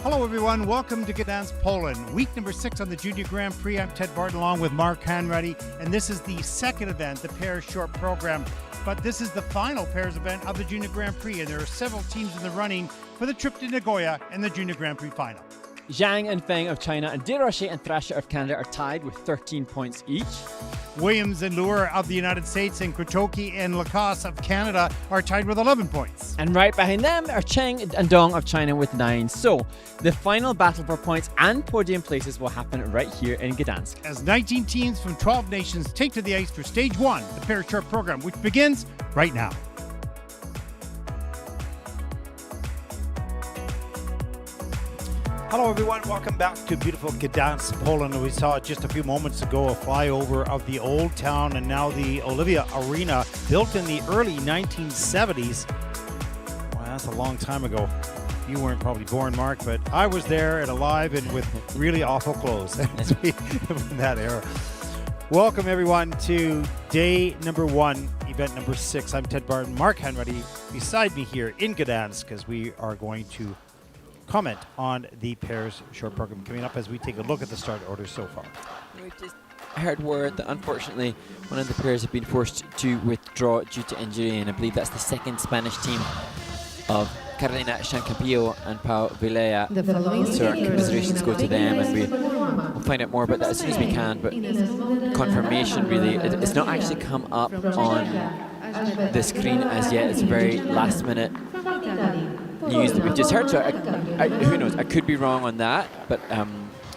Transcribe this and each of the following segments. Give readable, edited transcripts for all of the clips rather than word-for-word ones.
Hello everyone, welcome to Gdansk, Poland. Week number 6 on the Junior Grand Prix. I'm Ted Barton along with Mark Hanratty, and this is the second event, the pairs short program. But this is the final pairs event of the Junior Grand Prix, and there are several teams in the running for the trip to Nagoya and the Junior Grand Prix final. Zhang and Feng of China and Desrochers and Thrasher of Canada are tied with 13 points each. Williams and Lewer of the United States and Quattrocchi and Lacasse of Canada are tied with 11 points. And right behind them are Chen and Dong of China with 9. So the final battle for points and podium places will happen right here in Gdansk. As 19 teams from 12 nations take to the ice for Stage 1, the pair short program, which begins right now. Hello everyone, welcome back to beautiful Gdansk, Poland. We saw just a few moments ago a flyover of the old town and now the Olivia Arena, built in the early 1970s. Wow, that's a long time ago. You weren't probably born, Mark, but I was there and alive and with really awful clothes in that era. Welcome everyone to day number 1, event number 6. I'm Ted Barton, Mark Hanratty beside me here in Gdansk as we are going to comment on the pairs short program coming up as we take a look at the start order so far. We've just heard word that unfortunately one of the pairs have been forced to withdraw due to injury, and I believe that's the second Spanish team of Carolina Chancapillo and Pau Vilea. So our commiserations go to them, and we'll find out more about that as soon as we can. But confirmation really, it's not actually come up on the screen as yet. It's a very last minute news that we've just heard, so who knows, I could be wrong on that, but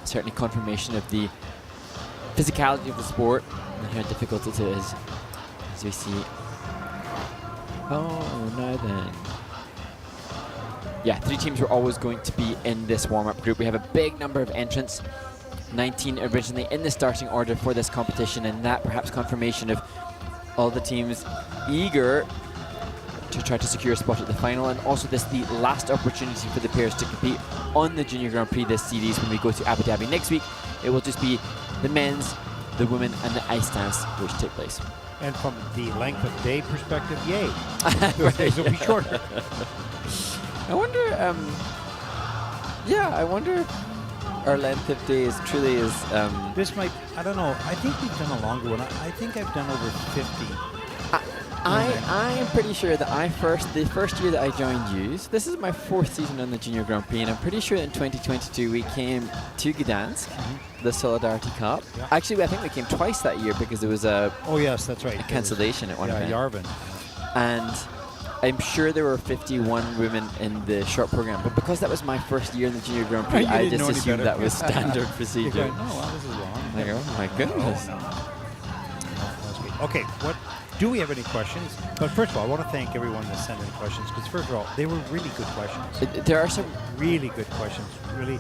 certainly confirmation of the physicality of the sport and how difficult it is, as we see. Oh, now then. Yeah, 3 teams were always going to be in this warm-up group. We have a big number of entrants, 19 originally in the starting order for this competition, and that perhaps confirmation of all the teams eager to try to secure a spot at the final, and also this the last opportunity for the pairs to compete on the Junior Grand Prix this series. When we go to Abu Dhabi next week, it will just be the men's, the women and the ice dance which take place. And from the length of day perspective, yay. Those days will be shorter. I wonder, I wonder if our length of days truly is... This might, I don't know, I think we've done a longer one. I think I've done over 50. I am pretty sure that the first year that I joined you, so this is my 4th season on the Junior Grand Prix, and I'm pretty sure that in 2022 we came to Gdansk, the Solidarity Cup. Yeah. Actually, I think we came twice that year because there was a that's right, a cancellation at one event. Yarvin. And I'm sure there were 51 women in the short program, but because that was my first year in the Junior Grand Prix, I just assumed that was standard procedure. Going, well, this is wrong. I go, oh my goodness. Okay, do we have any questions? But first of all, I want to thank everyone that sent in questions, because first of all, they were really good questions. There are some really good questions, really,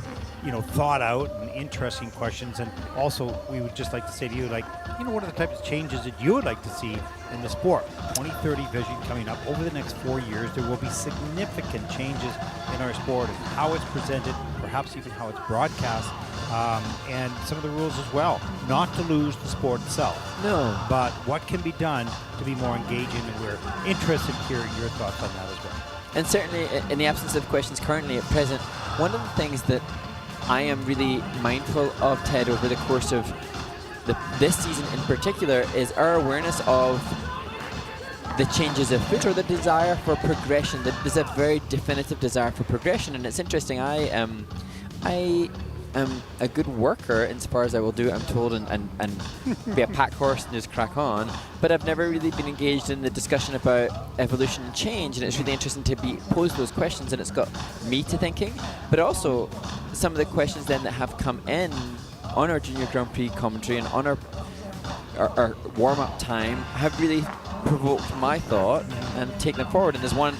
thought out and interesting questions. And also, we would just like to say to you, what are the types of changes that you would like to see in the sport? 2030 vision coming up over the next 4 years. There will be significant changes in our sport and how it's presented, perhaps even how it's broadcast, and some of the rules as well. Not to lose the sport itself. No. But what can be done to be more engaging, and we're interested in hearing your thoughts on that as well. And certainly, in the absence of questions currently at present, one of the things that I am really mindful of, Ted, over the course of this season in particular, is our awareness of the changes of foot, or the desire for progression. There's a very definitive desire for progression, and it's interesting. I am a good worker insofar as I will do it, I'm told, and be a pack horse and just crack on, but I've never really been engaged in the discussion about evolution and change, and it's really interesting to be posed those questions, and it's got me to thinking. But also some of the questions then that have come in on our Junior Grand Prix commentary and on our warm-up time have really provoked my thought and taken them forward. And there's one,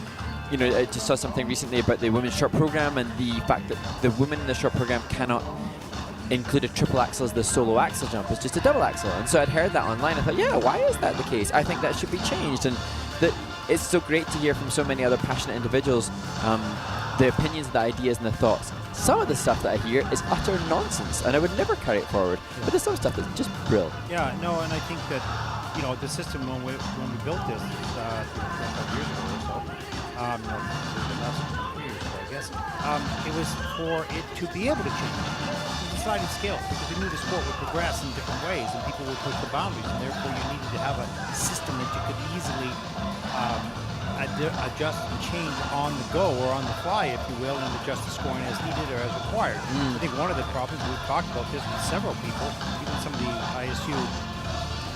I just saw something recently about the women's short program and the fact that the women in the short program cannot include a triple axel as the solo axel jump. It's just a double axel. And so I'd heard that online. I thought, yeah, why is that the case? I think that should be changed. And that it's so great to hear from so many other passionate individuals the opinions, the ideas, and the thoughts. Some of the stuff that I hear is utter nonsense, and I would never carry it forward. Yeah. But there's some stuff that's just brilliant. Yeah, no, and I think that, the system when we built this 25 years ago or so, 3 years ago, I guess. It was for it to be able to change. It was a sliding scale because we knew the sport would progress in different ways and people would push the boundaries, and therefore you needed to have a system that you could easily adjust and change on the go or on the fly, if you will, and adjust the scoring as needed or as required. I think one of the problems, we've talked about this with several people, even some of the ISU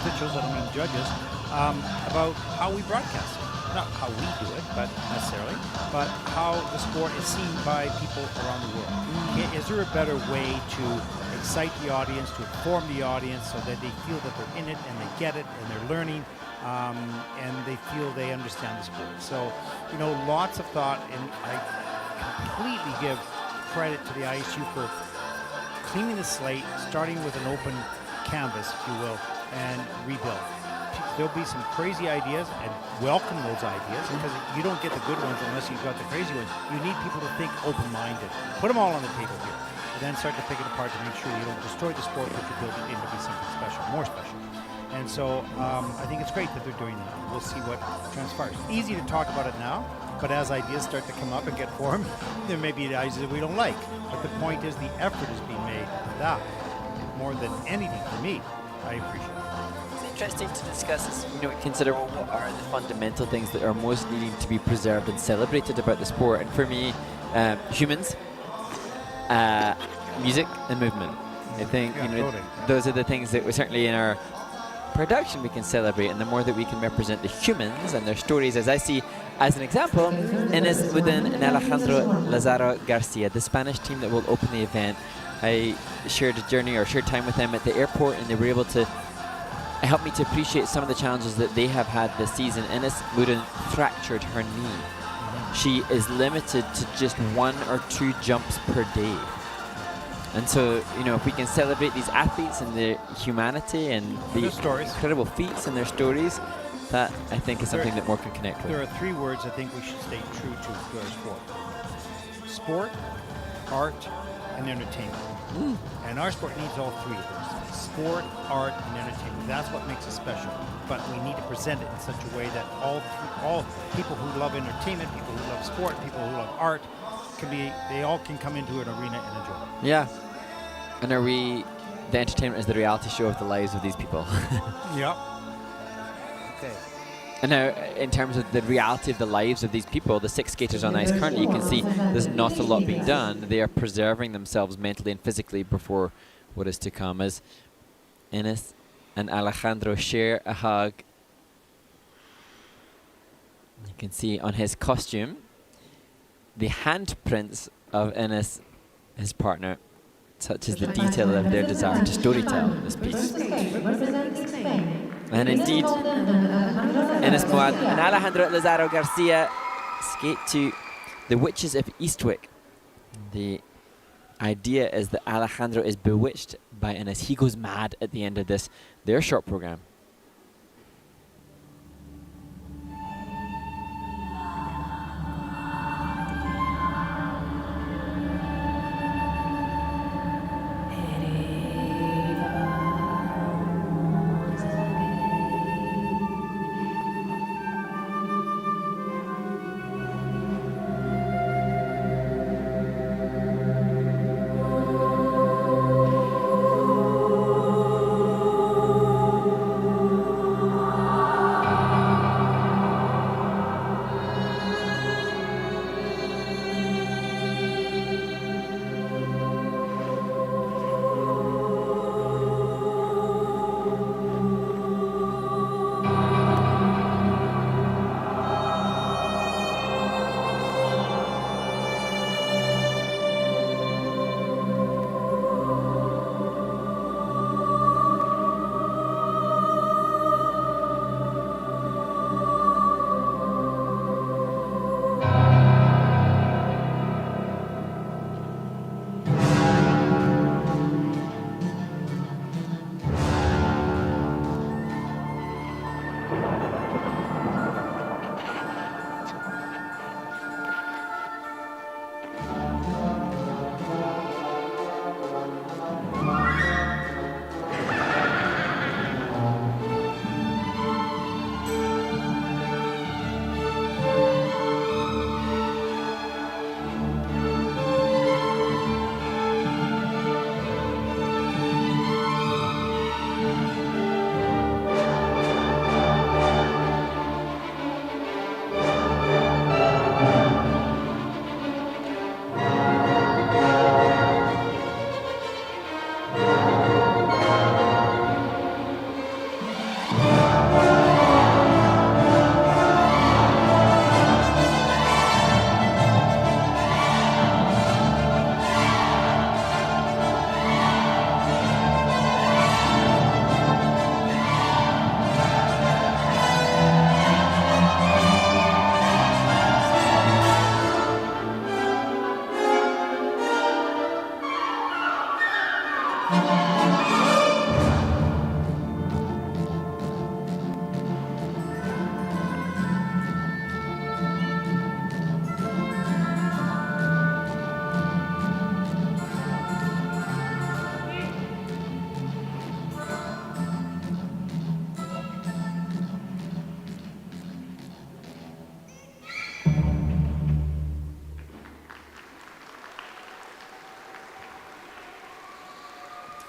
officials, I don't mean judges, about how we broadcast it. Not how we do it, but necessarily, but how the sport is seen by people around the world. Is there a better way to excite the audience, to inform the audience so that they feel that they're in it and they get it and they're learning and they feel they understand the sport? So, you know, lots of thought, and I completely give credit to the ISU for cleaning the slate, starting with an open canvas, if you will, and rebuild. There'll be some crazy ideas, and welcome those ideas, because you don't get the good ones unless you've got the crazy ones. You need people to think open-minded. Put them all on the table here, and then start to pick it apart to make sure you don't destroy the sport, but you build it into be something special, more special. And so I think it's great that they're doing that. We'll see what transpires. Easy to talk about it now, but as ideas start to come up and get formed, there may be ideas that we don't like. But the point is the effort is being made for that. More than anything, for me, I appreciate it. Interesting to discuss is, you know, consider, well, what are the fundamental things that are most needing to be preserved and celebrated about the sport. And for me, humans, music and movement. I think those are the things that we certainly in our production we can celebrate, and the more that we can represent the humans and their stories, as I see as an example, in this Moudden and Alejandro Lazaro Garcia, the Spanish team that will open the event. I shared a journey or shared time with them at the airport, and they were able to help me to appreciate some of the challenges that they have had this season. Ines Moudden fractured her knee. She is limited to just 1 or 2 jumps per day. And so, you know, if we can celebrate these athletes and their humanity and the incredible feats and their stories, that I think is something that more can connect with. There are 3 words I think we should stay true to our sport. Sport, art, and entertainment. And our sport needs all 3 of those. Sport, art, and entertainment. That's what makes it special. But we need to present it in such a way that all people who love entertainment, people who love sport, people who love art, they all can come into an arena and enjoy it. Yeah. And the entertainment is the reality show of the lives of these people. Yep. Okay. And now, in terms of the reality of the lives of these people, the 6 skaters on ice currently, you can see there's not a lot being done. They are preserving themselves mentally and physically before what is to come, as Ines and Alejandro share a hug. You can see on his costume the handprints of Ines, his partner, such as the detail of their desire to storytell this piece. And indeed, Ines Moudden and Alejandro Lazaro Garcia skate to The Witches of Eastwick. The idea is that Alejandro is bewitched by Ines. He goes mad at the end of their short program.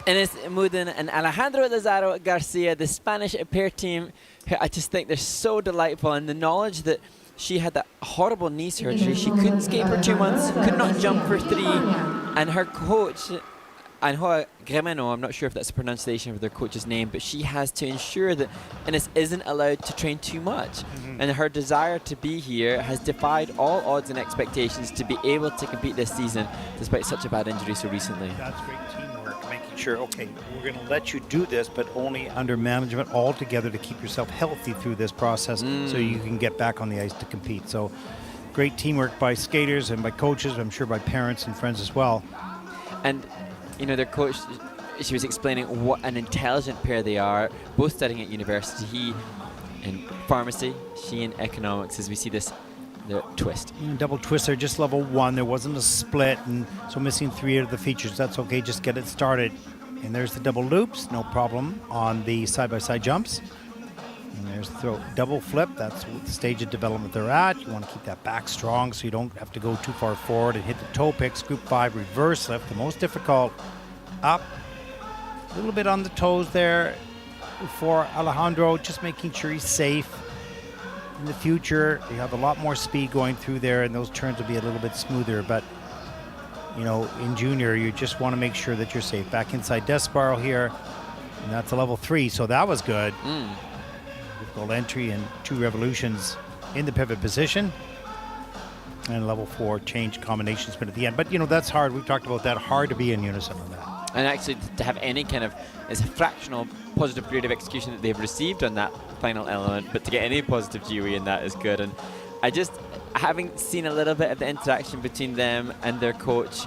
And it's Moudden and Alejandro Lazaro Garcia, the Spanish pair team, who I just think they're so delightful. And the knowledge that she had that horrible knee surgery, she couldn't skate for 2 months, could not jump for 3, and her coach, Anhoa Gremeno, I'm not sure if that's a pronunciation of their coach's name, but she has to ensure that Ines isn't allowed to train too much. And her desire to be here has defied all odds and expectations to be able to compete this season, despite such a bad injury so recently. That's great teamwork, making sure, okay, we're going to let you do this, but only under management altogether to keep yourself healthy through this process so you can get back on the ice to compete. So great teamwork by skaters and by coaches, I'm sure by parents and friends as well. And you know, their coach, she was explaining what an intelligent pair they are, both studying at university. He in pharmacy, she in economics, as we see this the twist. Double twister, just level 1. There wasn't a split, and so missing 3 out of the features. That's okay, just get it started. And there's the double loops, no problem on the side-by-side jumps. And there's the double flip. That's the stage of development they're at. You want to keep that back strong so you don't have to go too far forward and hit the toe picks. Group 5 reverse lift, the most difficult. Up, a little bit on the toes there for Alejandro, just making sure he's safe. In the future, you have a lot more speed going through there, and those turns will be a little bit smoother. But you know, in junior, you just want to make sure that you're safe. Back inside death spiral here, and that's a level 3, so that was good. Difficult entry and 2 revolutions in the pivot position. And level 4 change combination spin at the end. But you know, that's hard. We've talked about that. Hard to be in unison on that. And actually to have any kind of, it's a fractional positive grade of execution that they've received on that final element, but to get any positive GUE in that is good. And I just, having seen a little bit of the interaction between them and their coach,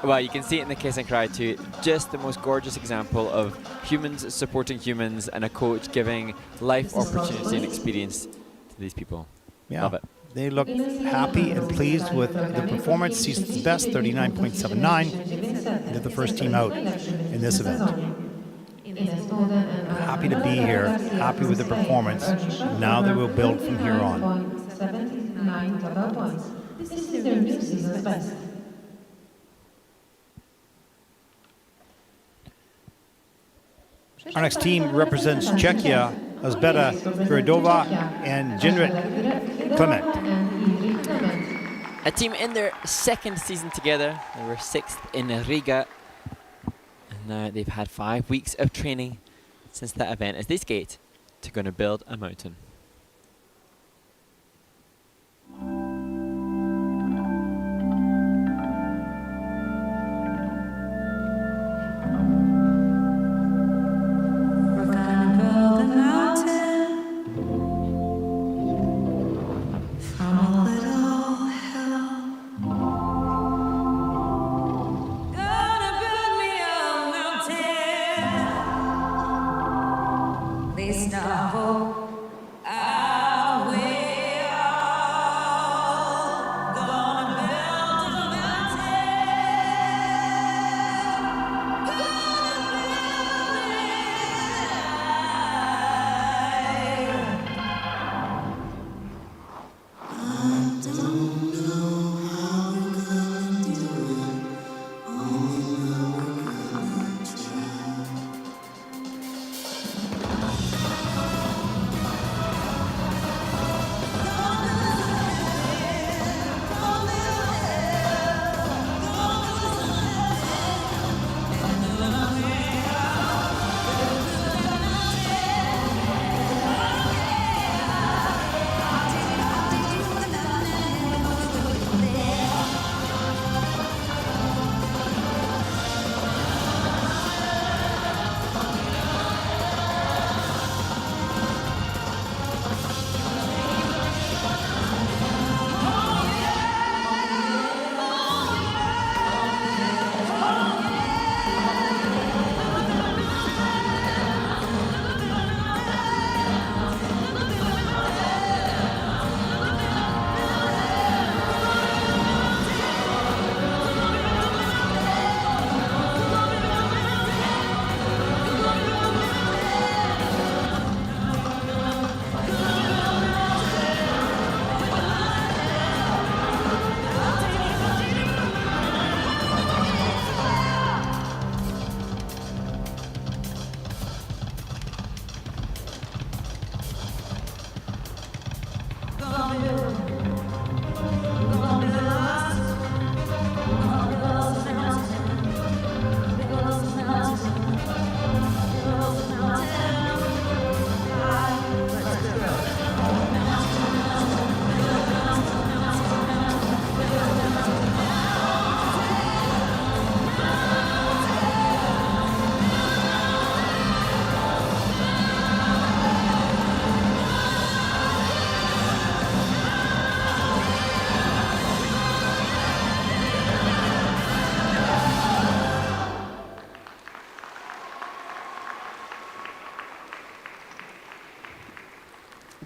well, you can see it in the Kiss and Cry too, just the most gorgeous example of humans supporting humans and a coach giving life opportunity and experience to these people. Yeah. Love it. They look happy and pleased with the performance. Season's best, 39.79. They're the first team out in this event. Happy to be here, happy with the performance. Now they will build from here on. This is their new season's best. Our next team represents Czechia, Azbeta Kviderova and Jurisich and Klement. A team in their 2nd season together. They were 6th in Riga. And now they've had 5 weeks of training since that event as they skate to going to build a mountain.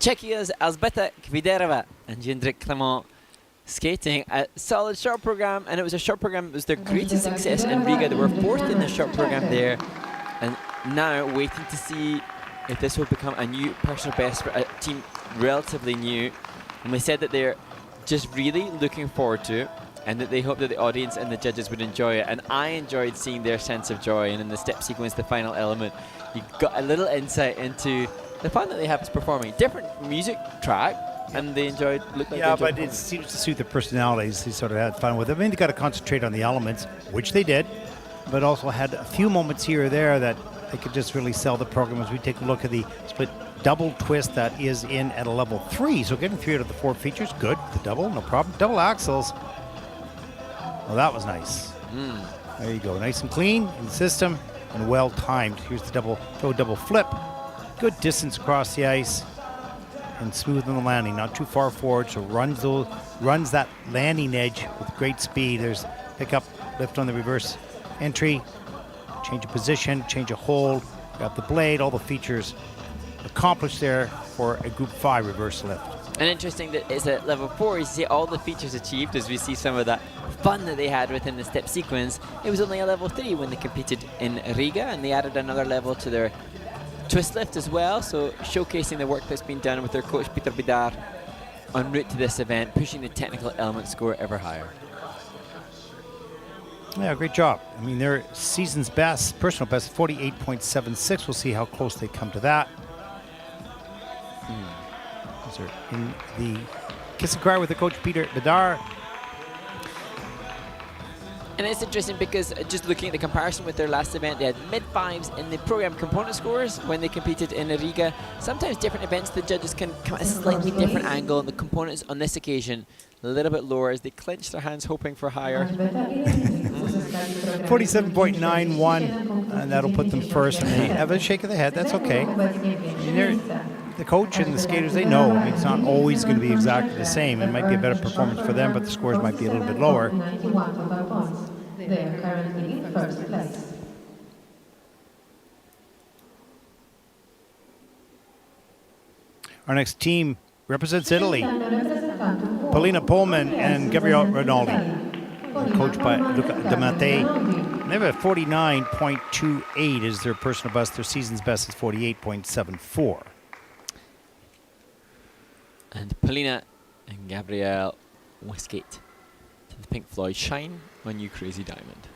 Czechia's Elżbieta Kviderova and Jindřich Clement skating a solid short program, and it was a short program. It was their greatest success in Riga. They were 4th in the short program there, and now waiting to see if this will become a new personal best for a team relatively new. And they said that they're just really looking forward to it, and that they hope that the audience and the judges would enjoy it. And I enjoyed seeing their sense of joy, and in the step sequence, the final element, you got a little insight into the fun that they have to performing. Different music track, and they enjoyed. Looked like Yeah, they enjoyed but it seems to suit their personalities. They sort of had fun with it. I mean, they got to concentrate on the elements, which they did, but also had a few moments here or there that they could just really sell the program. As we take a look at the split double twist that is in at a level 3. So getting 3 out of the 4 features, good. The double, no problem. Double axles. Well, that was nice. There you go. Nice and clean in the system and well timed. Here's the double flip. Good distance across the ice and smooth on the landing. Not too far forward, so runs that landing edge with great speed. There's pick up, lift on the reverse entry, change of position, change of hold, grab the blade, all the features accomplished there for a Group 5 reverse lift. And interesting that it's at level 4, you see all the features achieved as we see some of that fun that they had within the step sequence. It was only a level 3 when they competed in Riga, and they added another level to their twist lift as well, so showcasing the work that's been done with their coach Peter Bidar en route to this event, pushing the technical element score ever higher. Yeah, great job. I mean, their season's best, personal best, 48.76. We'll see how close they come to that. These are in the kiss and cry with the coach Peter Bidar. And it's interesting because just looking at the comparison with their last event, they had mid-5s in the program component scores when they competed in Riga. Sometimes different events, the judges can come at a slightly different angle, and the components on this occasion a little bit lower as they clench their hands hoping for higher. 47.91, and that'll put them first. And they have a shake of the head. That's okay. I mean, the coach and the skaters, they know. I mean, it's not always going to be exactly the same. It might be a better performance for them, but the scores might be a little bit lower. They are currently in first place. Our next team represents Italy. Polina Polman and Kviderova and Renoldi, coached by Luca D'Amate. They have a 49.28 is their personal best. Their season's best is 48.74. And Polina and Gabrielle Westgate to the Pink Floyd Shine on You Crazy Diamond.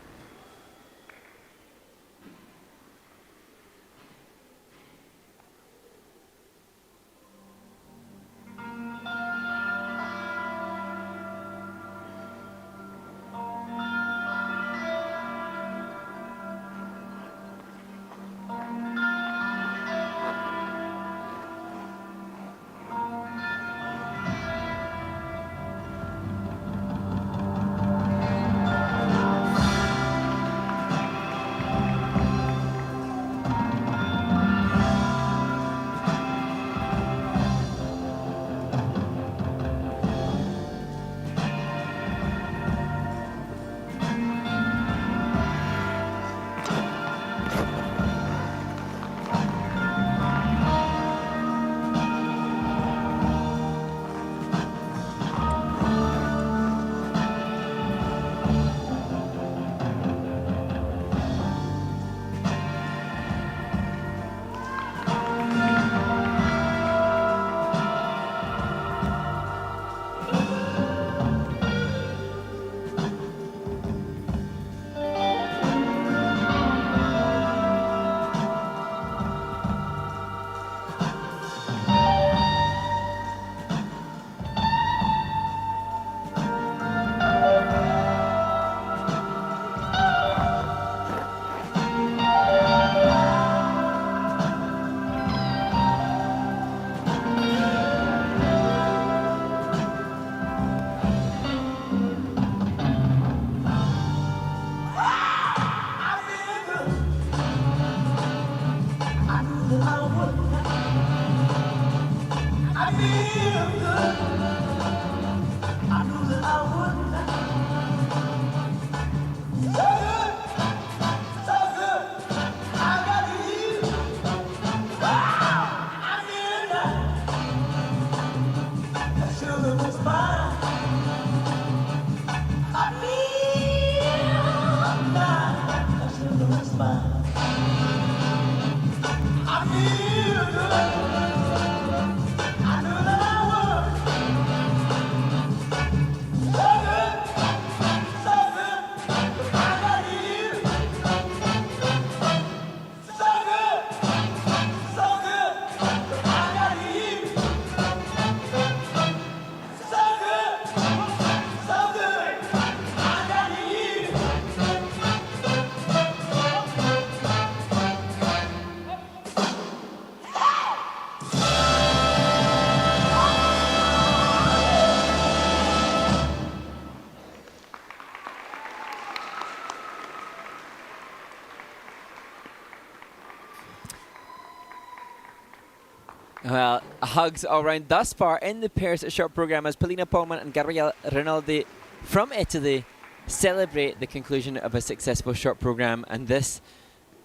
Well, hugs all round thus far in the pairs short program as Polina Polman and Gabriele Rinaldi from Italy celebrate the conclusion of a successful short program, and this,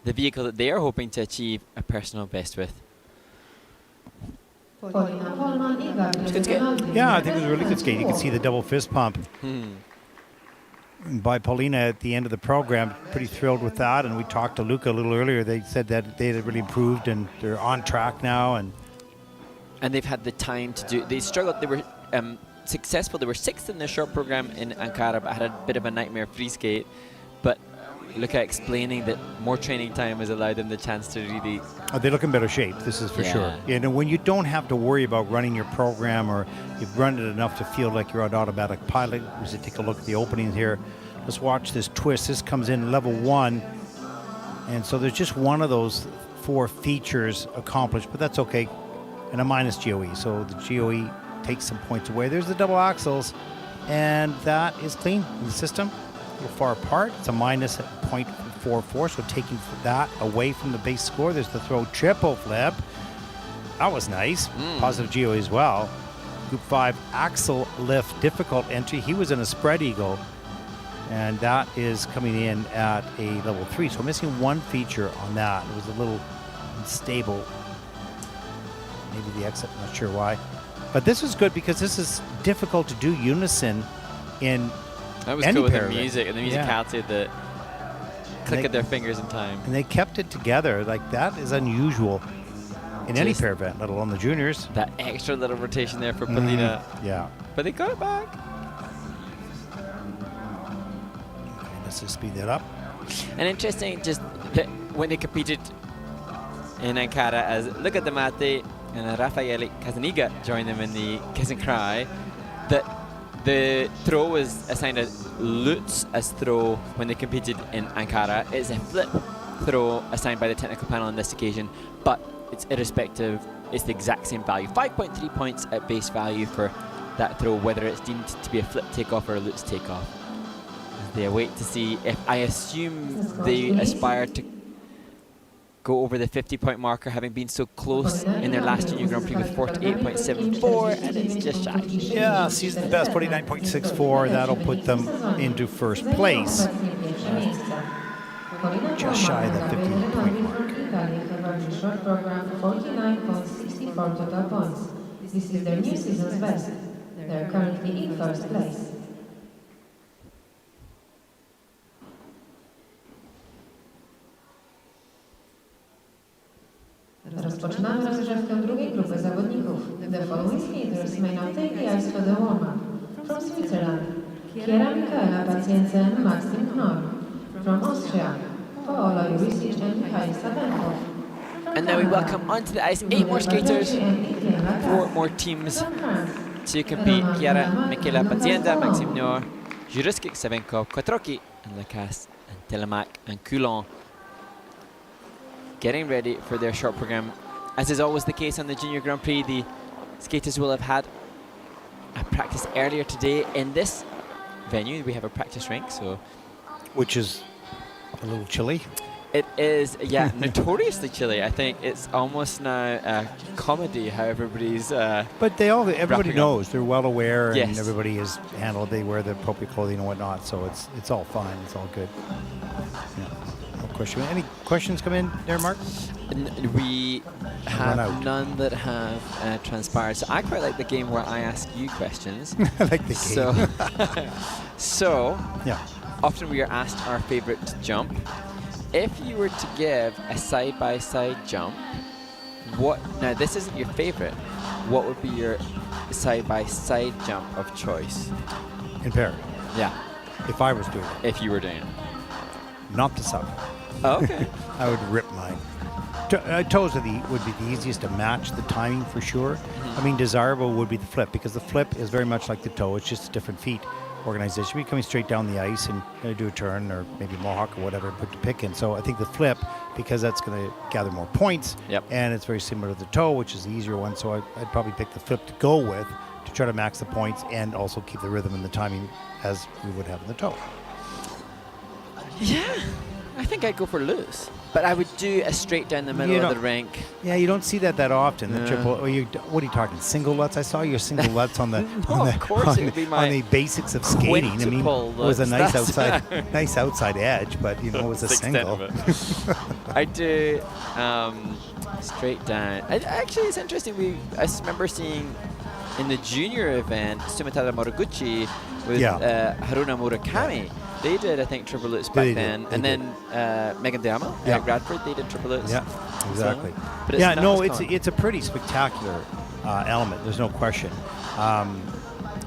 the vehicle that they are hoping to achieve a personal best with. Yeah, I think it was a really good skate. You can see the double fist pump by Polina at the end of the program. Pretty thrilled with that. And we talked to Luca a little earlier. They said that they had really improved and they're on track now. And they've had the time to do. They struggled. They were successful. They were 6th in the short program in Ankara, but had a bit of a nightmare free skate. But Luca explaining that more training time has allowed them the chance to really. They look in better shape. This is for sure. You know, when you don't have to worry about running your program, or you've run it enough to feel like you're on automatic pilot. Let's take a look at the openings here. Let's watch this twist. This comes in level 1, and so there's just one of those 4 features accomplished, but that's okay. And a minus GOE, so the GOE takes some points away. There's the double axles, and that is clean in the system. A little far apart. It's a minus at 0.44, so taking that away from the base score. There's the throw triple flip. That was nice. Positive GOE as well. Group 5 axle lift, difficult entry. He was in a spread eagle, and that is coming in at a level 3. So missing one feature on that. It was a little unstable. Maybe the exit, I'm not sure why. But this is good because this is difficult to do unison in that was any cool with pair the music and the musicality, the click of their fingers in time. And they kept it together. Like, that is unusual in any pair event, let alone the juniors. That extra little rotation there for Polina. Yeah. But they got it back. Okay, let's just speed that up. And interesting, just that when they competed in Ankara, as look at the Mate and Raffaele Casaniga joined them in the Kiss and Cry, that the throw was assigned as Lutz as throw when they competed in Ankara. It's a flip throw assigned by the technical panel on this occasion, but it's irrespective. It's the exact same value. 5.3 points at base value for that throw, whether it's deemed to be a flip takeoff or a Lutz takeoff. They await to see if, I assume they aspire to go over the 50-point marker, having been so close in their last Junior Grand Prix with 48.74, and it's just shy. Yeah, season best, 49.64. That'll put them into first place. Just shy of the 50-point mark. Total points. This is their new season's best. They're currently in first place. Rozpoczynamy rozgrzewkę drugiej grupy zawodników. The following skaters may now take the ice for the warm-up. From Switzerland, Michaela, Pazienza and Knorr. From Austria, Jurisich and Savenkov. And now we welcome onto the ice 8 more skaters, 4 more teams to compete. Michaela, Pazienza, Knorr, Jurisich and Savenkov, Quattrocchi and Lacasse, and Telemaque and Coulon, getting ready for their short program. As is always the case on the Junior Grand Prix, the skaters will have had a practice earlier today in this venue. We have a practice rink, so which is a little chilly. It is, yeah, notoriously chilly. I think it's almost now a comedy how everybody's. But everybody knows. They're well aware, yes, and everybody is handled. They wear the appropriate clothing and whatnot, so it's all fine. It's all good. Yeah. No question. Any questions come in there, Mark? We have none that have transpired. So I quite like the game where I ask you questions. I like the game. So yeah. Often we are asked our favorite jump. If you were to give a side-by-side jump, now this isn't your favorite, what would be your side-by-side jump of choice? In pair? Yeah. If I was doing it? If you were doing it. Not the sub. Oh, okay. I would rip mine. Toes would be the easiest to match the timing for sure. I mean, desirable would be the flip, because the flip is very much like the toe. It's just a different feet organization. You're coming straight down the ice and do a turn or maybe mohawk or whatever, put the pick in. So I think the flip, because that's going to gather more points, and it's very similar to the toe, which is the easier one. So I'd probably pick the flip to go with to try to max the points and also keep the rhythm and the timing as we would have in the toe. Yeah, I think I'd go for loose. But I would do a straight down the middle of the rink. Yeah, you don't see that often. The Yeah. triple. Or what are you talking? Single Lutz? I saw your single Lutz on the Of course it would be my on the basics of skating. I mean, quintuple it was a Lutz. nice That's- nice outside edge, but it was a single. I do straight down. Actually, it's interesting. I remember seeing in the junior event Sumitara Moriguchi with Haruna Murakami. They did, I think, triple lutz back then. And then Megan Diama, Eric Radford, they did triple lutz. Yeah, exactly. But it's a pretty spectacular element. There's no question.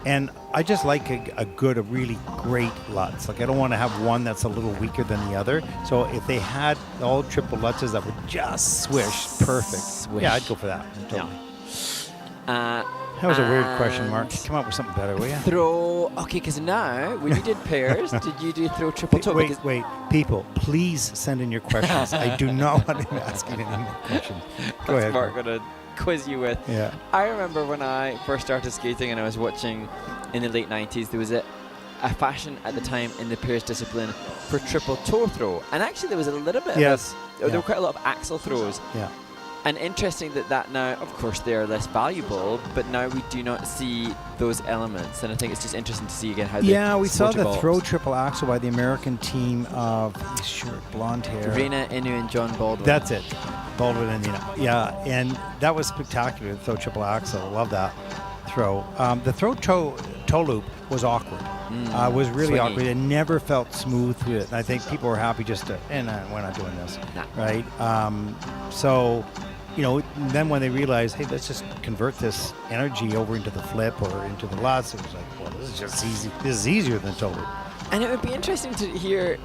And I just like a really great Lutz. Like, I don't want to have one that's a little weaker than the other. So if they had all triple Lutzes that would just swish perfect, yeah, I'd go for that. Totally. That was a weird question, Mark. Come up with something better, will you? Throw. Okay, because now, when you did pairs, did you do throw triple toe? Wait. People, please send in your questions. I do not want to ask you any more questions. Go ahead. Mark going to quiz you with. Yeah. I remember when I first started skating and I was watching in the late 90s, there was a fashion at the time in the pairs discipline for triple toe throw. And actually there was a little bit there were quite a lot of axle throws. Yeah. And interesting that now, of course, they are less valuable, but now we do not see those elements. And I think it's just interesting to see again how we saw the throw triple axle by the American team of short blonde hair. Reina Inu and John Baldwin. That's it. Baldwin and yeah, and that was spectacular. The throw triple axle. I love that throw. The throw toe loop was awkward. Was really swingy. awkward. It never felt smooth through it. And I think people were happy just to, we're not doing this, right? So, then when they realized, hey, let's just convert this energy over into the flip or into the Lutz, it was like, well, this is just easy. This is easier than toe loop. And it would be interesting to hear,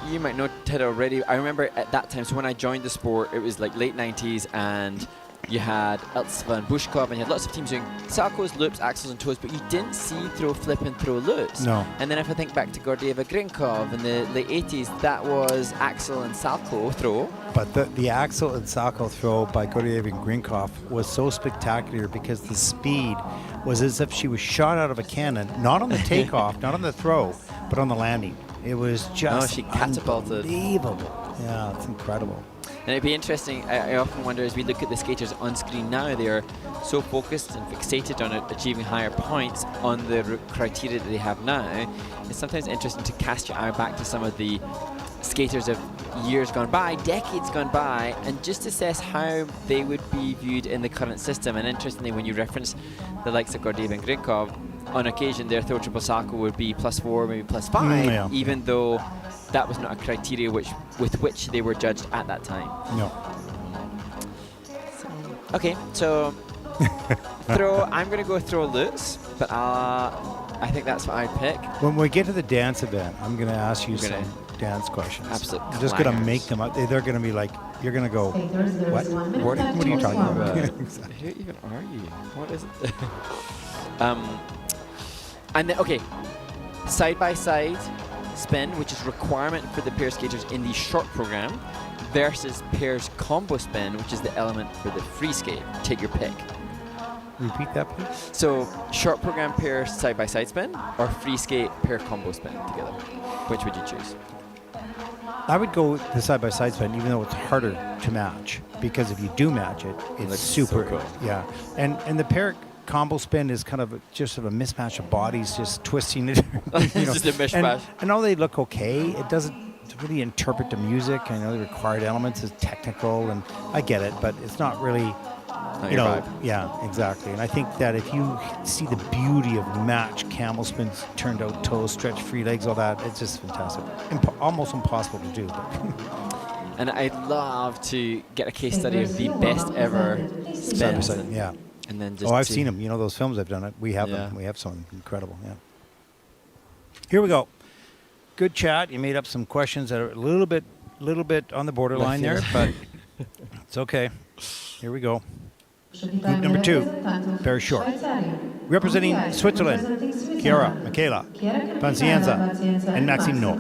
you might know Ted already, I remember at that time, so when I joined the sport, it was like late 90s, and you had Eltsva and Bushkov, and you had lots of teams doing salcos, loops, axles, and toes, but you didn't see throw flip and throw loops. No. And then if I think back to Gordieva Grinkov in the late 80s, that was axle and salco throw. But the axle and salco throw by Gordieva and Grinkov was so spectacular because the speed was as if she was shot out of a cannon, not on the takeoff, not on the throw, but on the landing. It was just she catapulted. Unbelievable. Yeah, it's incredible. And it'd be interesting, I often wonder as we look at the skaters on screen now, they are so focused and fixated on achieving higher points on the criteria that they have now. It's sometimes interesting to cast your eye back to some of the skaters of years gone by, decades gone by, and just assess how they would be viewed in the current system. And interestingly, when you reference the likes of Gordieva and Grinkov, on occasion their throw triple salco would be +4, maybe +5, even though that was not a criteria with which they were judged at that time. No. Okay, so throw. I'm going to go throw lutz, but I think that's what I'd pick. When we get to the dance event, I'm going to ask you some dance questions. Absolutely. I'm just going to make them up. They're going to be like, you're going to go, what? What are you talking about? Who even are you? What is it? And then, okay, side-by-side spin, which is requirement for the pair skaters in the short program, versus pairs combo spin, which is the element for the free skate. Take your pick. Repeat that, please. So, short program pair side-by-side spin, or free skate pair combo spin together. Which would you choose? I would go with the side-by-side spin, even though it's harder to match, because if you do match it, it's super so cool. Yeah, and the pair combo spin is kind of just sort of a mismatch of bodies, just twisting it. It's just a mishmash. And all they look okay. It doesn't really interpret the music. I know the required elements is technical, and I get it, but it's not really, vibe. Yeah, exactly. And I think that if you see the beauty of match camel spins, turned out toes, stretched free legs, all that, it's just fantastic. Almost impossible to do. And I'd love to get a case study of the best ever spins. Yeah. And then just I've seen them. You know those films I've done it. We have them. Yeah. We have some incredible. Yeah. Here we go. Good chat. You made up some questions that are a little bit on the borderline there, but it's okay. Here we go. Group number 2, pair short. Representing Switzerland, Chiara, Michaela, Pazienza, and Maxime Knorr.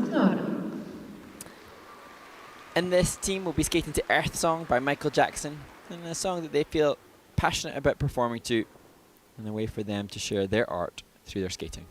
And this team will be skating to Earth Song by Michael Jackson, and a song that they feel passionate about performing to, and a way for them to share their art through their skating.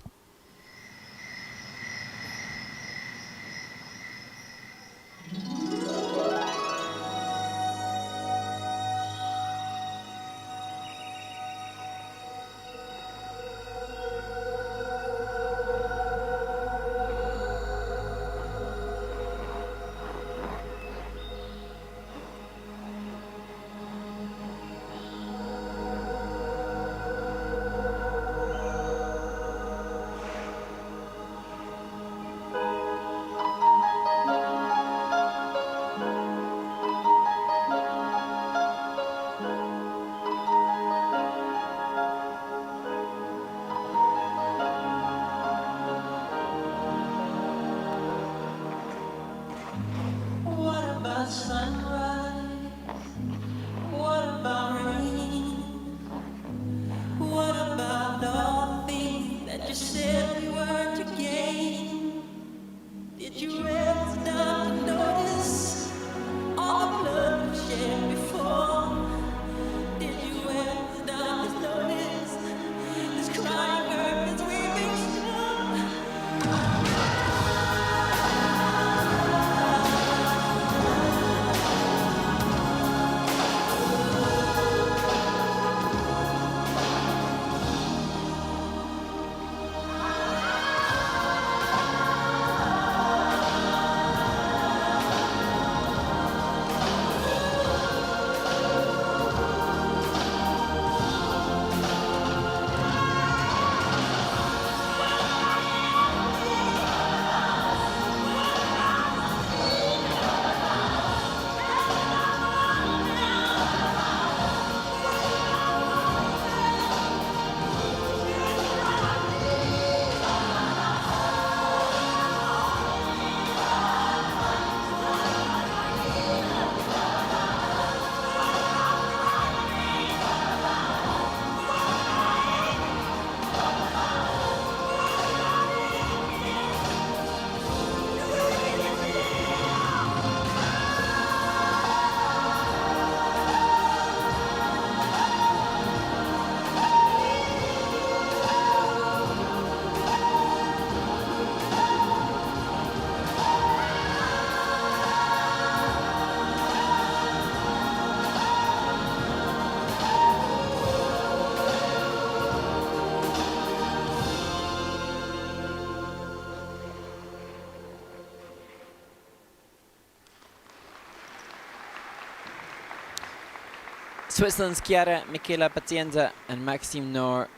Switzerland's Chiara, Michaela, Pazienza and Maxime Knorr.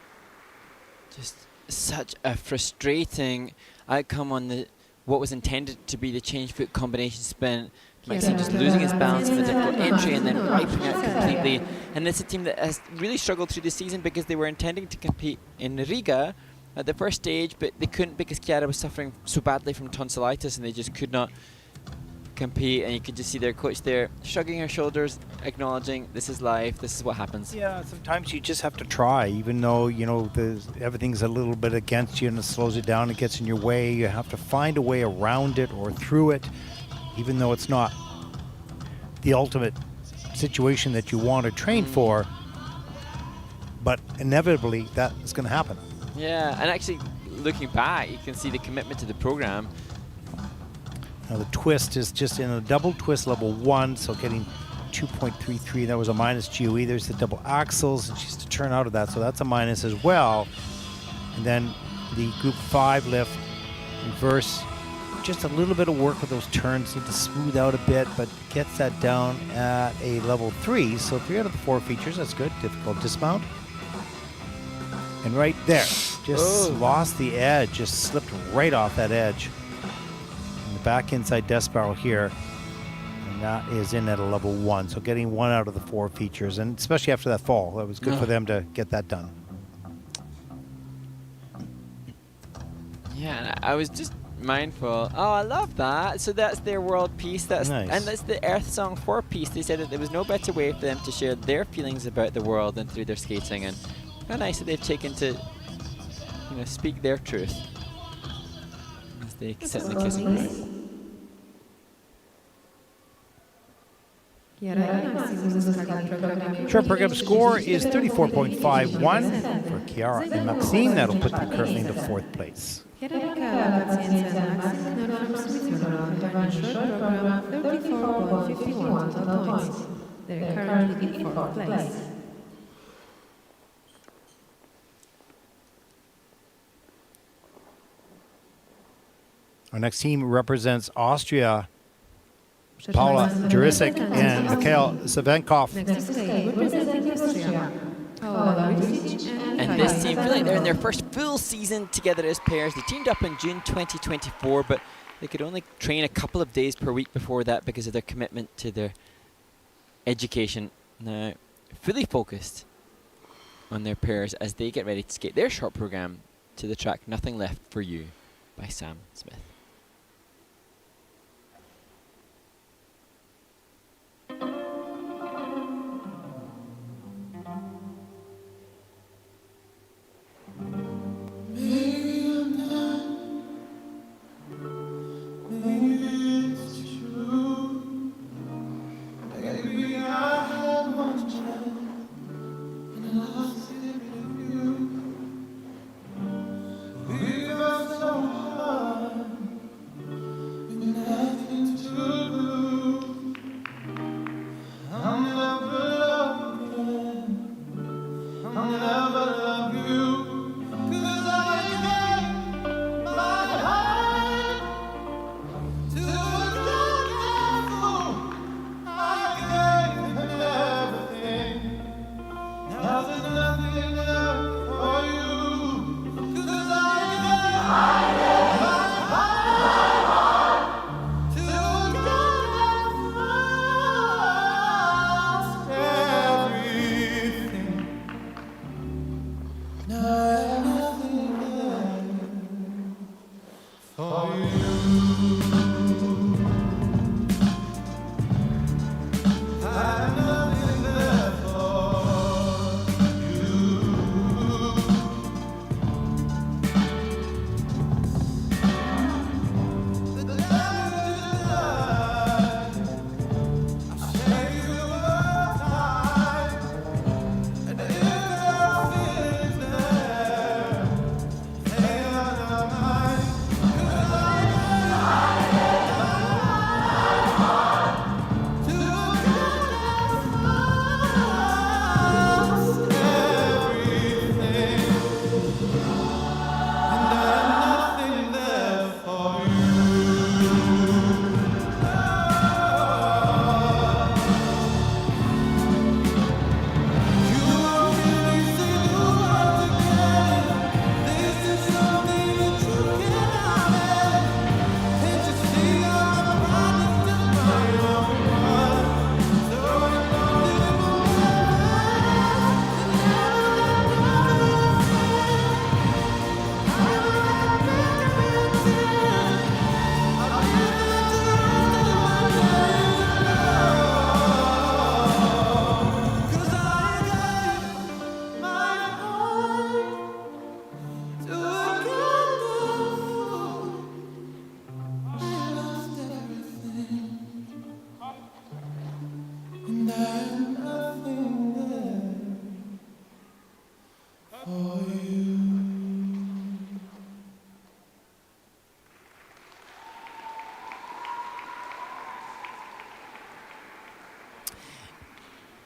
Just such a frustrating outcome on what was intended to be the change foot combination spin. Maxime just losing his balance in the difficult entry and then wiping out completely. And it's a team that has really struggled through the season because they were intending to compete in Riga at the first stage, but they couldn't because Chiara was suffering so badly from tonsillitis and they just could not compete. And you could just see their coach there shrugging her shoulders, acknowledging this is life, this is what happens. Yeah, sometimes you just have to try, even though, you know, everything's a little bit against you and it slows it down, it gets in your way. You have to find a way around it or through it, even though it's not the ultimate situation that you want to train for. But inevitably, that is going to happen. Yeah, and actually, looking back, you can see the commitment to the program. Now the twist is just in a double twist level 1, so getting 2.33. That was a minus GOE. There's the double axles, and she's to turn out of that, so that's a minus as well. And then the group 5 lift, reverse. Just a little bit of work with those turns, need to smooth out a bit, but gets that down at a level 3. So 3 out of the 4 features, that's good. Difficult dismount. And right there, just lost the edge, just slipped right off that edge. And the back inside death spiral here, and that is in at a level 1. So getting 1 out of the 4 features, and especially after that fall, that was good for them to get that done. Yeah, and I was just mindful. Oh, I love that. So that's their world piece. That's nice. And that's the Earth Song 4 piece. They said that there was no better way for them to share their feelings about the world than through their skating. And how nice that they've taken to, you know, speak their truth as they sit in the kissing ground. Short program score is 34.51 for Chiara and Maxime. That'll put them currently into 4th place. Michaela, Pazienza and Maxime Knorr from Switzerland have run short program 34.51 total points. They're currently in 4th place. Our next team represents Austria. Paula Jurisich and Michaela Savenkov. And this team, feel like they're in their first full season together as pairs. They teamed up in June 2024, but they could only train a couple of days per week before that because of their commitment to their education. Now, fully focused on their pairs as they get ready to skate their short program to the track Nothing Left for You by Sam Smith. Nothing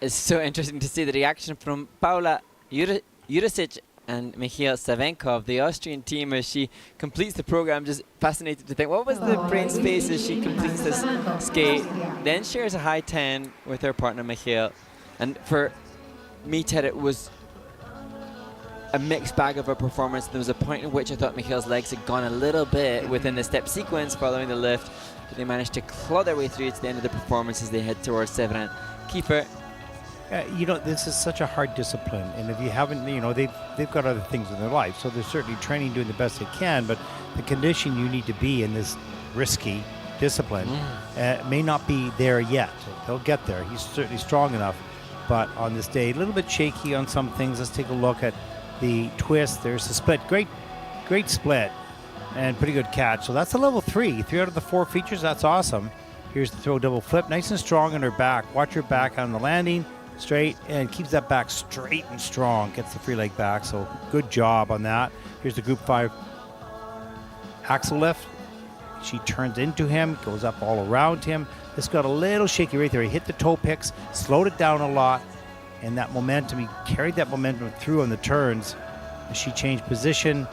It's so interesting to see the reaction from Paula Jurisich and Michaela Savenkov, the Austrian team, as she completes the program. Just fascinated to think, what was the brain space as she completes this skate, then shares a high 10 with her partner Michaela. And for me, Ted, it was a mixed bag of a performance. There was a point in which I thought Michaela's legs had gone a little bit within the step sequence following the lift, but they managed to claw their way through to the end of the performance as they head towards Severin Kiefer. You know, this is such a hard discipline, and if you haven't, you know, they've got other things in their life, so they're certainly training, doing the best they can, but the condition you need to be in this risky discipline may not be there yet. They'll get there. He's certainly strong enough, but on this day, a little bit shaky on some things. Let's take a look at the twist. There's the split. Great split, and pretty good catch. So that's a level 3. 3 out of the 4 features. That's awesome. Here's the throw double flip. Nice and strong on her back. Watch her back on the landing. Straight, and keeps that back straight and strong. Gets the free leg back, so good job on that. Here's the group 5 axle lift. She turns into him, goes up all around him. This got a little shaky right there. He hit the toe picks, slowed it down a lot, and that momentum, he carried that momentum through on the turns. She changed position,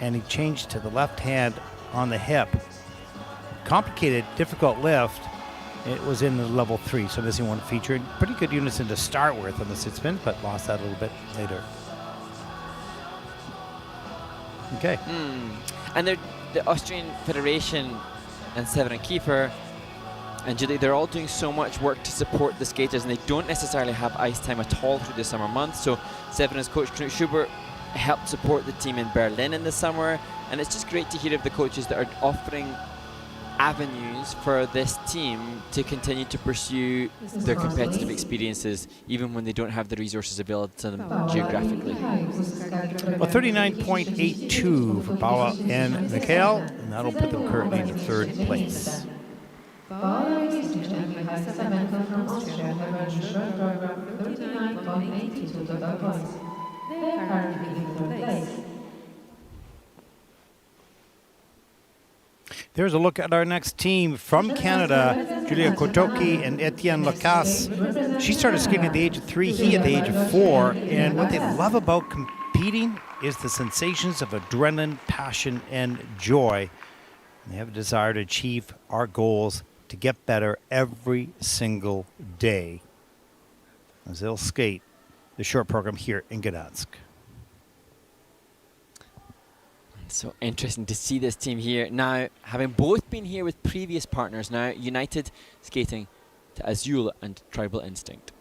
and he changed to the left hand on the hip. Complicated, difficult lift. It was in the level 3, so missing one feature. Pretty good unison to start with on the sit spin, but lost that a little bit later. Okay. And the Austrian Federation and Severin Kiefer and Julie, they're all doing so much work to support the skaters, and they don't necessarily have ice time at all through the summer months. So Severin's coach, Knut Schubert, helped support the team in Berlin in the summer, and it's just great to hear of the coaches that are offering avenues for this team to continue to pursue their competitive experiences even when they don't have the resources available to them geographically. Well, 39.82 for Paula and Michaela, and that'll put them currently in 3rd place. Paula Jurisich and Michaela Savenkov from Austria have earned short program 39.82 total points. They are currently in 3rd place. There's a look at our next team from Canada, Julia Quattrocchi and Etienne Lacasse. She started skating at the age of 3, he at the age of 4, and what they love about competing is the sensations of adrenaline, passion, and joy. And they have a desire to achieve our goals, to get better every single day as they'll skate the short program here in Gdansk. So interesting to see this team here now, having both been here with previous partners, now united, skating to Azul and Tribal Instinct.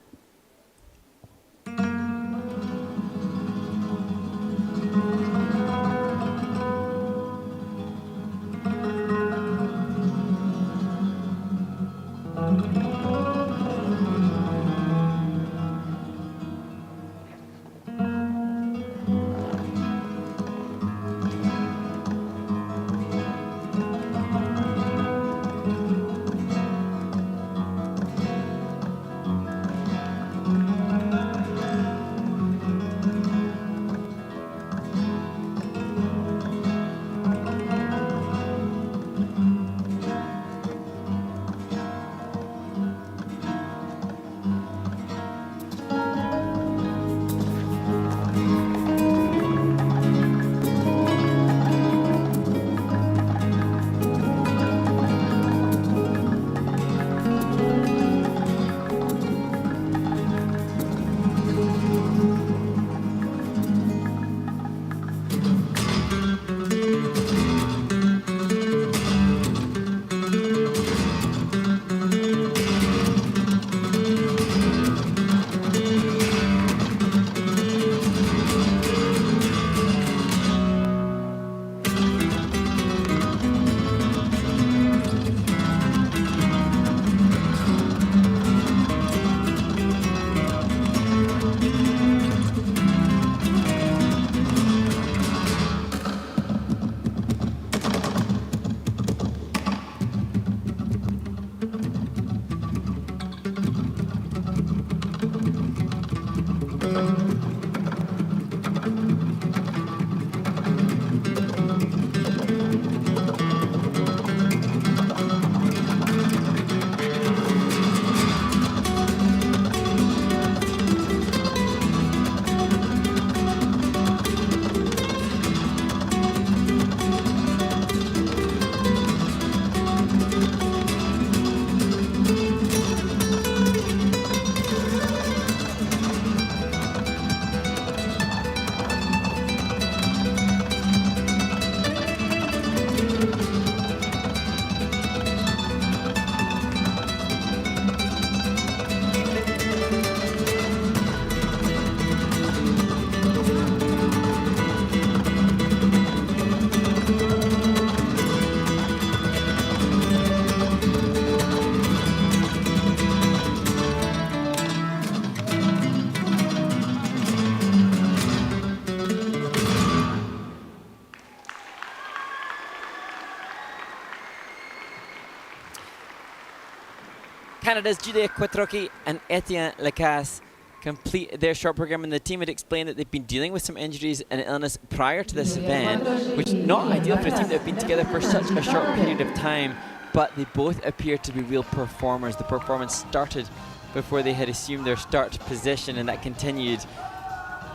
Canada's Julia Quattrocchi and Etienne Lacasse complete their short program, and the team had explained that they've been dealing with some injuries and illness prior to this event, which is not ideal for a team that have been together for such a short period of time, but they both appear to be real performers. The performance started before they had assumed their start position, and that continued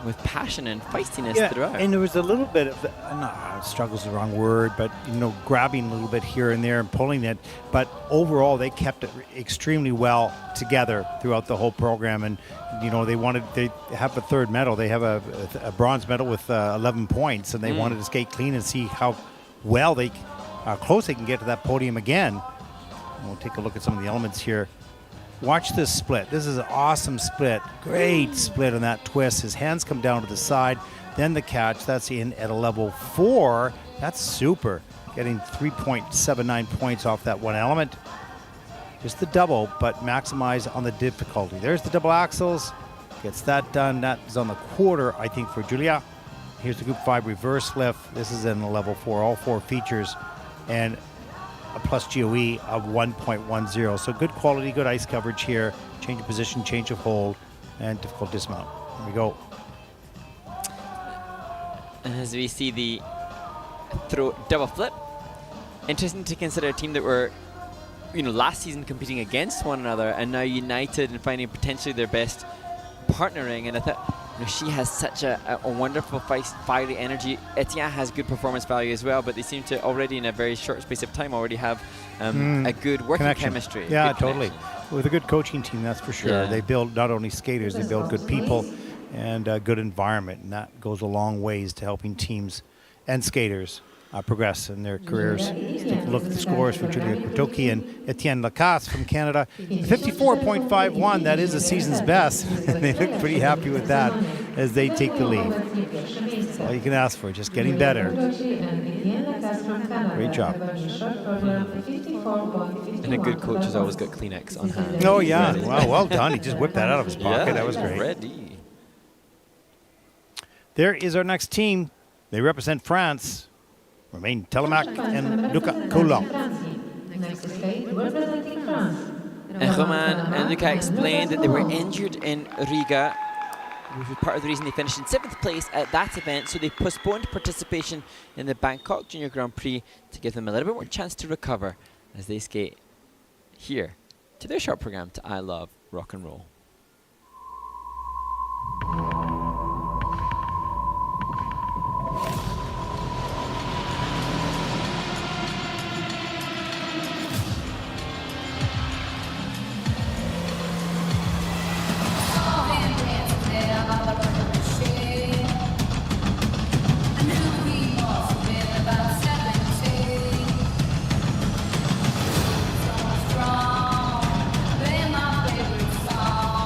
with passion and feistiness throughout. And there was a little bit of, struggle's the wrong word, but grabbing a little bit here and there and pulling it. But overall, they kept it extremely well together throughout the whole program. And they have a third medal. They have a bronze medal with 11 points, and they wanted to skate clean and see how well close they can get to that podium again. And we'll take a look at some of the elements here. Watch this split. This is an awesome split. Great split on that twist. His hands come down to the side. Then the catch. That's in at a level 4. That's super. Getting 3.79 points off that one element. Just the double, but maximize on the difficulty. There's the double axles. Gets that done. That is on the quarter, I think, for Julia. Here's the Group 5 reverse lift. This is in a level 4. All 4 features. And a plus GOE of 1.10. So good quality, good ice coverage here. Change of position, change of hold, and difficult dismount. Here we go. And as we see the throw double flip, interesting to consider a team that were, last season competing against one another and now united and finding potentially their best partnering. And I thought, she has such a wonderful fiery energy. Etienne has good performance value as well, but they seem to already in a very short space of time already have a good working chemistry. Yeah, totally. With a good coaching team, that's for sure. Yeah. They build not only skaters, they build good people and a good environment, and that goes a long ways to helping teams and skaters progress in their careers. Let's take a look at the scores for Julia Quattrocchi and Etienne Lacasse from Canada. 54.51, that is the season's best. They look pretty happy with that as they take the lead. That's all you can ask for, just getting better. Great job. And a good coach has always got Kleenex on hand. Oh, yeah. Wow, well done. He just whipped that out of his pocket. Yeah, that was great. Ready. There is our next team. They represent France. Remain Telemaque and Coulon. And Roman and Luca explained that they were injured in Riga, which was part of the reason they finished in 7th place at that event, so they postponed participation in the Bangkok Junior Grand Prix to give them a little bit more chance to recover as they skate here to their short program to I Love Rock and Roll. Strong, play my favorite song.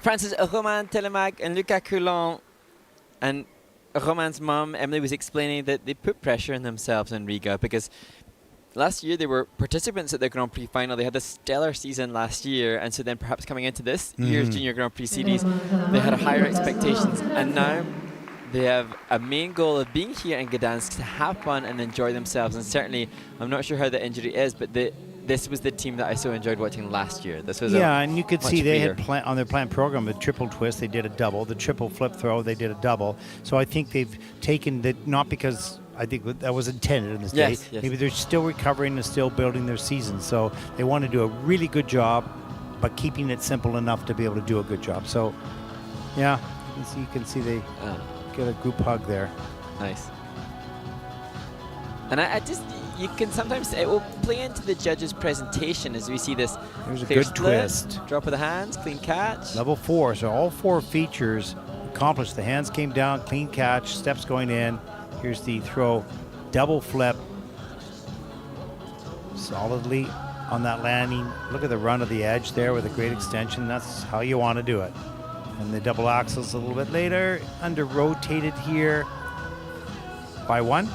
Francis, Roman, Telemaque and Coulon, and Roman's mum, Emily, was explaining that they put pressure on themselves in Riga because last year they were participants at the Grand Prix final. They had a stellar season last year, and so then perhaps coming into this year's Junior Grand Prix series, they had higher expectations, and now they have a main goal of being here in Gdansk to have fun and enjoy themselves. And certainly, I'm not sure how the injury is, but this was the team that I so enjoyed watching last year. This was and you could see they had on their planned program a triple twist. They did a double. The triple flip throw, they did a double. So I think they've taken that, not because I think that was intended in this day. Yes. Maybe they're still recovering and still building their season. So they want to do a really good job, but keeping it simple enough to be able to do a good job. So, yeah, you can see they get a group hug there. Nice. And I just, you can sometimes, it will play into the judge's presentation as we see this. There's a good twist. Drop of the hands, clean catch. Level 4, so all 4 features accomplished. The hands came down, clean catch, steps going in. Here's the throw, double flip. Solidly on that landing. Look at the run of the edge there with a great extension. That's how you want to do it. And the double axles a little bit later, under rotated here by 1.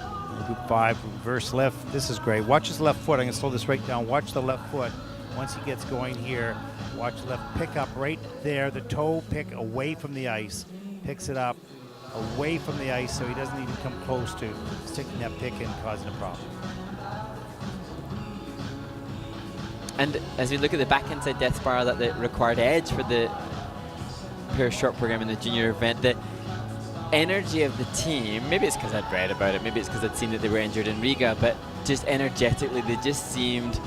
Group 5, reverse lift. This is great. Watch his left foot. I'm going to slow this right down. Watch the left foot. Once he gets going here, watch the left pick up right there. The toe pick away from the ice. Picks it up away from the ice so he doesn't even come close to sticking that pick and causing a problem. And as we look at the back inside death spiral, that the required edge for the pair short program in the junior event, the energy of the team, maybe it's because I'd read about it, maybe it's because I'd seen that they were injured in Riga, but just energetically they just seemed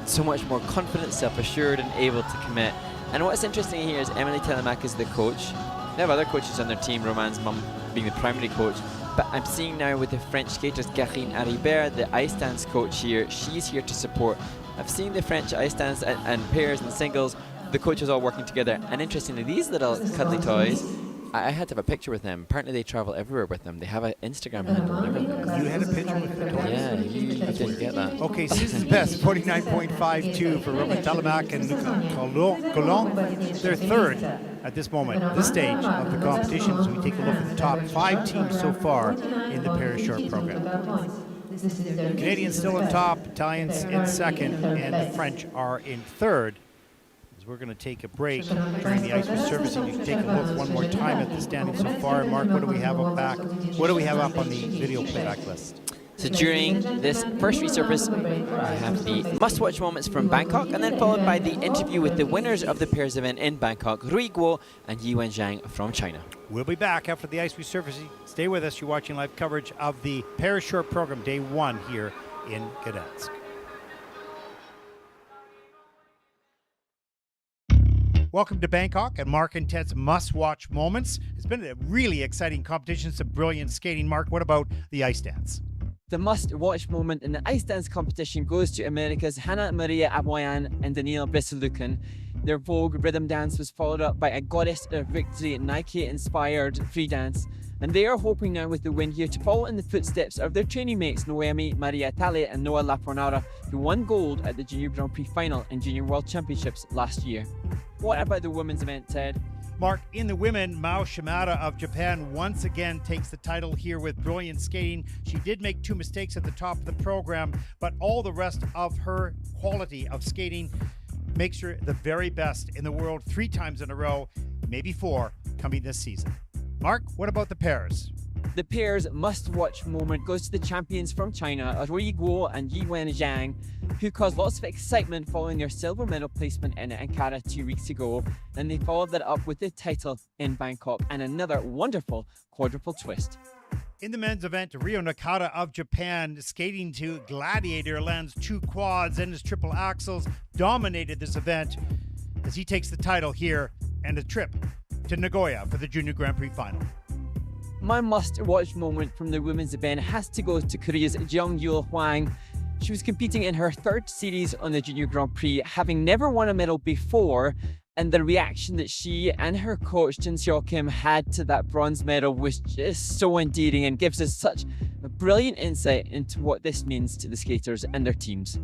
so much more confident, self-assured and able to commit. And what's interesting here is Emily Telemaque is the coach. They have other coaches on their team, Roman's mum being the primary coach, but I'm seeing now with the French skaters, Karine Haribert, the ice dance coach here, she's here to support. I've seen the French ice dance and pairs and singles, the coaches all working together. And interestingly, these little cuddly toys, I had to have a picture with them. Apparently they travel everywhere with them. They have an Instagram handle and everything. You had a picture with the toys? Yeah, you didn't get that. Okay, season's best, 49.52 for Roman Telemaque and Coulon. They're third at this moment, this stage of the competition, as we take a look at the top 5 teams so far in the pair short program. Canadians still on top, Italians in second, and the French are in third. We're going to take a break during the ice resurfacing. You can take a look one more time at the standings so far. Mark, what do we have up back? What do we have up on the video playback list? So during this first resurface, we have the must-watch moments from Bangkok, and then followed by the interview with the winners of the pairs event in Bangkok, Rui Guo and Yiwen Zhang from China. We'll be back after the ice resurfacing. Stay with us. You're watching live coverage of the pair short program, day 1 here in Gdansk. Welcome to Bangkok and Mark and Ted's must-watch moments. It's been a really exciting competition, some brilliant skating. Mark, what about the ice dance? The must-watch moment in the ice dance competition goes to America's Hannah Maria Aboyan and Daniil Beselukin. Their Vogue rhythm dance was followed up by a Goddess of Victory Nike-inspired free dance. And they are hoping now with the win here to follow in the footsteps of their training mates Noemi Maria Tale and Noah Lafornara, who won gold at the Junior Grand Prix final and Junior World Championships last year. What about the women's event, Ted? Mark, in the women, Mao Shimada of Japan once again takes the title here with brilliant skating. She did make 2 mistakes at the top of the program, but all the rest of her quality of skating makes her the very best in the world 3 times in a row, maybe 4, coming this season. Mark, what about the pairs? The pair's must-watch moment goes to the champions from China, Rui Guo and Yiwen Zhang, who caused lots of excitement following their silver medal placement in Ankara 2 weeks ago, and they followed that up with the title in Bangkok and another wonderful quadruple twist. In the men's event, Ryo Nakata of Japan, skating to Gladiator, lands 2 quads and his triple axels, dominated this event as he takes the title here and a trip to Nagoya for the Junior Grand Prix final. My must-watch moment from the women's event has to go to Korea's Jeong-yul Hwang. She was competing in her 3rd series on the Junior Grand Prix, having never won a medal before, and the reaction that she and her coach Jin Seo Kim had to that bronze medal was just so endearing and gives us such a brilliant insight into what this means to the skaters and their teams.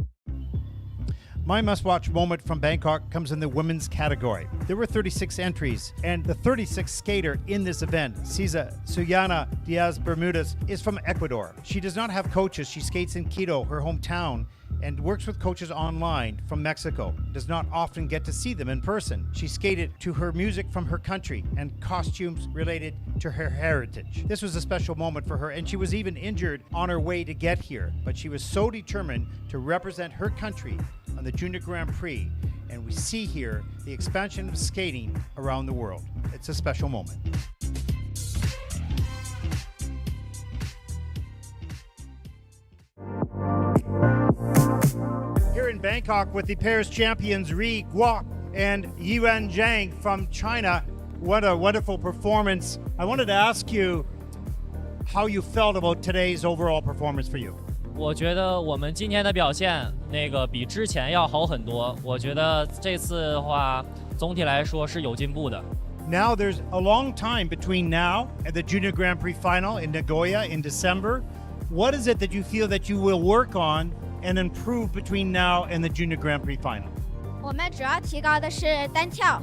My must-watch moment from Bangkok comes in the women's category. There were 36 entries, and the 36th skater in this event, Cisa Suyana Diaz Bermudez, is from Ecuador. She does not have coaches. She skates in Quito, her hometown, and works with coaches online from Mexico. Does not often get to see them in person. She skated to her music from her country and costumes related to her heritage. This was a special moment for her, and she was even injured on her way to get here, but she was so determined to represent her country on the Junior Grand Prix, and we see here the expansion of skating around the world. It's a special moment. Here in Bangkok with the pairs champions Ri Guo and Yiwen Zhang from China. What a wonderful performance. I wanted to ask you how you felt about today's overall performance for you. 我觉得我们今天的表现比之前要好很多。我觉得这次的话，总体来说是有进步的。Now there's a long time between now and the Junior Grand Prix final in Nagoya in December. What is it that you feel that you will work on and improve between now and the Junior Grand Prix final? 我们主要提高的是单跳，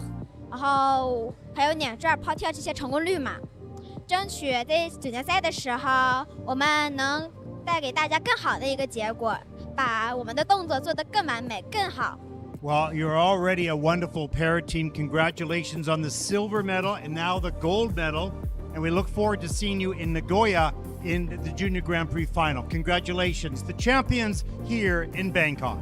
然后还有碾转、抛跳这些成功率嘛，争取在总决赛的时候，我们能带给大家更好的一个结果，把我们的动作做得更完美、更好。Well, you're already a wonderful para team. Congratulations on the silver medal and now the gold medal. And we look forward to seeing you in Nagoya in the Junior Grand Prix final. Congratulations, the champions here in Bangkok.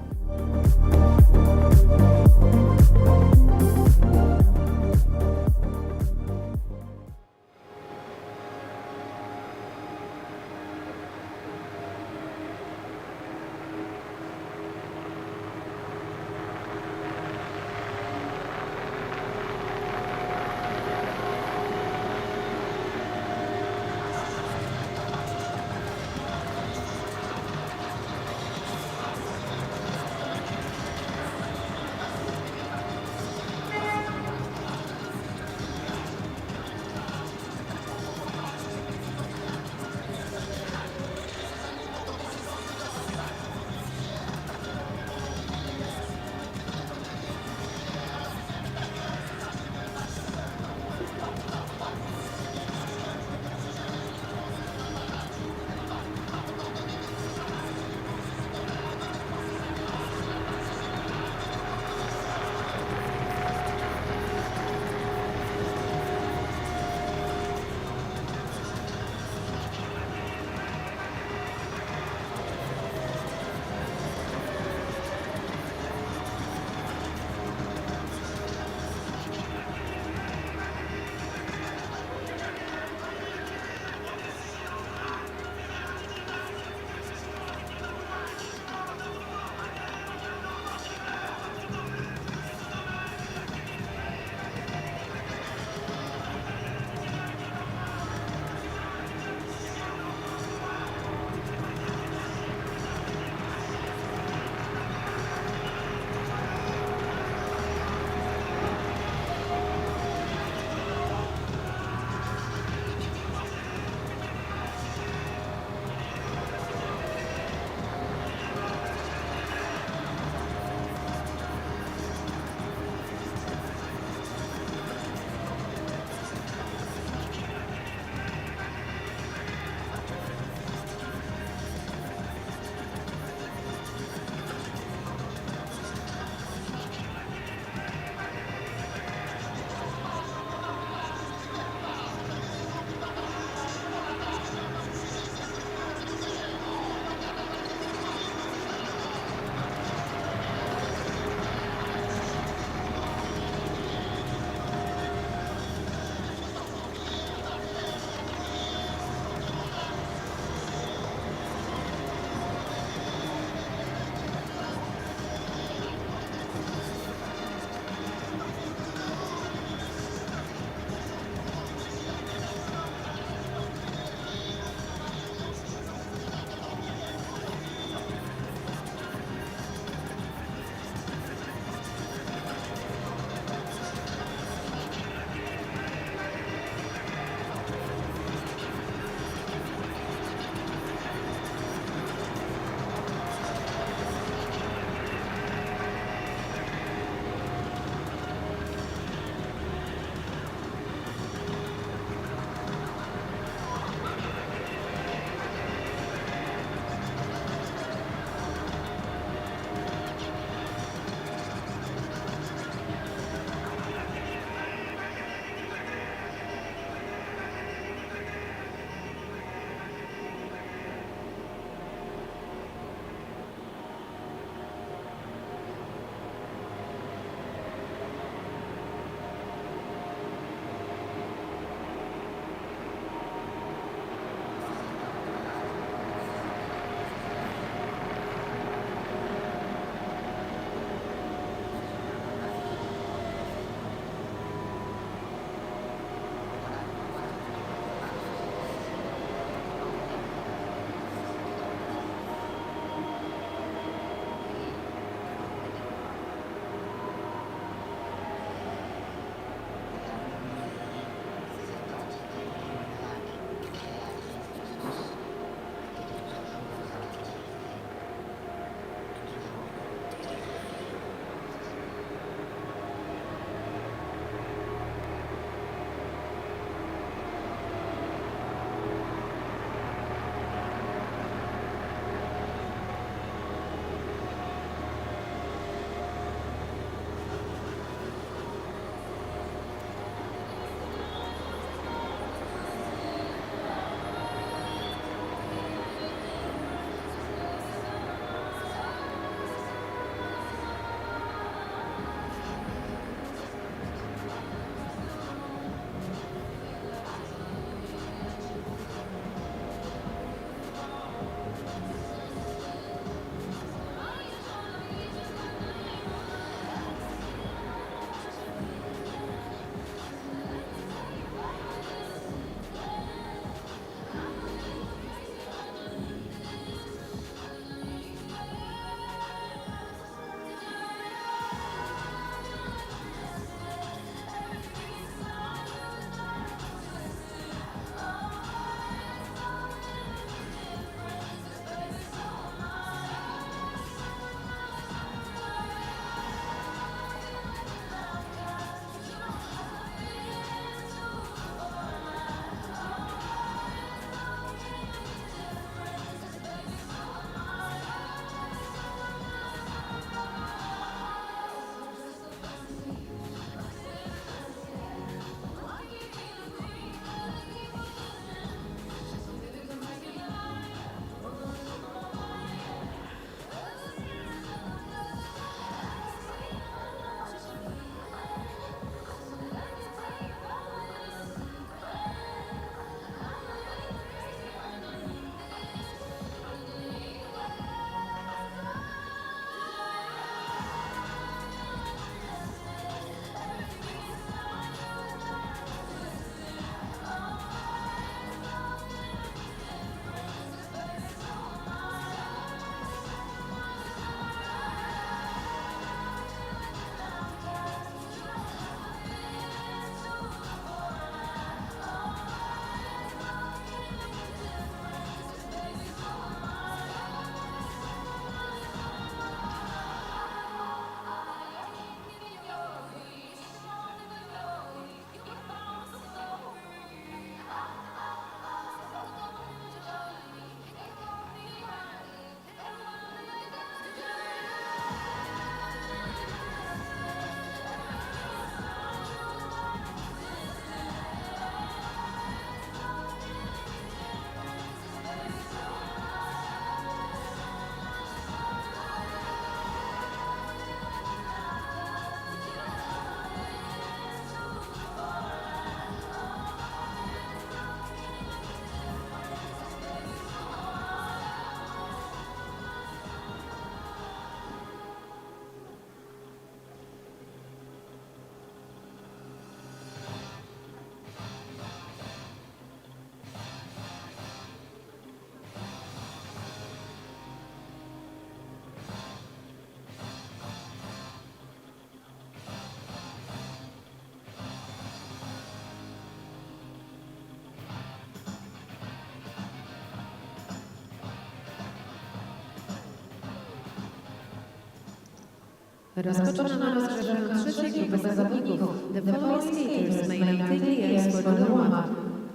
Rozpoczynamy rozgrzewkę trzeciej grupy zawodników. The following skaters may now take the ice for the warm-up.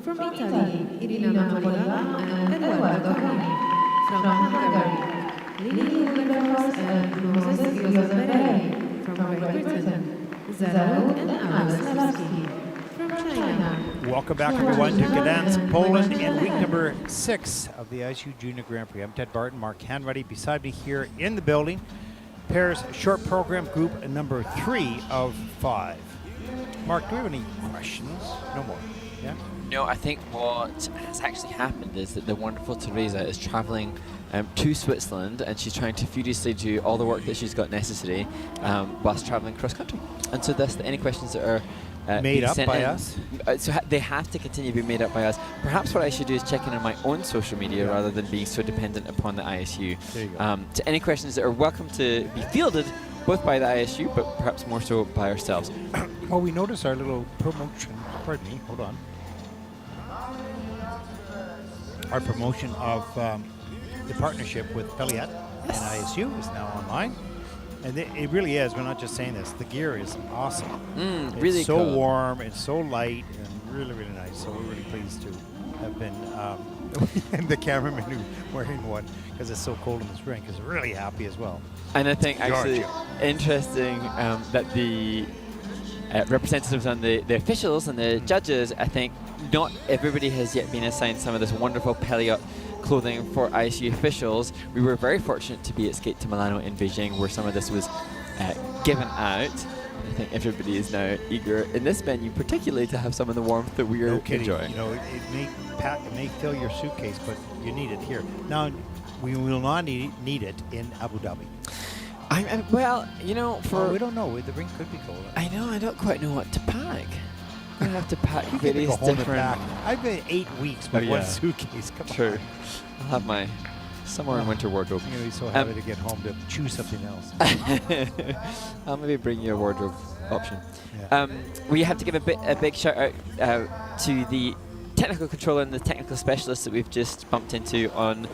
From Italy, Napolitano and Comi. From Hungary, Wilberforce and Berei. From Great Britain, Lazaro and Lapsky. From China. Welcome back, everyone, to Gdansk, Poland, in week number 6 of the ISU Junior Grand Prix. I'm Ted Barton, Mark Hanratty. Beside me here in the building, pairs short program group number 3 of 5. Mark, do we have any questions? No more. Yeah? No, I think what has actually happened is that the wonderful Teresa is traveling to Switzerland, and she's trying to furiously do all the work that she's got necessary whilst traveling cross country. And so thus, any questions that are made up by in, us? They have to continue to be made up by us. Perhaps what I should do is check in on my own social media rather than being so dependent upon the ISU. There you go. To any questions that are welcome to be fielded, both by the ISU, but perhaps more so by ourselves. Well, we notice our little promotion. Pardon me, hold on. Our promotion of the partnership with Pelliet and ISU is now online. And it really is. We're not just saying this. The gear is awesome. It's really so cool. warm. It's so light and really, really nice. So we're really pleased to have been. And the cameraman who's wearing one because it's so cold in the spring is really happy as well. And I think actually Georgia. interesting that the representatives and the officials and the judges, I think not everybody has yet been assigned some of this wonderful Pelliot clothing for ISU officials. We were very fortunate to be at Skate to Milano in Beijing, where some of this was given out. I think everybody is now eager in this venue, particularly to have some of the warmth that we are enjoying. You know, it may fill your suitcase, but you need it here. Now, we will not need it in Abu Dhabi. Well, you know, we don't know. The ring could be cold. I know. I don't quite know what to pack. I have to pack You various go home and different. pack. I've been 8 weeks with Oh, one yeah. suitcase. Come True. on. I'll have my summer and winter wardrobe. I'm going to be so happy to get home to choose something else. I'll maybe bring you a wardrobe option. Yeah. We have to give a big shout out to the technical controller and the technical specialists that we've just bumped into on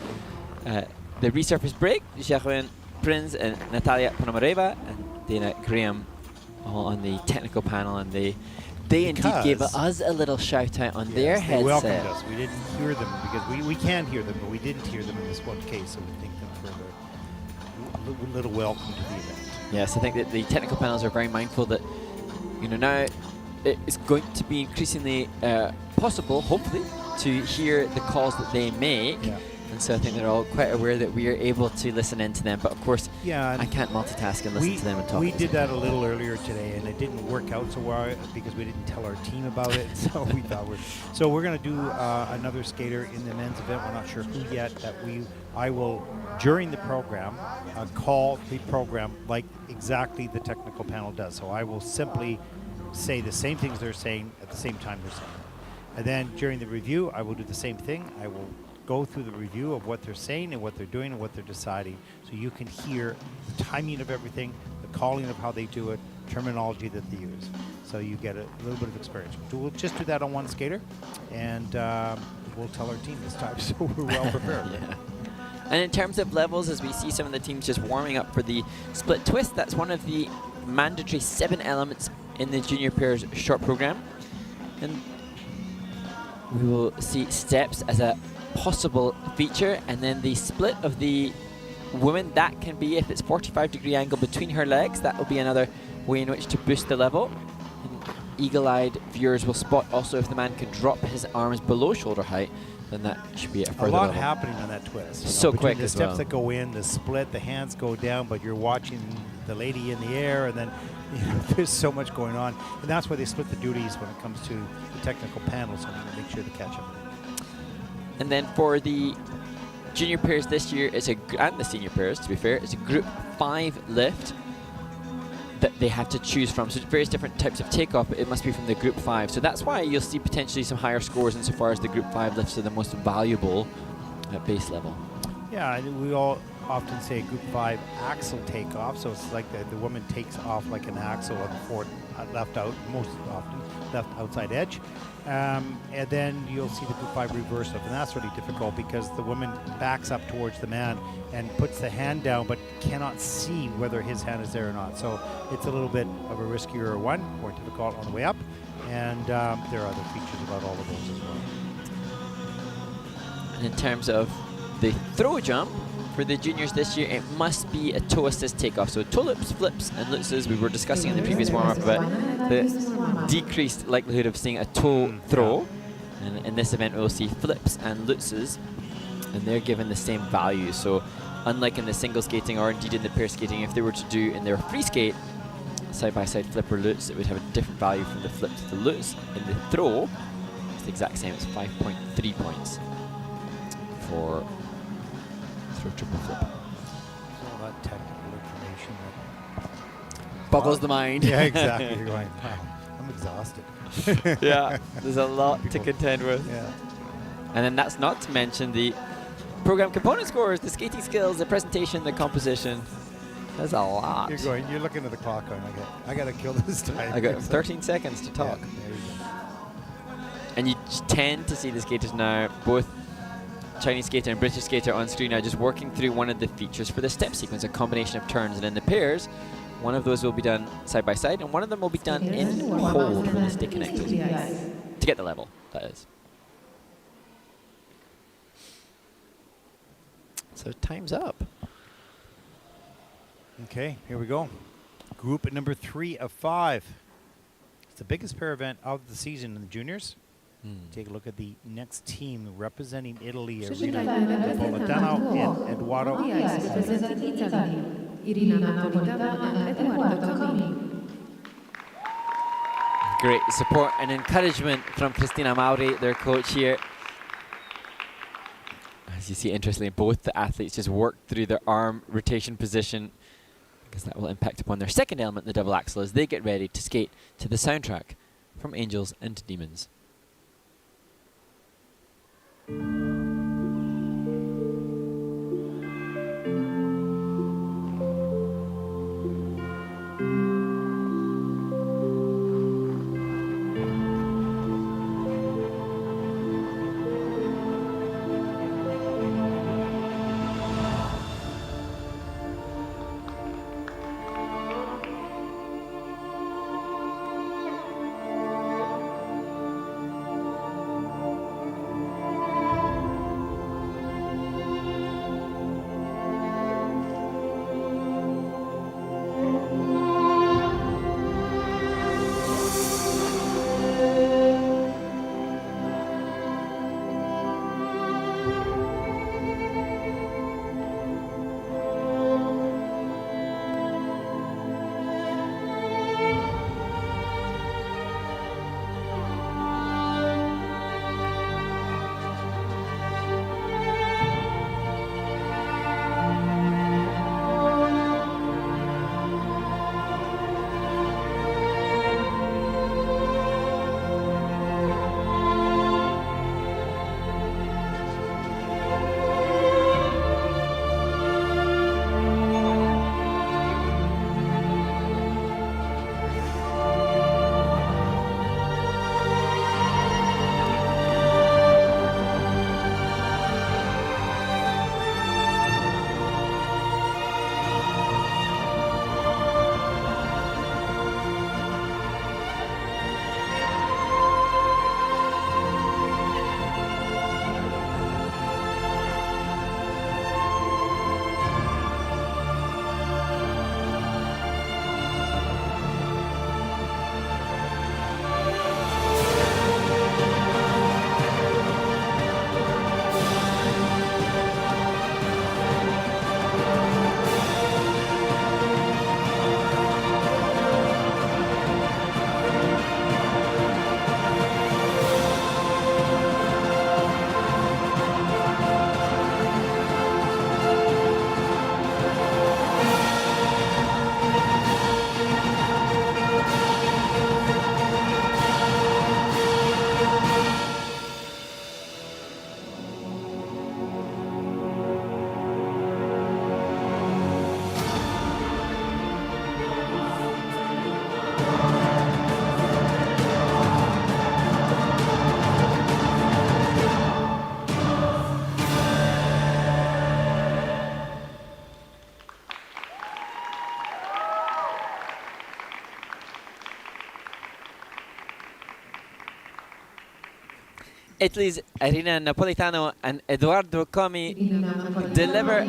the resurface break. Jeroen Prins and Natalia Ponomareva and Dana Graham all on the technical panel, and they indeed gave us a little shout out on their They headset. welcomed us. We didn't hear them because we can hear them, but we didn't hear them in this one case, so we thank them for their little welcome to the event. Yes, I think that the technical panels are very mindful that, you know, now it's going to be increasingly possible, hopefully, to hear the calls that they make. Yeah. And so I think they're all quite aware that we are able to listen in to them. But of course, Yeah, I can't multitask and listen to them and talk. We at the did same that a little earlier today, and it didn't work out so well because we didn't tell our team about it. So we thought we're going to do another skater in the men's event. We're not sure who yet. I will during the program call the program like exactly the technical panel does. So I will simply say the same things they're saying at the same time they're saying it. And then during the review, I will do the same thing. I will go through the review of what they're saying and what they're doing and what they're deciding, so you can hear the timing of everything, the calling of how they do it, terminology that they use. So you get a little bit of experience. We'll just do that on one skater, and we'll tell our team this time, so we're well prepared. Yeah. And in terms of levels, as we see some of the teams just warming up for the split twist, that's one of the mandatory 7 elements in the junior pairs short program. And we will see steps as a possible feature, and then the split of the woman, that can be if it's 45-degree angle between her legs. That will be another way in which to boost the level. And eagle-eyed viewers will spot also if the man can drop his arms below shoulder height, then that should be a further A lot level. happening on that twist. So between quick the as steps well. that go in, the split, the hands go down, but you're watching the lady in the air, and then there's so much going on, and that's why they split the duties when it comes to the technical panel, so we can make sure to catch up. And then for the junior pairs this year, and the senior pairs, to be fair, it's a group 5 lift that they have to choose from. So it's various different types of takeoff, but it must be from the group 5. So that's why you'll see potentially some higher scores insofar as the group 5 lifts are the most valuable at base level. Yeah, and we all often say group 5 axle takeoff, so it's like the woman takes off like an axle on the left out, most often left outside edge. And then you'll see the group 5 reverse up, and that's really difficult because the woman backs up towards the man and puts the hand down but cannot see whether his hand is there or not. So it's a little bit of a riskier one, more difficult on the way up, and there are other features about all of those as well. And in terms of the throw jump for the juniors this year, it must be a toe assist takeoff. So toe loops, flips, and lutzes. We were discussing in the previous warm-up about the decreased likelihood of seeing a toe throw. And in this event, we'll see flips and lutzes, and they're given the same value. So unlike in the single skating or indeed in the pair skating, if they were to do in their free skate side-by-side flip or lutz, it would have a different value from the flip to the lutz. In the throw, it's the exact same. It's 5.3 points for throw triple flip. All that technical information that Boggles the mind. yeah, exactly. You're going, wow, I'm exhausted. Yeah, there's a lot to contend with. Yeah. And then that's not to mention the program component scores, the skating skills, the presentation, the composition. There's a lot. You're looking at the clock going, I got to kill this time. I got 13 seconds to talk. Yeah, there you go. And you tend to see the skaters now, both Chinese skater and British skater on screen now, just working through one of the features for the step sequence, a combination of turns. And in the pairs, one of those will be done side by side, and one of them will be done in hold when they stay connected. To get the level, that is. So time's up. Okay, here we go. Group number 3 of 5. It's the biggest pair event of the season in the juniors. Take a look at the next team representing Italy, Irina Napolitano and Edoardo. Great support and encouragement from Cristina Mauri, their coach here. As you see, interestingly, both the athletes just work through their arm rotation position, because that will impact upon their second element, the double axel, as they get ready to skate to the soundtrack from Angels and Demons. Italy's Irina Napolitano and Ehrhard Comi deliver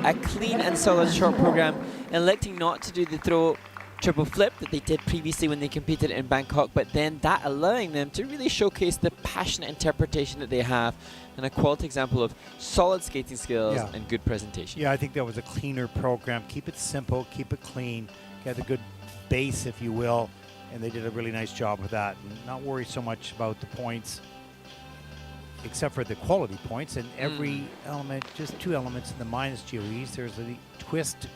a clean and solid short program, electing not to do the throw triple flip that they did previously when they competed in Bangkok, but then that allowing them to really showcase the passionate interpretation that they have and a quality example of solid skating skills and good presentation. Yeah, I think that was a cleaner program. Keep it simple, keep it clean, get a good base, if you will, and they did a really nice job with that. And not worry so much about the points, except for the quality points, and every element, just 2 elements in the minus GOEs. There's a twist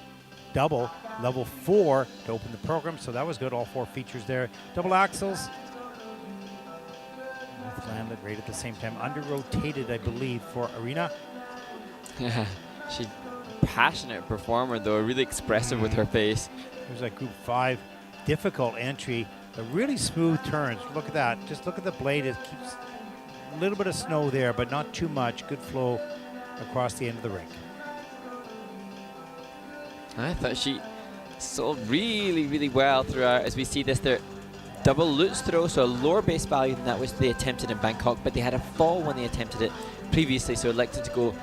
double, level 4 to open the program, so that was good, all 4 features there. Double axles, both landed right at the same time. Under-rotated, I believe, for Irina. Yeah, she's a passionate performer though, really expressive with her face. There's that group 5, difficult entry, but really smooth turns. Look at that, just look at the blade, it keeps a little bit of snow there, but not too much. Good flow across the end of the rink. I thought she sold really, really well throughout. As we see this, their double Lutz throw, so a lower base value than that which they attempted in Bangkok, but they had a fall when they attempted it previously, so elected to go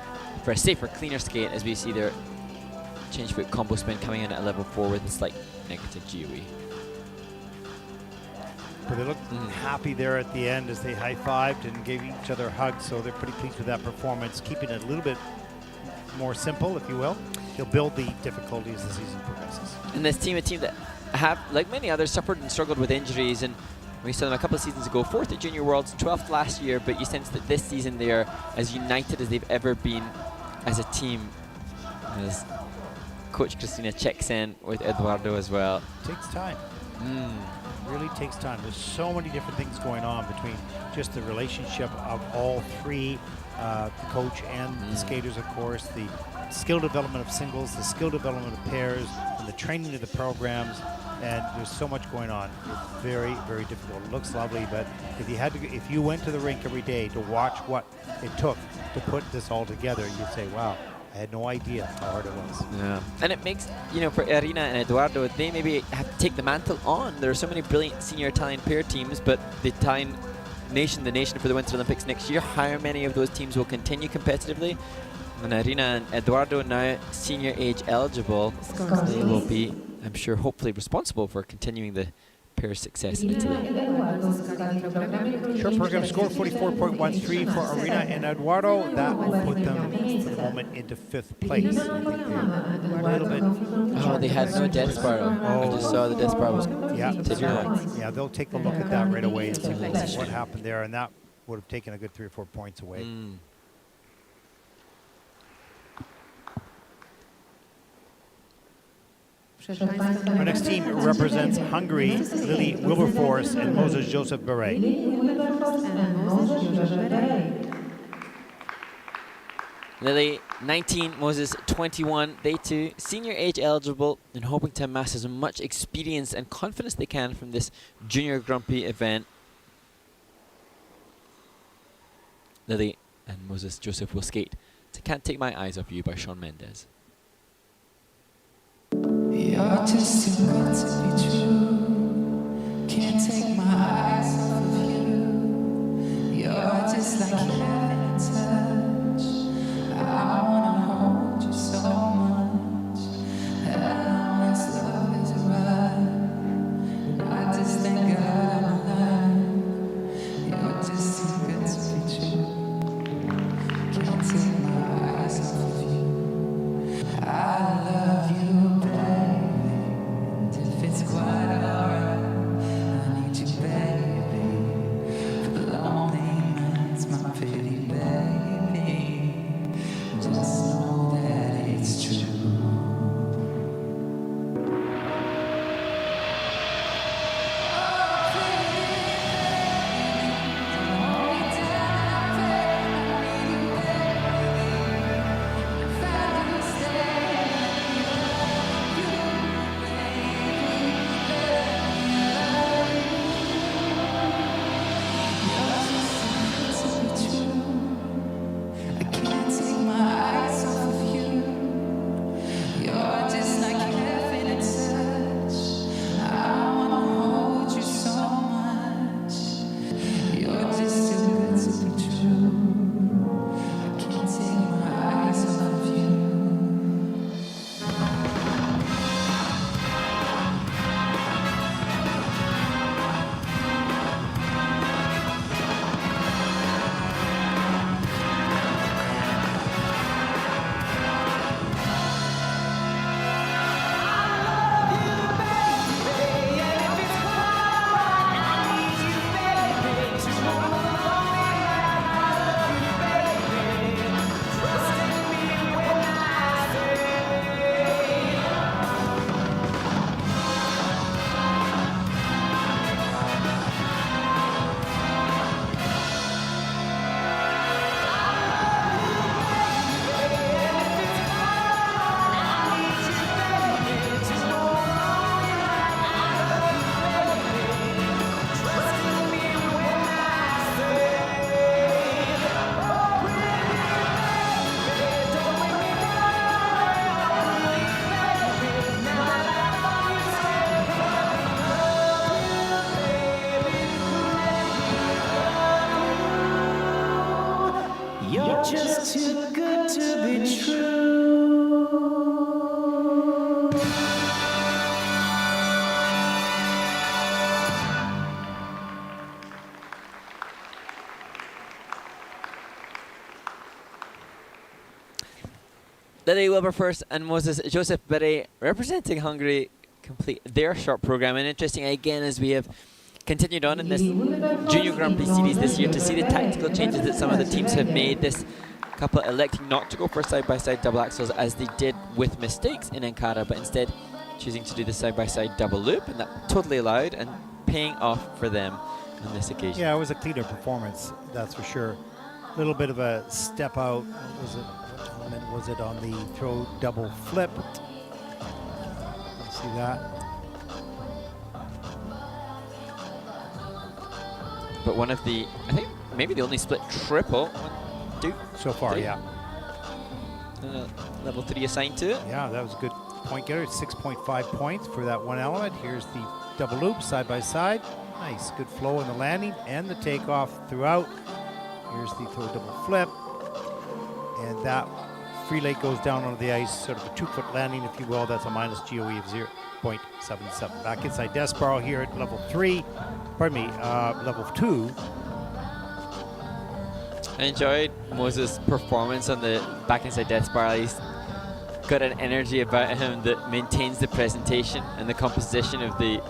for a safer, cleaner skate. As we see their change foot combo spin coming in at a level 4 with a slight negative GOE. But they looked happy there at the end as they high-fived and gave each other hugs, so they're pretty pleased with that performance, keeping it a little bit more simple, if you will. They'll build the difficulty as the season progresses. And this team, a team that have, like many others, suffered and struggled with injuries, and we saw them a couple of seasons ago, 4th at Junior Worlds, 12th last year, but you sense that this season they are as united as they've ever been as a team. As Coach Christina checks in with Eduardo as well. Takes time. Really takes time. There's so many different things going on between just the relationship of all 3, the coach and the skaters, of course, the skill development of singles, the skill development of pairs, and the training of the programs, and there's so much going on. It's very, very difficult. It looks lovely, but if you went to the rink every day to watch what it took to put this all together, you'd say, wow, I had no idea how hard it was. Yeah. And it makes, you know, for Irina and Eduardo, they maybe have to take the mantle on. There are so many brilliant senior Italian pair teams, but the Italian nation, the nation for the Winter Olympics next year, how many of those teams will continue competitively? And Irina and Eduardo, now senior age eligible, they will be, I'm sure, hopefully responsible for continuing the pair success in Italy. Short program score 44.13 for Irina and Eduardo. That will put them for the moment into 5th place. I think they're a little bit. Oh, they had no death spiral. I just saw the death spiral was yeah, they'll take a look at that right away and see what happened there, and that would have taken a good 3 or 4 points away. Our next team represents Hungary, Lily Wilberforce and Moses Joseph Berei. Lily, 19, Moses, 21. They too, senior age eligible and hoping to amass as much experience and confidence they can from this Junior Grand Prix event. Lily and Moses Joseph will skate to Can't Take My Eyes Off You by Shawn Mendes. You're just too good to be true. Can't take my eyes off of you. You're just like heaven touch. I wanna hold you so much. And this love is right. I just thank God I'm alive. You're just too good to be true. Can't take my eyes off of you. I love you. It's quite alright. I need you, baby. For the lonely man's my pity. just too good to be true. Lily Wilberforce and Moses Joseph Berei, representing Hungary, complete their short program. And interesting again, as we have continued on in this Junior Grand Prix series this year, to see the tactical changes that some of the teams have made. This couple electing not to go for side-by-side double axels as they did with mistakes in Ankara, but instead choosing to do the side-by-side double loop, and that totally allowed and paying off for them on this occasion. Yeah, it was a cleaner performance, that's for sure. A little bit of a step out. Was it on the throw double flip? See that? But one of the, I think maybe the only split triple. 1, 2, so far, 3. yeah. Level 3 assigned to it. Yeah, that was a good point getter. 6.5 points for that one element. Here's the double loop side by side. Nice, good flow in the landing and the takeoff throughout. Here's the throw double flip. And that free leg goes down onto the ice, sort of a 2-foot landing, if you will. That's a minus GOE of 0.77. Back inside Desparo here at level 3, pardon me, level 2. I enjoyed Moses' performance on the back inside death spiral. He's got an energy about him that maintains the presentation and the composition of the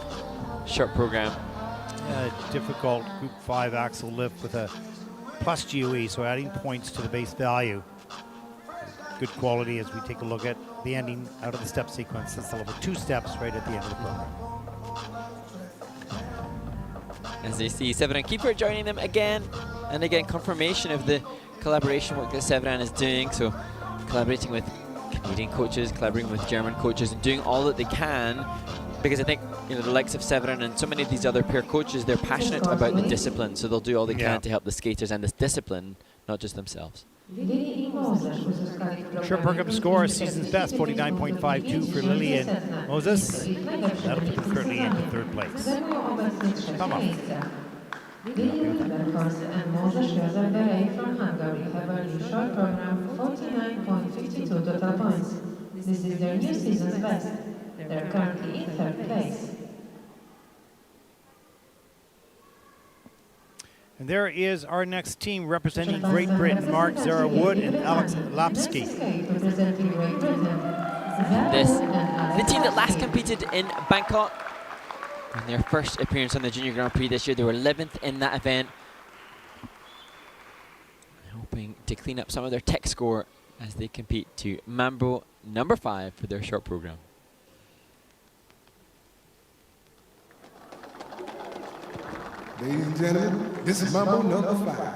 short program. Difficult group 5 axle lift with a plus GOE, so adding points to the base value. Good quality as we take a look at the ending out of the step sequence. That's the level 2 steps right at the end of the program. As they see Severin Kiefer joining them again, and again confirmation of the collaboration work that Severin is doing. So collaborating with Canadian coaches, collaborating with German coaches, and doing all that they can, because I think, you know, the likes of Severin and so many of these other pair coaches, they're passionate about the discipline, so they'll do all they can to help the skaters and this discipline, not just themselves. Short program score, season's best, 49.52 for Lily and Moses. That'll put them currently into 3rd place. Come on. Wilberforce and Moses Joseph Berei from Hungary have a new short program, 49.52 total points. This is their new season's best. They're currently in 3rd place. And there is our next team representing Great Britain, Mark Zara Wood and Alex Lapsky. The team that last competed in Bangkok in their first appearance on the Junior Grand Prix this year. They were 11th in that event, hoping to clean up some of their tech score as they compete to Mambo number 5 for their short program. Ladies and gentlemen, this is Mambo number 5.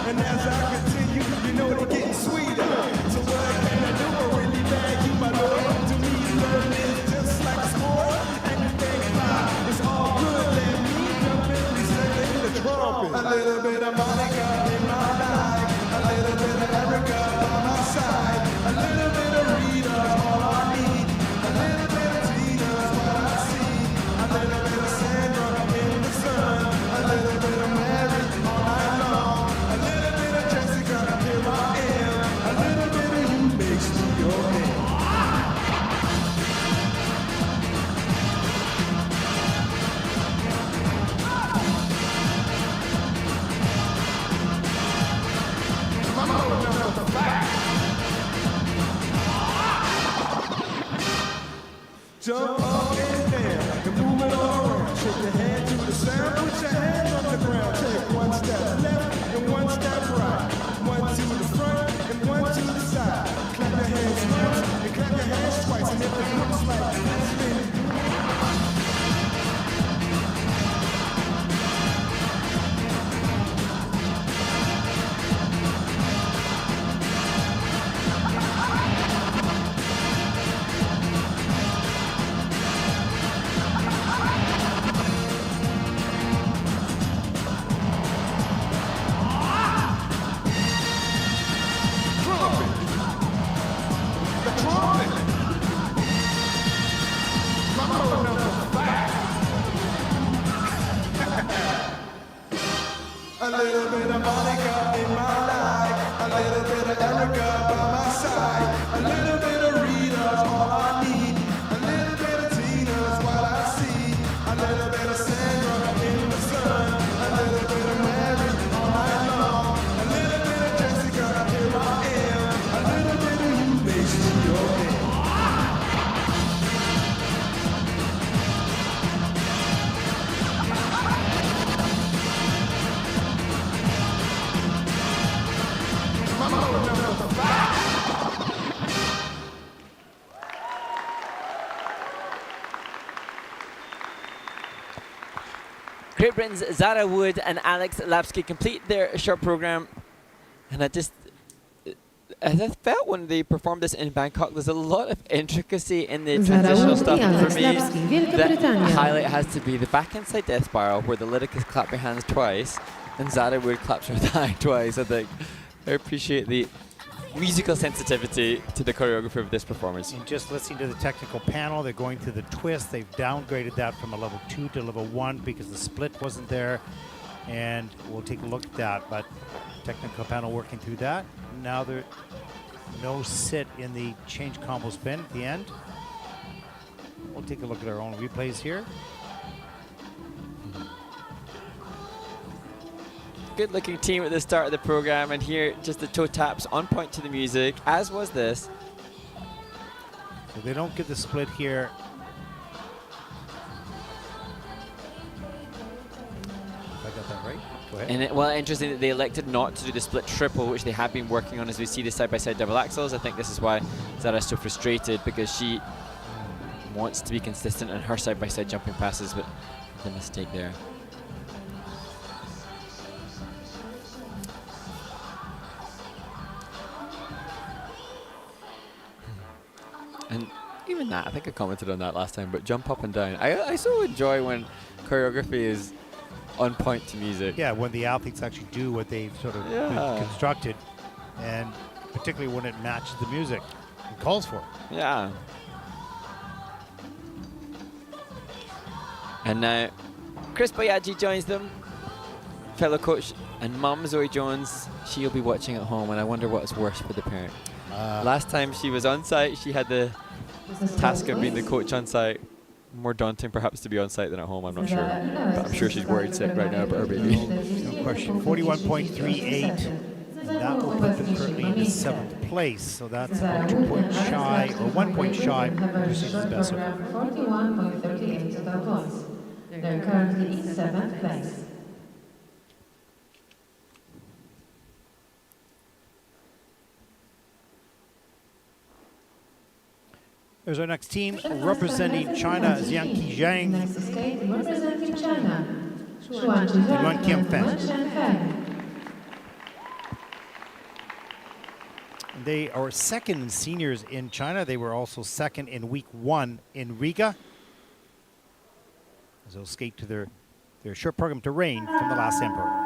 And as I continue, you know it's getting sweeter. So what can I do? I really bag you, my lord. To me, love is just like a sport. And you think fly, it's all good. Let me jump in, we sing the trumpet. A little bit of Monica in my life. A little bit of Erica by my side. A little bit of Rita's all I need. A little bit of Tina's what I see. A little bit of Sandra in the sun. A little bit of Mary all night long. Here I am, a little bit of you makes me your man. Mambo number 5. Jump up and down and move it all around. Shake your head to the sound, put your hands on the ground. Take one step left and one step right. One to the front and one to the side. Clap your hands once and clap your hands twice. And if it looks like this, then Great Britain's Zara Wood and Alex Lapsky complete their short program, and as I felt when they performed this in Bangkok, there's a lot of intricacy in the transitional stuff. For me, the highlight has to be the back inside death spiral where the lyricist clap her hands twice and Zara Wood claps her thigh twice. I think I appreciate the musical sensitivity to the choreography of this performance. And just listening to the technical panel, they're going through the twist. They've downgraded that from a level 2 to level 1 because the split wasn't there. And we'll take a look at that. But technical panel working through that. Now there no sit in the change combo spin at the end. We'll take a look at our own replays here. Good looking team at the start of the program, and here just the toe taps on point to the music, as was this. So they don't get the split here. If I got that right, go ahead. And well, interesting that they elected not to do the split triple, which they have been working on as we see the side-by-side double axels. I think this is why Zara's so frustrated, because she wants to be consistent in her side-by-side jumping passes, but the mistake there. And even that, I think I commented on that last time, but jump up and down. I so enjoy when choreography is on point to music. Yeah, when the athletes actually do what they've sort of constructed, and particularly when it matches the music and calls for it. Yeah. And now Chris Boyadji joins them, fellow coach, and mum Zoe Jones. She'll be watching at home, and I wonder what is worse for the parent. Last time she was on site, she had the task of being the coach on site. More daunting perhaps to be on site than at home, I'm not sure. But I'm sure she's worried sick right now about her baby. No question. 41.38. And that will put them currently in the 7th place. So that's about 2 points shy, or 1 point shy of Precision's best so far. 41.38 total points. They're currently in 7th place. There's our next team representing China, Zhang Zhang. Next skate representing China, and Chen Feng. They are second in seniors in China. They were also second in week 1 in Riga. As they'll skate to their short program to Rain from the last Emperor.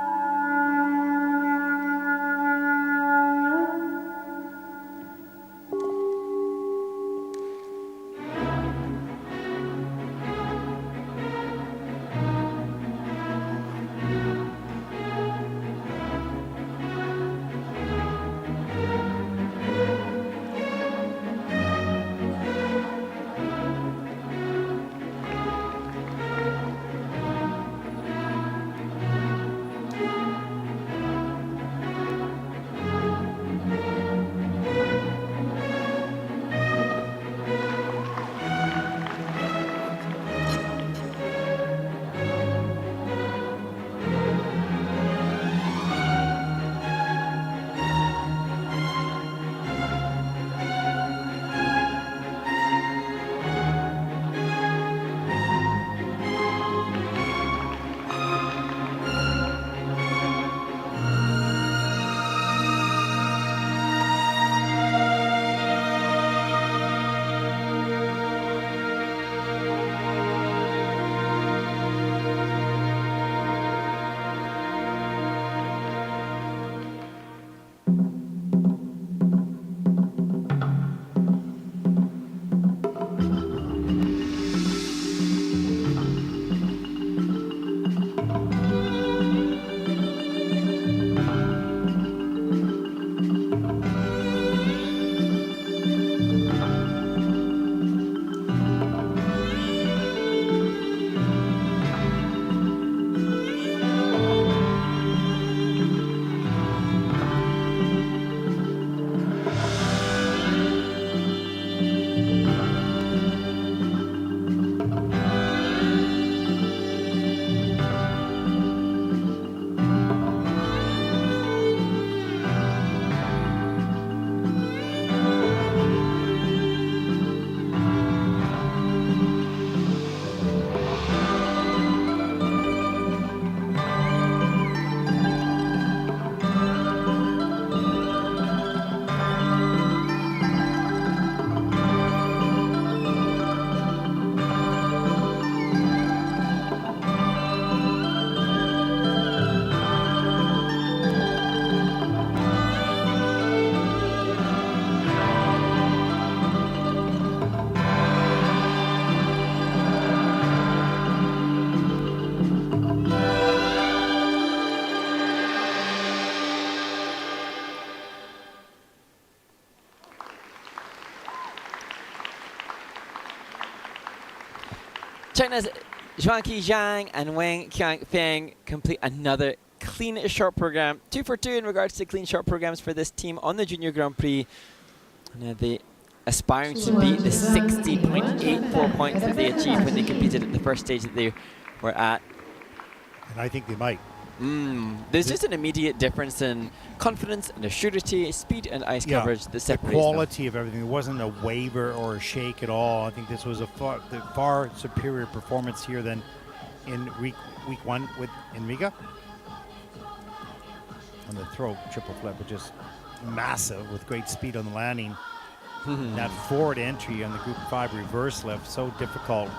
China's Zhuangqi Zhang and Wang Qiangfeng complete another clean short program. 2 for 2 in regards to clean short programs for this team on the Junior Grand Prix. Now they aspiring to beat the 60.84 points that they achieved when they competed at the first stage that they were at. And I think they might. There's just an immediate difference in confidence and assurity, speed and ice coverage that separates the quality of everything. It wasn't a waver or a shake at all. I think this was a far superior performance here than in week 1 in Riga. On the throw, triple flip, but just massive with great speed on the landing. That forward entry on the Group 5 reverse lift, so difficult.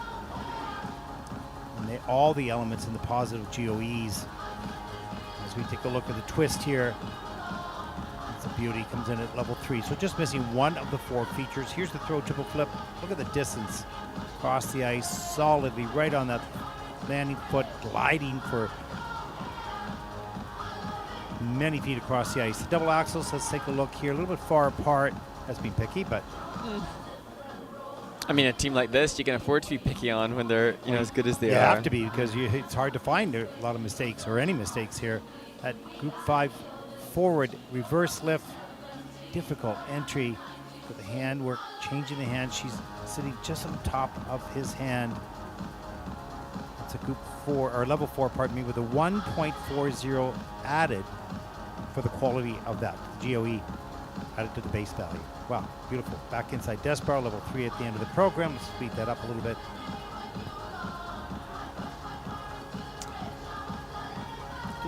And all the elements in the positive GOEs. As we take a look at the twist here, it's a beauty, comes in at level 3. So just missing one of the 4 features. Here's the throw triple flip. Look at the distance across the ice, solidly right on that landing foot, gliding for many feet across the ice. The double axles, let's take a look here, a little bit far apart. Has been picky, but I mean, a team like this, you can afford to be picky on when they're as good as they are. You have to be, because it's hard to find a lot of mistakes or any mistakes here. At Group 5 forward reverse lift, difficult entry with the hand work, changing the hand. She's sitting just on top of his hand. It's a Group 4 or level 4, pardon me, with a 1.40 added for the quality of that GOE added to the base value. Wow, beautiful. Back inside Desbar, level 3 at the end of the program. Let's speed that up a little bit.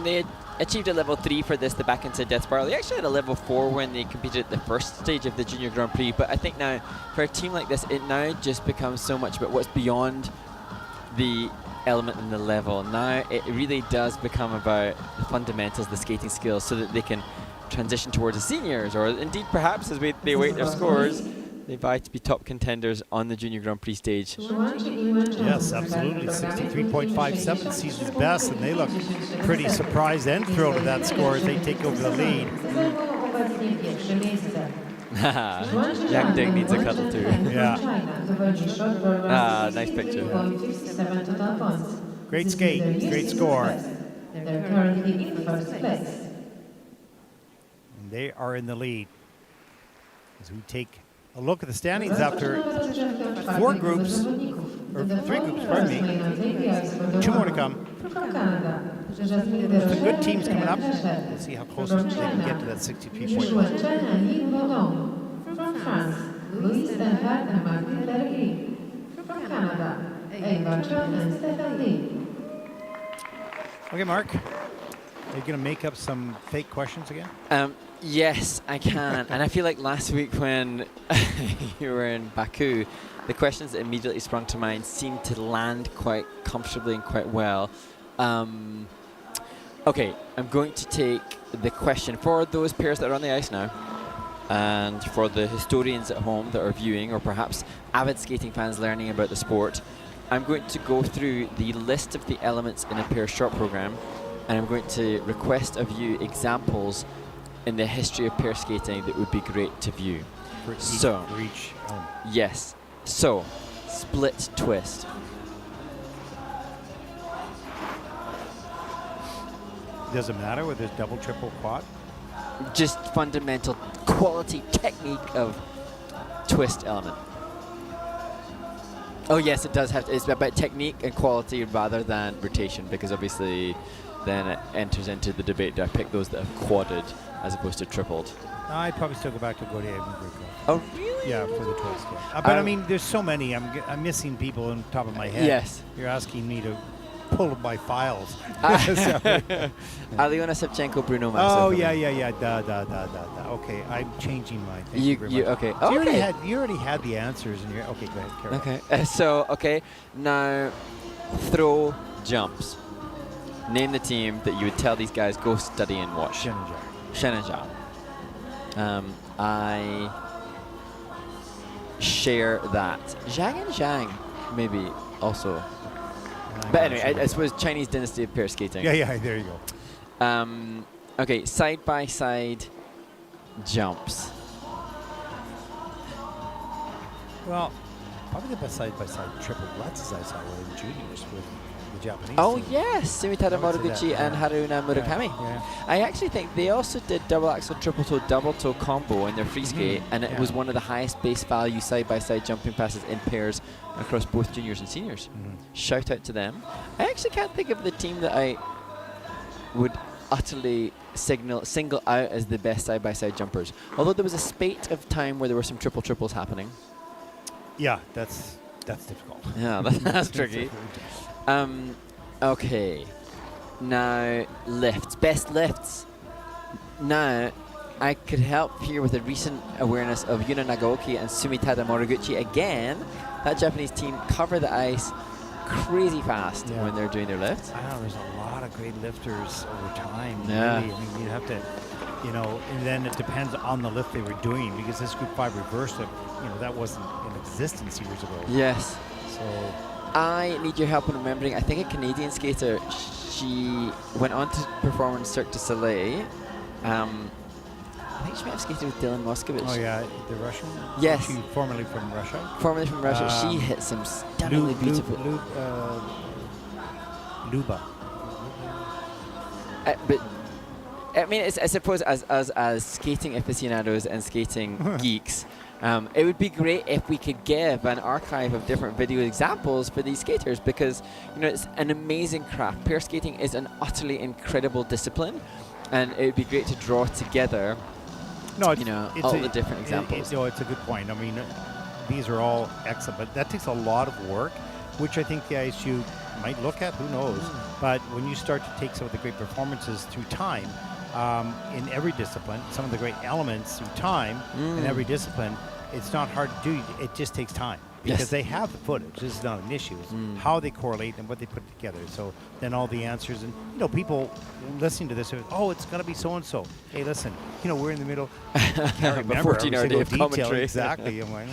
They achieved a level 3 for this, the back inside death spiral. They actually had a level 4 when they competed at the first stage of the Junior Grand Prix, but I think now for a team like this, it now just becomes so much about what's beyond the element and the level. Now it really does become about the fundamentals, the skating skills, so that they can transition towards the seniors, or indeed perhaps as they await their scores, they vie to be top contenders on the Junior Grand Prix stage. Yes, absolutely. 63.57, season's best, and they look pretty surprised and thrilled at that score as they take over the lead. Yang Ding needs a cuddle too. Yeah. Nice picture. Great skate, great score. They're currently in first place. And they are in the lead. As we take a look at the standings after 4 groups, or 3 groups, pardon me. 2 more to come. Some good teams coming up. We'll see how close they can get to that 63 point. Chen and Lee from France, Ehrhard and Pellegris. From Canada, Ehrhard and Pellegris. Okay, Mark, are you going to make up some fake questions again? Yes, I can. And I feel like last week when you were in Baku, the questions that immediately sprung to mind seemed to land quite comfortably and quite well. Okay, I'm going to take the question for those pairs that are on the ice now, and for the historians at home that are viewing, or perhaps avid skating fans learning about the sport. I'm going to go through the list of the elements in a pair short program, and I'm going to request of you examples in the history of pair skating that would be great to view. For each element. Yes. So, split twist. Does it matter whether it's double, triple, quad? Just fundamental quality technique of twist element. Oh yes, it does have to. It's about technique and quality rather than rotation, because obviously then it enters into the debate. Do I pick those that have quadded as opposed to tripled? I'd probably still go back to Gaudier. Oh really? Yeah, for the twist. Yeah. But I mean, there's so many. I'm missing people on top of my head. Yes. You're asking me to pull my files. Aliona Shevchenko, Bruno Massa. Oh yeah. Okay, I'm changing mine. Thank you very much. Okay. So Okay. you already had the answers in your. Okay, go ahead. Carry on. Okay. Now, throw jumps. Name the team that you would tell these guys go study and watch. Shen and Zhang. I share that. Zhang and Zhang, maybe also. But anyway, I suppose Chinese dynasty of pair skating. Yeah, there you go. Okay, side by side jumps. Well, Probably the best side-by-side triple Lutz as I saw were in juniors with the Japanese Oh team. yes, Sumitada I would say Moriguchi that, and Haruna Murakami. Yeah. I actually think they also did double axel, triple toe, double toe combo in their free skate, and it was one of the highest base value side-by-side jumping passes in pairs across both juniors and seniors. Shout out to them. I actually can't think of the team that I would utterly single out as the best side-by-side jumpers. Although there was a spate of time where there were some triples happening. Yeah, that's difficult. Yeah, that's tricky. Okay. Now, lifts. Best lifts. Now, I could help here with a recent awareness of Yuna Nagaoki and Sumitada Moriguchi again. That Japanese team cover the ice crazy fast when they're doing their lifts. I know there's a lot of great lifters over time. Yeah. Really. I mean, you have to, and then it depends on the lift they were doing, because this Group 5 reverse lift, that wasn't in existence years ago. Yes. So I need your help in remembering, I think a Canadian skater, she went on to perform in Cirque du Soleil. I think she might have skated with Dylan Moskovich. Oh yeah, the Russian? Yes. She formerly from Russia? Formerly from Russia. She hit some stunningly beautiful. Luba. But I mean, I suppose as skating aficionados and skating geeks, it would be great if we could give an archive of different video examples for these skaters, because it's an amazing craft. Pair skating is an utterly incredible discipline, and it would be great to draw together all the different examples. It's a good point. I mean, these are all excellent, but that takes a lot of work, which I think the ISU might look at, who knows. But when you start to take some of the great performances through time, in every discipline, some of the great elements through time in every discipline, it's not hard to do. It just takes time, because they have the footage. This is not an issue. It's how they correlate and what they put together. So then all the answers, and people listening to this, it's going to be so and so. Hey, listen, we're in the middle. I can't remember 14-hour day of detail commentary. exactly. I'm like,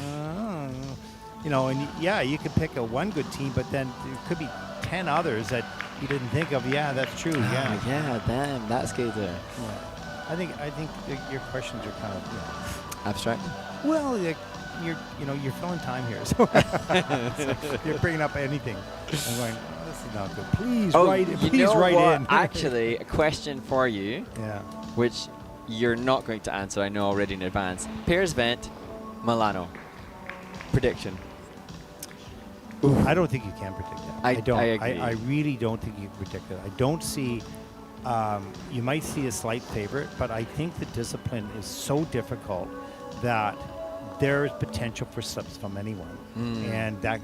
and you could pick one good team, but then there could be 10 others that you didn't think of. Yeah, that's true. Damn, that skater. Yeah. I think your questions are kind of abstract. Well, you're filling time here, so you're bringing up anything. I'm going, this is not good. Please write in. Actually, a question for you. Yeah. Which you're not going to answer, I know already in advance. Pairs event, Milano. Prediction. I don't think you can predict that. I don't. I agree. I really don't think you can predict that. I don't see. You might see a slight favorite, but I think the discipline is so difficult that there is potential for slips from anyone, and that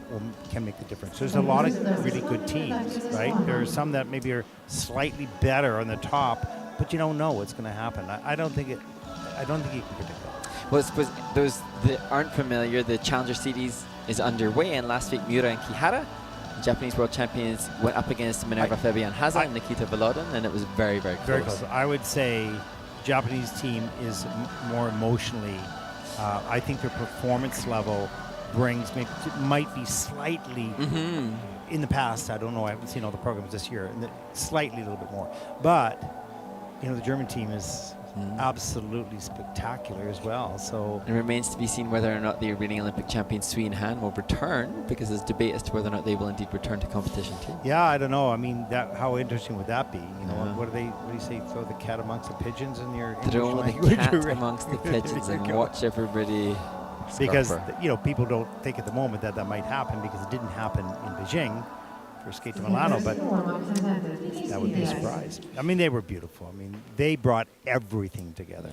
can make the difference. There's a lot of really good teams, right? There are some that maybe are slightly better on the top, but you don't know what's going to happen. I don't think you can predict that. Well, I suppose those that aren't familiar, the Challenger Series is underway, and last week Miura and Kihara, the Japanese world champions, went up against Minerva Fabian Haza and Nikita Volodin, and it was very, very close. Very close. I would say Japanese team is more emotionally. I think their performance level might be slightly in the past. I don't know. I haven't seen all the programs this year. Slightly a little bit more, but the German team is absolutely spectacular as well. So it remains to be seen whether or not the reigning Olympic champion Sui and Han will return, because there's debate as to whether or not they will indeed return to competition too. Yeah, I don't know. I mean, how interesting would that be? What do you say? Throw the cat amongst the pigeons in your throw English the language? cat amongst the pigeons and watch everybody. Because people don't think at the moment that might happen, because it didn't happen in Beijing for Skate to Milano, but that would be a surprise. I mean, they were beautiful. I mean, they brought everything together.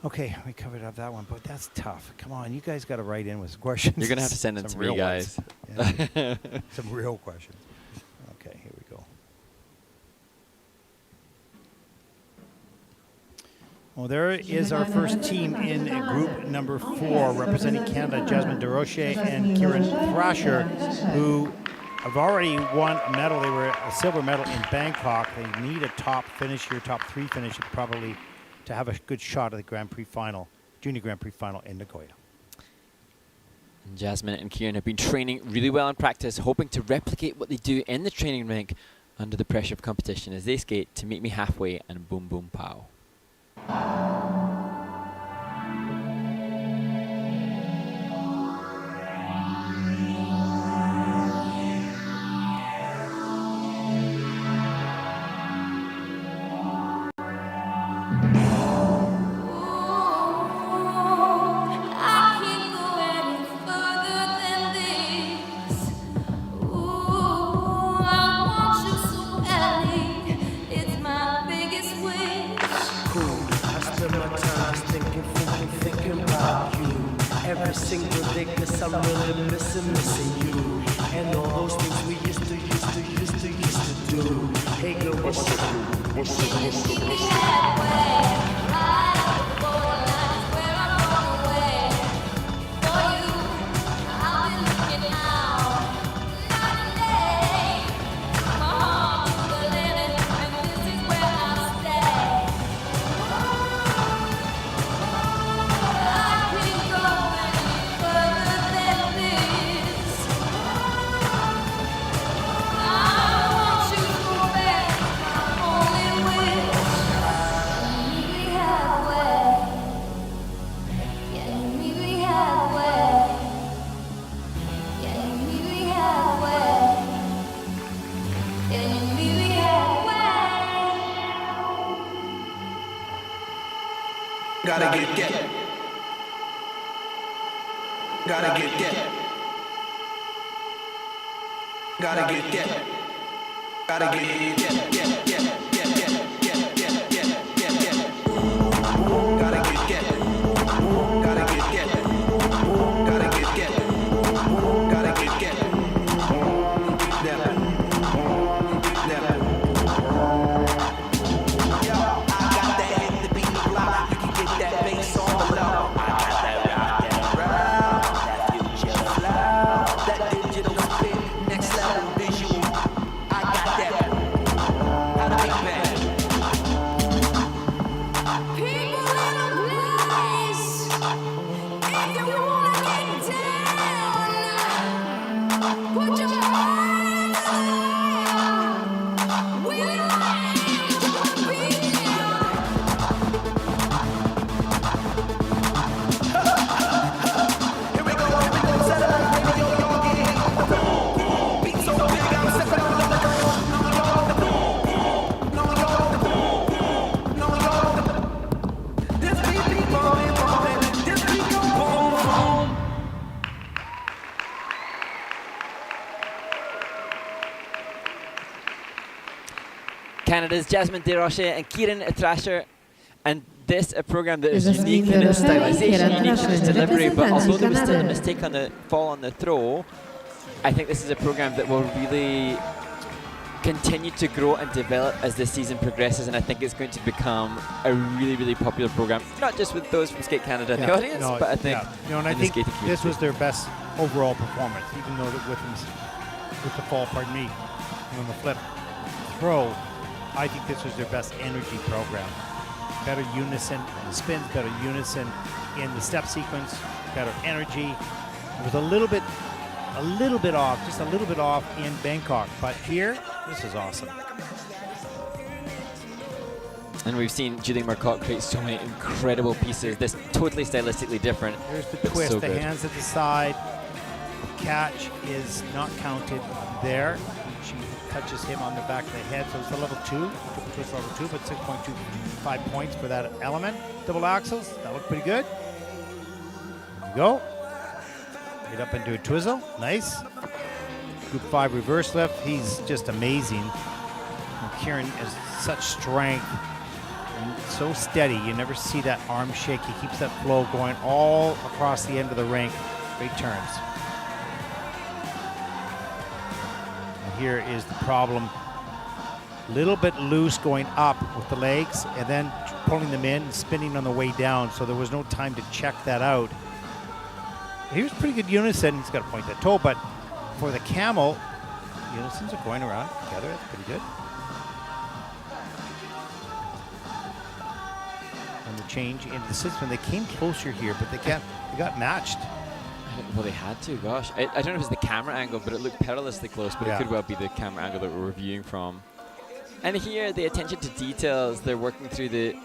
Okay, we covered up that one, but that's tough. Come on, you guys got to write in with some questions. You're going to have to send them to me, guys. Yeah. Some real questions. Okay, here we go. Well, there is our first team in group number 4, representing Canada, Jasmine Desrochers and Kieran Thrasher, who have already won a medal. They were a silver medal in Bangkok. They need a top finish here, top 3 finish, probably to have a good shot at the Grand Prix final, Junior Grand Prix final in Nagoya. And Jasmine and Kieran have been training really well in practice, hoping to replicate what they do in the training rink under the pressure of competition as they skate to Meet Me Halfway and Boom Boom Pow. every single day, 'cause I'm really missing you. And all those things we used to do. Hey girl, what's up? Gotta get. Gotta get. Gotta get. Gotta Canada's Jasmine Desrochers and Thrasher, and this a program that is unique in its stylization, unique in its delivery, but although there was still a mistake on the fall on the throw, I think this is a program that will really continue to grow and develop as this season progresses, and I think it's going to become a really, really popular program, not just with those from Skate Canada in the audience, but I think and I think this was their best overall performance, even though with the fall, pardon me, on the flip throw. I think this was their best energy program. Better unison in the spins, better unison in the step sequence, better energy. It was a little bit off, just a little bit off in Bangkok, but here, this is awesome. And we've seen Julie Marcotte create so many incredible pieces. This totally stylistically different. Here's the twist, so the hands at the side. The catch is not counted there. She touches him on the back of the head, so it's a level 2, twist level 2, but 6.25 points for that element. Double axels, that looked pretty good. There you go. Right up into a twizzle, nice. Group 5 reverse lift, he's just amazing. And Kieran has such strength and so steady. You never see that arm shake. He keeps that flow going all across the end of the rink. Great turns. Here is the problem. Little bit loose going up with the legs and then pulling them in and spinning on the way down, so there was no time to check that out. He was pretty good unison. He's got to point that toe, but for the camel, unisons are going around together. That's pretty good. And the change into the system, they came closer here, but they got matched. Well, they had to, gosh. I don't know if it's the camera angle, but it looked perilously close, but it could well be the camera angle that we're reviewing from. And here, the attention to details, they're working through the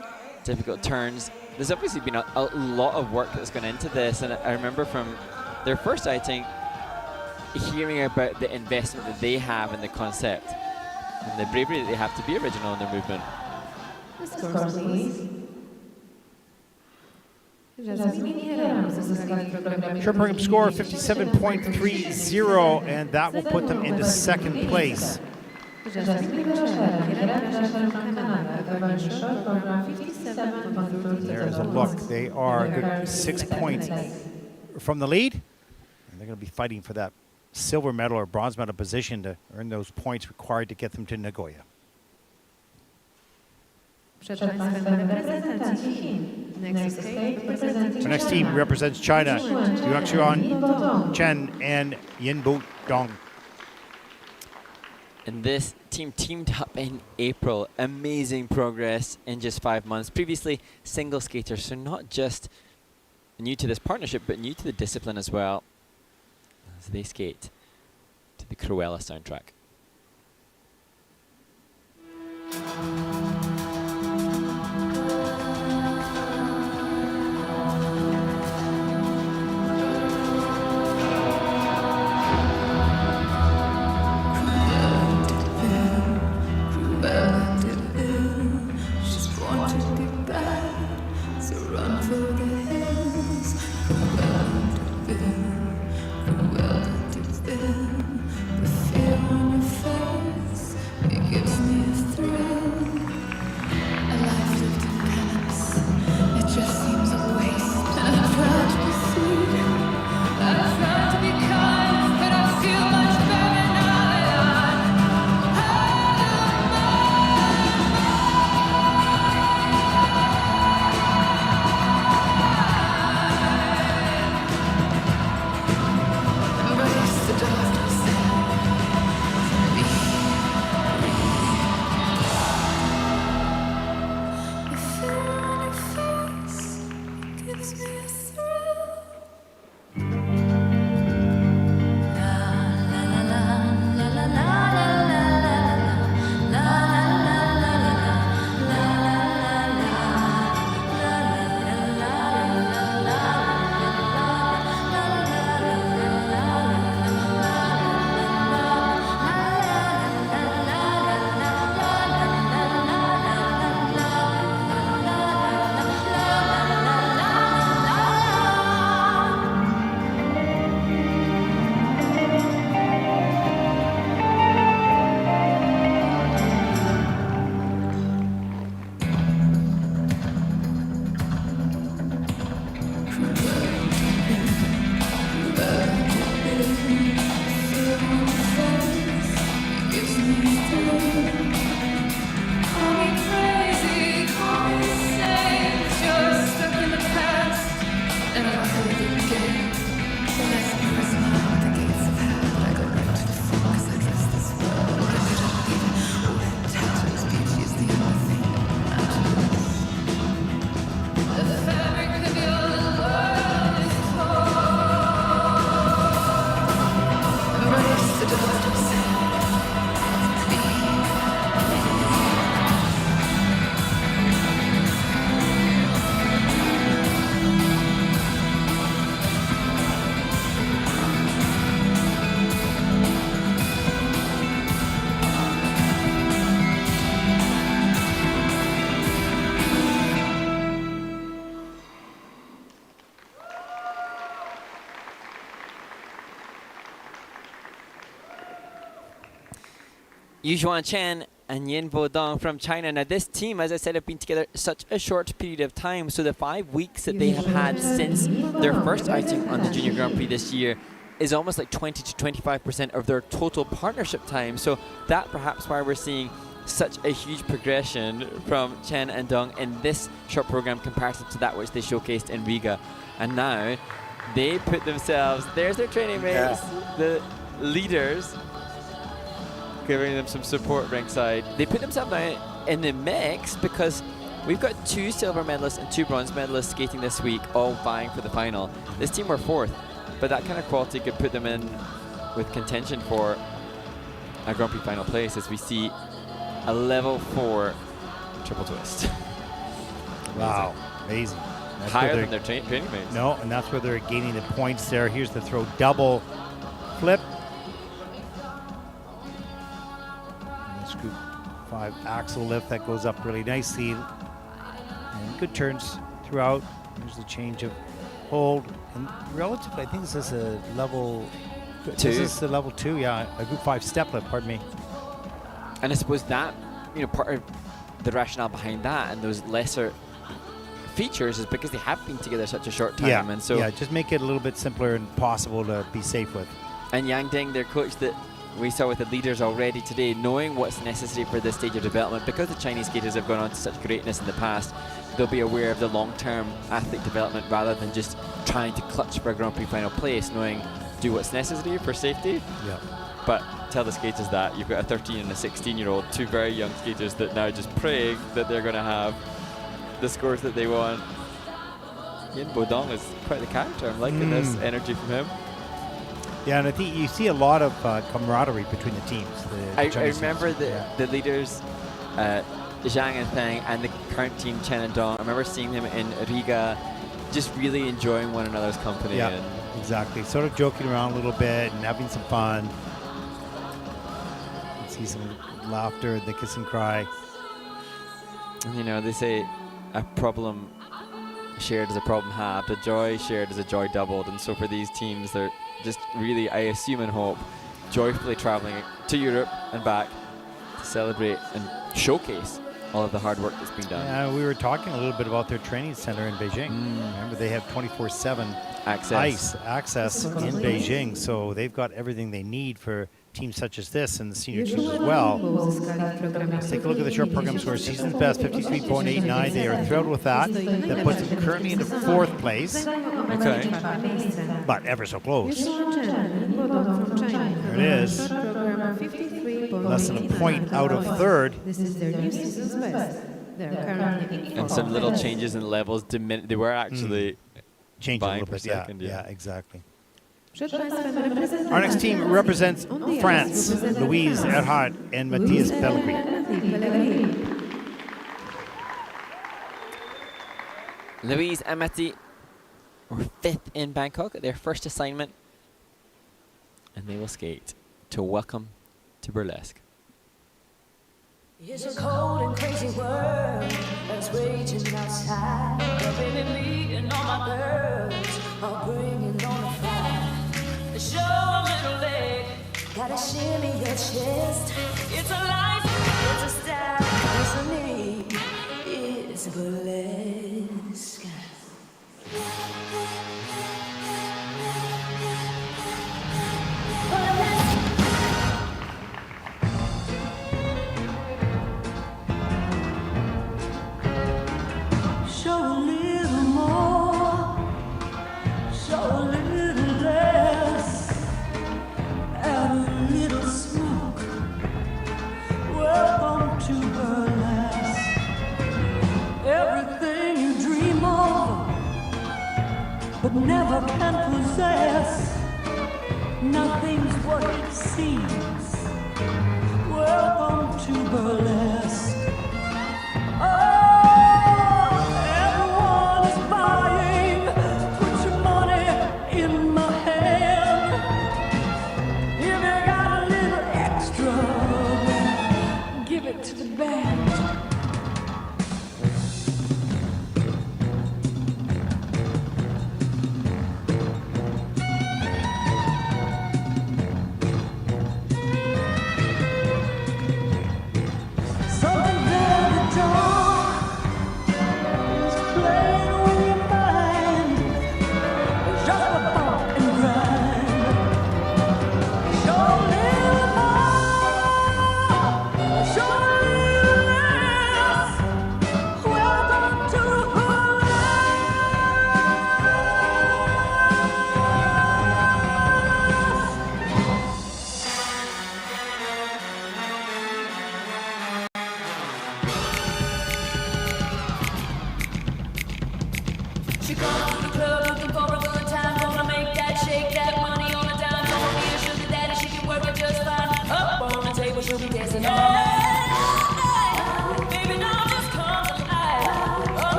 difficult turns. There's obviously been a lot of work that's gone into this, and I remember from their first outing, hearing about the investment that they have in the concept, and the bravery that they have to be original in their movement. Short program score 57.30, and that will put them into second place. There's a look. They are good 6 points from the lead. And they're going to be fighting for that silver medal or bronze medal position to earn those points required to get them to Nagoya. Przed Państwem reprezentanci Chin. Next escape representing Our next team represents China, Jurisich Chen and Dong. And this team teamed up in April. Amazing progress in just 5 months. Previously, single skaters, so not just new to this partnership, but new to the discipline as well. As they skate to the Cruella soundtrack. Yujuan Chen and Yinbo Dong from China. Now this team, as I said, have been together such a short period of time, so the 5 weeks that they have had since their first outing on the Junior Grand Prix this year is almost like 20 to 25% of their total partnership time. So that perhaps why we're seeing such a huge progression from Chen and Dong in this short program comparative to that which they showcased in Riga. And now they put themselves, there's their training mates, the leaders, giving them some support ringside. They put themselves now in the mix because we've got 2 silver medalists and 2 bronze medalists skating this week, all vying for the final. This team were 4th, but that kind of quality could put them in with contention for a Grand Prix final place as we see a level 4 triple twist. Wow, amazing. That's higher than their training mates. No, and that's where they're gaining the points there. Here's the throw double flip. Scoop 5 axle lift that goes up really nicely. And good turns throughout. Here's the change of hold. And relatively, I think this is a level 2. This is a level 2, yeah. A group 5 step lift, pardon me. And I suppose that, you know, part of the rationale behind that and those lesser features is because they have been together such a short time. Yeah, And so yeah, just make it a little bit simpler and possible to be safe with. And Yang Ding, their coach that we saw with the leaders already today, knowing what's necessary for this stage of development, because the Chinese skaters have gone on to such greatness in the past, they'll be aware of the long-term athlete development rather than just trying to clutch for a Grand Prix final place, knowing do what's necessary for safety. Yeah. But tell the skaters that you've got a 13 and a 16-year-old, two very young skaters that now just praying that they're going to have the scores that they want. Yin Bodong is quite the character. I'm liking this energy from him. Yeah, and I think you see a lot of camaraderie between the teams. I remember the leaders, Zhang and Feng, and the current team, Chen and Dong. I remember seeing them in Riga, just really enjoying one another's company. Yeah, and exactly. Sort of joking around a little bit and having some fun. See some laughter, the kiss and cry. And, you know, they say a problem shared is a problem halved, a joy shared is a joy doubled. And so for these teams, they're just really, I assume and hope, joyfully traveling to Europe and back to celebrate and showcase all of the hard work that's been done. Yeah, we were talking a little bit about their training center in Beijing. Remember, they have 24/7 access in Beijing, so they've got everything they need for teams such as this and the senior teams as well. Let's take a look at the short program score. Season's best 53.89. They are thrilled with that. That puts them currently into 4th place. Okay. But ever so close. There it is. Less than a point out of 3rd. This is their new season's best. They're currently And some little changes in levels. They were actually changed a vying little for bit. Yeah, second, yeah, exactly. Our Our next team represents France, Louise Ehrhard and Matthias Pellegris. Louise and Matty were 5th in Bangkok at their first assignment, and they will skate to Welcome to Burlesque. It's a cold and crazy world that's raging outside. But baby, me and all my girls are bringing on a fire. Show a little leg, gotta shimmy your chest. It's a life, it's a style, it's a need, it's burlesque. Show a little more, show a little less, add a little smoke. Welcome to burlesque. Everything you dream of, but never can possess. Nothing's what it seems. Welcome to burlesque. Everyone is buying. Put your money in my hand. If you got a little extra, give it to the band. Something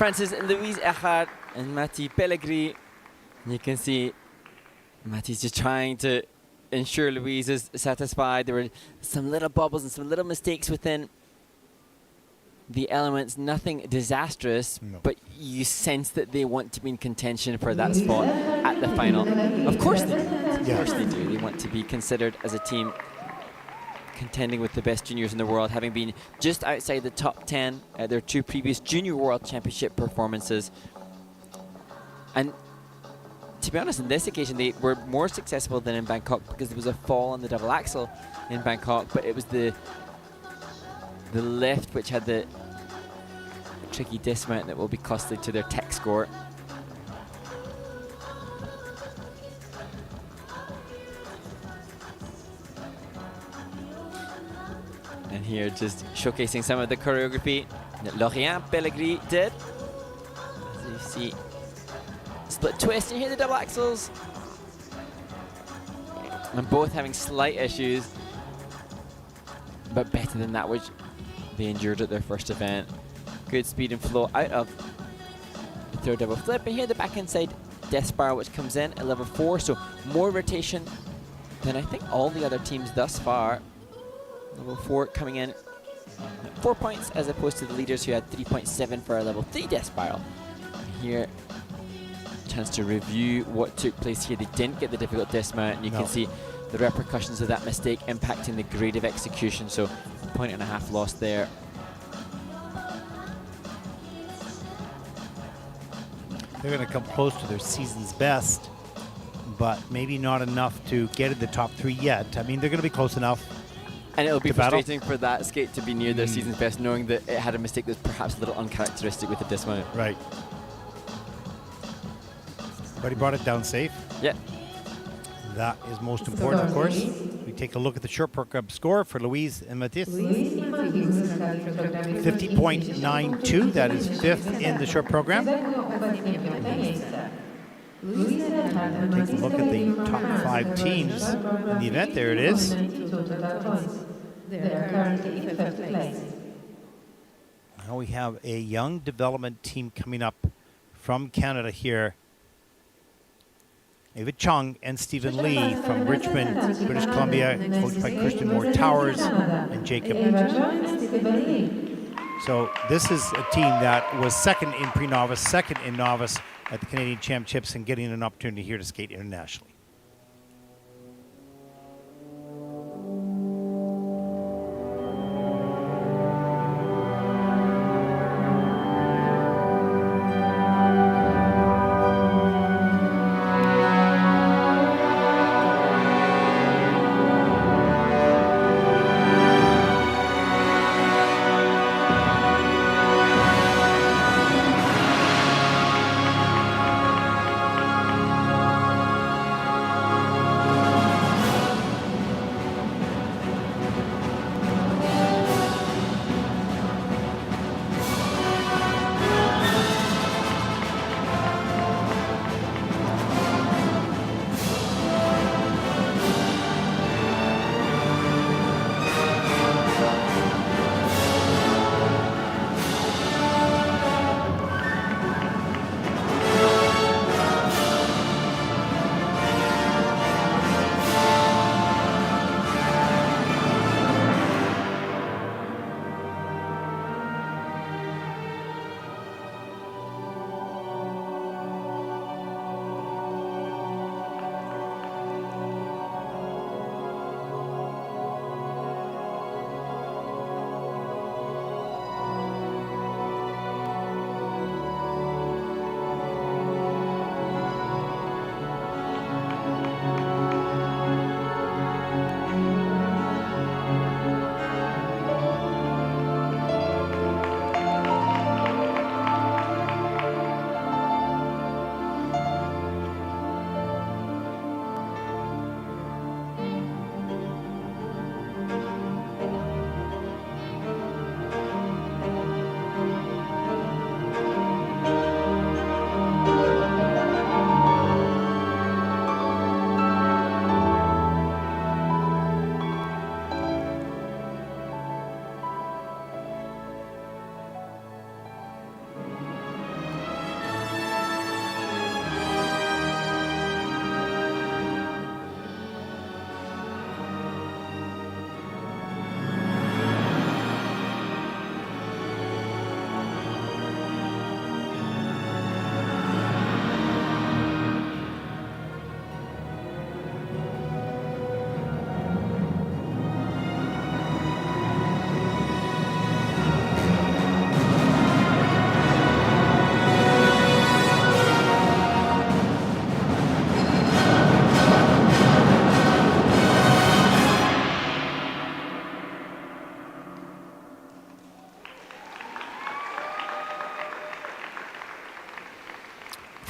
France's Louise Ehrhard and Matti Pellegris. You can see Matti's just trying to ensure Louise is satisfied. There were some little bubbles and some little mistakes within the elements, nothing disastrous, but you sense that they want to be in contention for that spot at the final. Of course they do. Of course they do. They want to be considered as a team contending with the best juniors in the world, having been just outside the top 10 at their 2 previous Junior World Championship performances. And to be honest, on this occasion, they were more successful than in Bangkok because there was a fall on the double axel in Bangkok, but it was the lift which had the tricky dismount that will be costly to their tech score. And here just showcasing some of the choreography that Lorient Pellegris did. As you see, split twist, and you hear the double axels. And both having slight issues, but better than that which they endured at their first event. Good speed and flow out of the third double flip. And here the back inside death spiral which comes in at level 4, so more rotation than I think all the other teams thus far. Level 4 coming in at 4 points as opposed to the leaders who had 3.7 for a level 3 death spiral. And here, chance to review what took place here. They didn't get the difficult dismount, and you can see the repercussions of that mistake impacting the grade of execution, so 1.5 points lost there. They're going to come close to their season's best, but maybe not enough to get in the top 3 yet. I mean, they're going to be close enough. And it'll be frustrating for that skate to be near their season's best, knowing that it had a mistake that was perhaps a little uncharacteristic with the dismount. Right. But he brought it down safe. Yeah. That is most important, of course. We take a look at the short program score for Louise and Mathis. 50.92. That is 5th in the short program. Take a look at the top 5 teams in the event. There it is. Now we have a young development team coming up from Canada here. David Chung and Stephen Lee from Richmond, British Columbia, coached by Christian Moore Towers and Jacob. So this is a team that was second in pre-novice, second in novice at the Canadian Championships, and getting an opportunity here to skate internationally.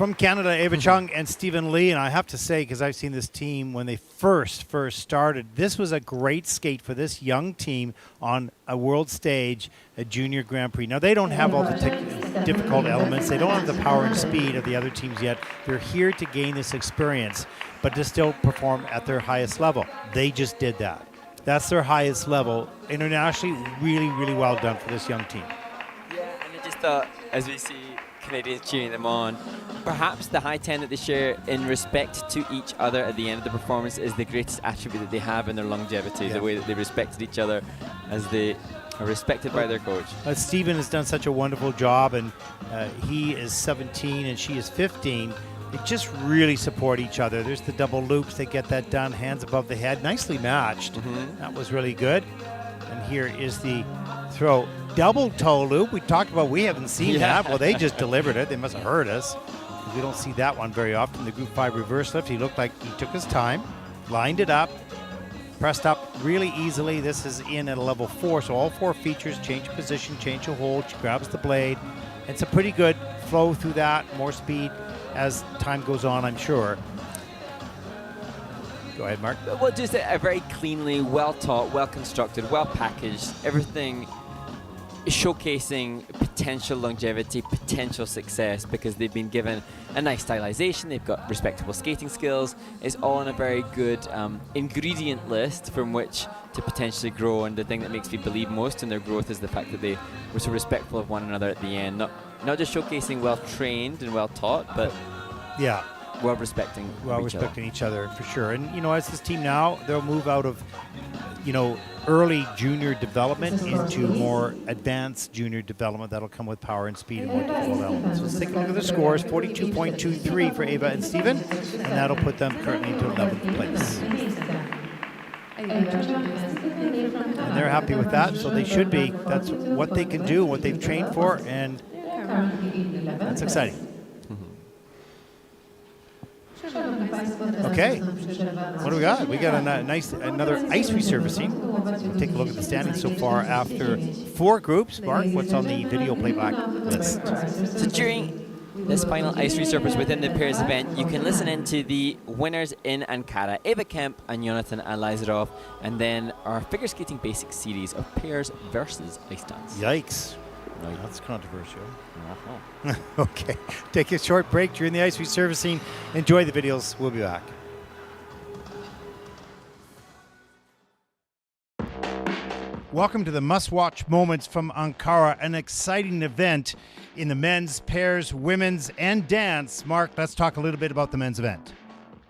From Canada, Eva Chung and Stephen Lee, and I have to say, because I've seen this team when they first started, this was a great skate for this young team on a world stage, a junior Grand Prix. Now, they don't have all the difficult elements. They don't have the power and speed of the other teams yet. They're here to gain this experience, but to still perform at their highest level. They just did that. That's their highest level. Internationally, really, really well done for this young team. Yeah, and I just thought, as we see Canadians cheering them on, perhaps the high 10 that they share in respect to each other at the end of the performance is the greatest attribute that they have in their longevity, the way that they respected each other as they are respected by their coach. Stephen has done such a wonderful job, and he is 17 and she is 15. They just really support each other. There's the double loops. They get that done, hands above the head. Nicely matched. That was really good. And here is the throw. Double toe loop. We talked about, we haven't seen that. Well, they just delivered it. They must have heard us. We don't see that one very often. The Group 5 reverse lift. He looked like he took his time, lined it up, pressed up really easily. This is in at a level 4, so all 4 features, change position, change a hold. She grabs the blade. It's a pretty good flow through that, more speed as time goes on, I'm sure. Go ahead, Mark. Well, just a very cleanly, well-taught, well-constructed, well-packaged, everything showcasing potential longevity, potential success, because they've been given a nice stylization, they've got respectable skating skills. It's all on a very good ingredient list from which to potentially grow, and the thing that makes me believe most in their growth is the fact that they were so respectful of one another at the end. Not just showcasing well-trained and well-taught, but well-respecting each other, for sure. And, you know, as this team now, they'll move out of, you know, early junior development into more advanced junior development. That'll come with power and speed and more difficult elements. So let's take a look at the scores. 42.23 for Eva and Stephen, and that'll put them currently into 11th place. And they're happy with that, so they should be. That's what they can do, what they've trained for, and that's exciting. Okay, what do we got? We got another ice resurfacing. We'll take a look at the standings so far after 4 groups. Mark, what's on the video playback list? So during this final ice resurface within the pairs event, you can listen into the winners in Ankara, Eva Kemp and Jonathan Lazaro, and then our figure skating basic series of pairs versus ice dance. Yikes. No, that's controversial. Okay, take a short break during the ice resurfacing. Enjoy the videos. We'll be back. Welcome to the must-watch moments from Ankara, an exciting event in the men's, pairs, women's, and dance. Mark, let's talk a little bit about the men's event.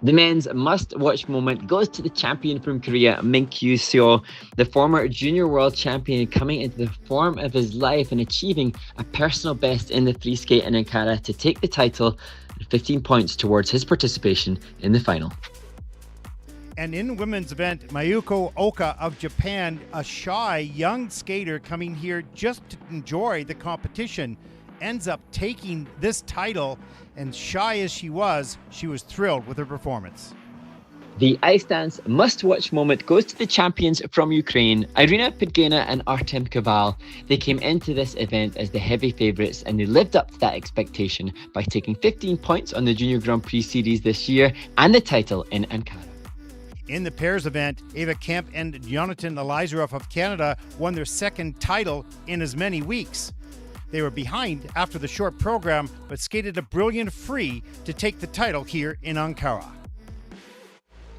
The men's must-watch moment goes to the champion from Korea, Min-Kyu Seo, the former junior world champion, coming into the form of his life and achieving a personal best in the free skate in Ankara to take the title and 15 points towards his participation in the final. And in the women's event, Mayuko Oka of Japan, a shy young skater coming here just to enjoy the competition, ends up taking this title, and shy as she was thrilled with her performance. The ice dance must-watch moment goes to the champions from Ukraine, Irina Pidgina and Artem Kaval. They came into this event as the heavy favourites, and they lived up to that expectation by taking 15 points on the Junior Grand Prix Series this year and the title in Ankara. In the pairs event, Eva Kemp and Jonathan Lazaro of Canada won their second title in as many weeks. They were behind after the short program, but skated a brilliant free to take the title here in Ankara.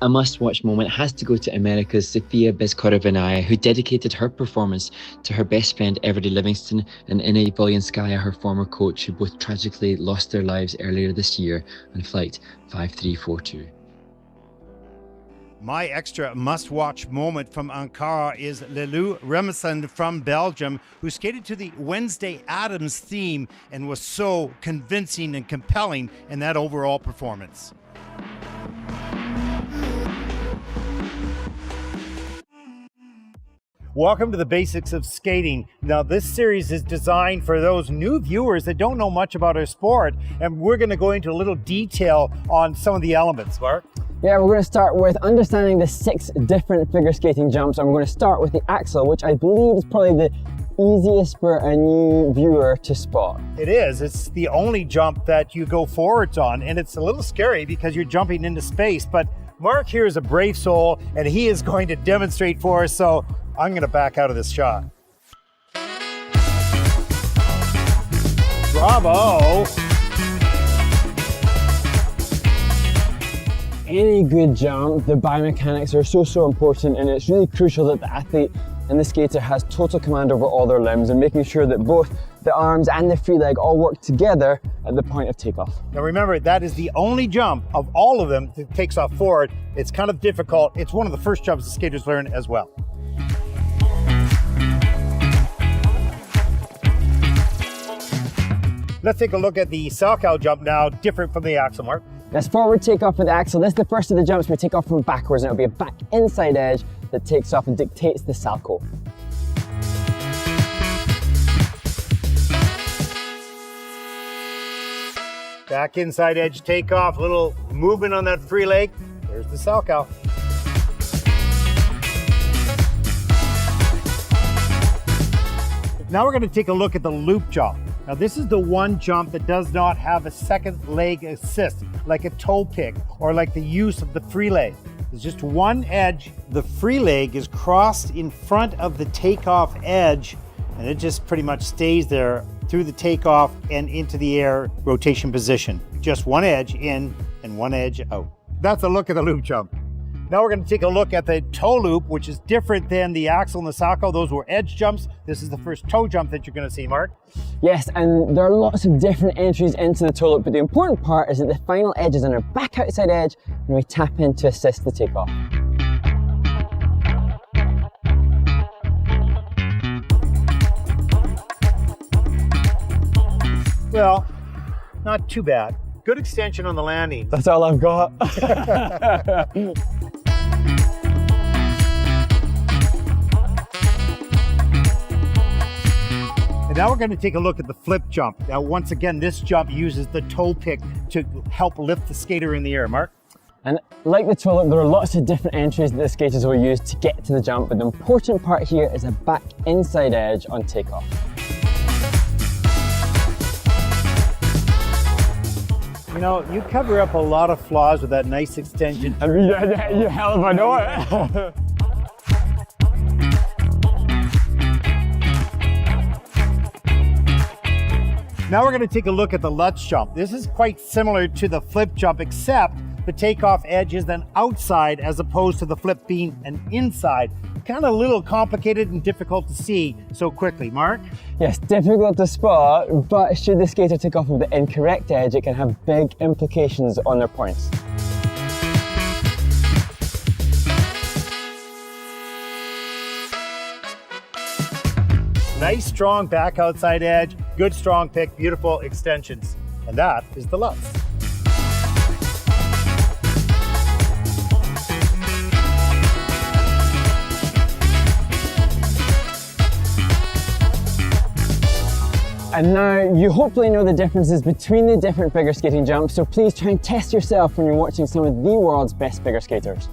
A must-watch moment has to go to America's Sofia Bezkorovanaya, who dedicated her performance to her best friend Everdy Livingston and Inna Volyanskaya, her former coach, who both tragically lost their lives earlier this year on flight 5342. My extra must-watch moment from Ankara is Lelou Remesson from Belgium, who skated to the Wednesday Addams theme and was so convincing and compelling in that overall performance. Welcome to the Basics of Skating. Now, this series is designed for those new viewers that don't know much about our sport, and we're going to go into a little detail on some of the elements. Mark? Yeah, we're going to start with understanding the 6 different figure skating jumps, and we're going to start with the axel, which I believe is probably the easiest for a new viewer to spot. It is. It's the only jump that you go forwards on, and it's a little scary because you're jumping into space. But Mark here is a brave soul, and he is going to demonstrate for us, so I'm going to back out of this shot. Bravo! Any good jump, the biomechanics are so important, and it's really crucial that the athlete and the skater has total command over all their limbs and making sure that both the arms and the free leg all work together at the point of takeoff. Now remember, that is the only jump of all of them that takes off forward. It's kind of difficult. It's one of the first jumps the skaters learn as well. Let's take a look at the Salchow jump now, different from the axle, Mark. That's forward takeoff with the axle. This is the first of the jumps we take off from backwards, and it'll be a back inside edge that takes off and dictates the Salchow. Back inside edge takeoff, little movement on that free leg. There's the Salchow. Now we're going to take a look at the loop jump. Now this is the one jump that does not have a second leg assist, like a toe pick or like the use of the free leg. There's just one edge. The free leg is crossed in front of the takeoff edge, and it just pretty much stays there through the takeoff and into the air rotation position. Just one edge in and one edge out. That's a look at the loop jump. Now we're going to take a look at the toe loop, which is different than the axle and the Salchow. Those were edge jumps. This is the first toe jump that you're going to see, Mark. Yes, and there are lots of different entries into the toe loop, but the important part is that the final edge is on our back outside edge, and we tap in to assist the takeoff. Well, not too bad. Good extension on the landing. That's all I've got. And now we're going to take a look at the flip jump. Now, once again, this jump uses the toe pick to help lift the skater in the air. Mark? And like the toe loop, there are lots of different entries that the skaters will use to get to the jump, but the important part here is a back inside edge on takeoff. You know, you cover up a lot of flaws with that nice extension. I mean, you hell if I know it. Now we're going to take a look at the Lutz jump. This is quite similar to the flip jump, except the takeoff edge is an outside as opposed to the flip being an inside. Kind of a little complicated and difficult to see so quickly. Mark? Yes, difficult to spot, but should the skater take off with the incorrect edge, it can have big implications on their points. Nice, strong back outside edge, good strong pick, beautiful extensions. And that is the Lutz. And now you hopefully know the differences between the different figure skating jumps, so please try and test yourself when you're watching some of the world's best figure skaters.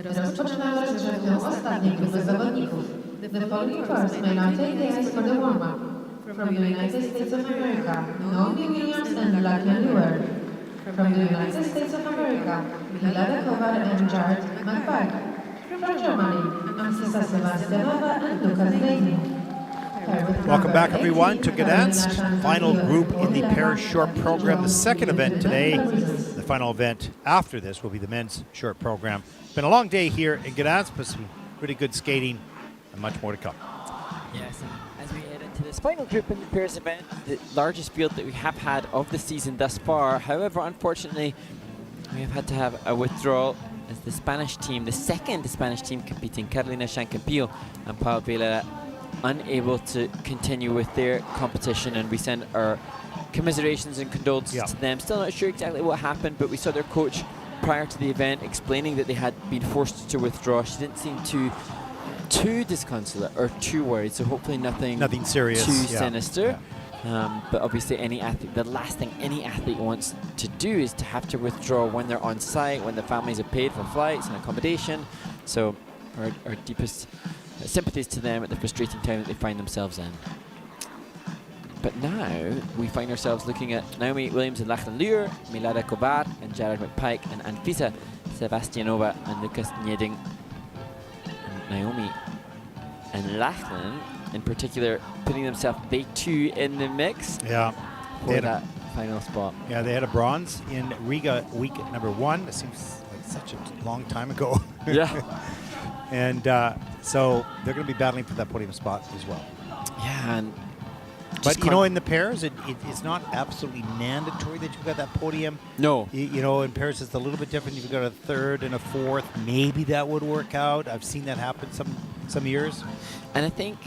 Rozpoczynamy rozgrzewkę ostatniej grupy zawodników. The following course may not take the ice for the warm-up. From the United States of America, Naomi Williams and Lewer. From the United States of America, Michaela, Kovar and Ehrhard and McPike. From Germany, Sebastian and Neding. Welcome back, everyone, to Gdansk. Final group in the pairs short program. The second event today. The final event after this will be the men's short program. It's been a long day here in Gdansk, but some pretty good skating and much more to come. Yes, as we head into this final group in the pairs event, the largest field that we have had of the season thus far. However, unfortunately, we have had to have a withdrawal as the Spanish team, the second Spanish team competing, Carolina Chancapillo and Pau Vela, unable to continue with their competition, and we send our commiserations and condolences to them. Still not sure exactly what happened, but we saw their coach prior to the event explaining that they had been forced to withdraw. She didn't seem too disconsolate or too worried, so hopefully nothing serious, too sinister. But obviously any athlete, the last thing any athlete wants to do is to have to withdraw when they're on site, when the families have paid for flights and accommodation. So our deepest sympathies to them at the frustrating time that they find themselves in. But now we find ourselves looking at Naomi Williams and Lachlan Lewer, Milada Kovar and Ehrhard Pellegris, and Anfisa Sebastianova and Lucas Neding. And Naomi and Lachlan in particular putting themselves, they too, in the mix for that final spot. Yeah, they had a bronze in Riga week number 1. It seems like such a long time ago. Yeah. And so they're going to be battling for that podium spot as well. Yeah, and but you know, in the pairs, it's not absolutely mandatory that you've got that podium. No. You know, in pairs, it's a little bit different. You've got a third and a fourth. Maybe that would work out. I've seen that happen some years. And I think,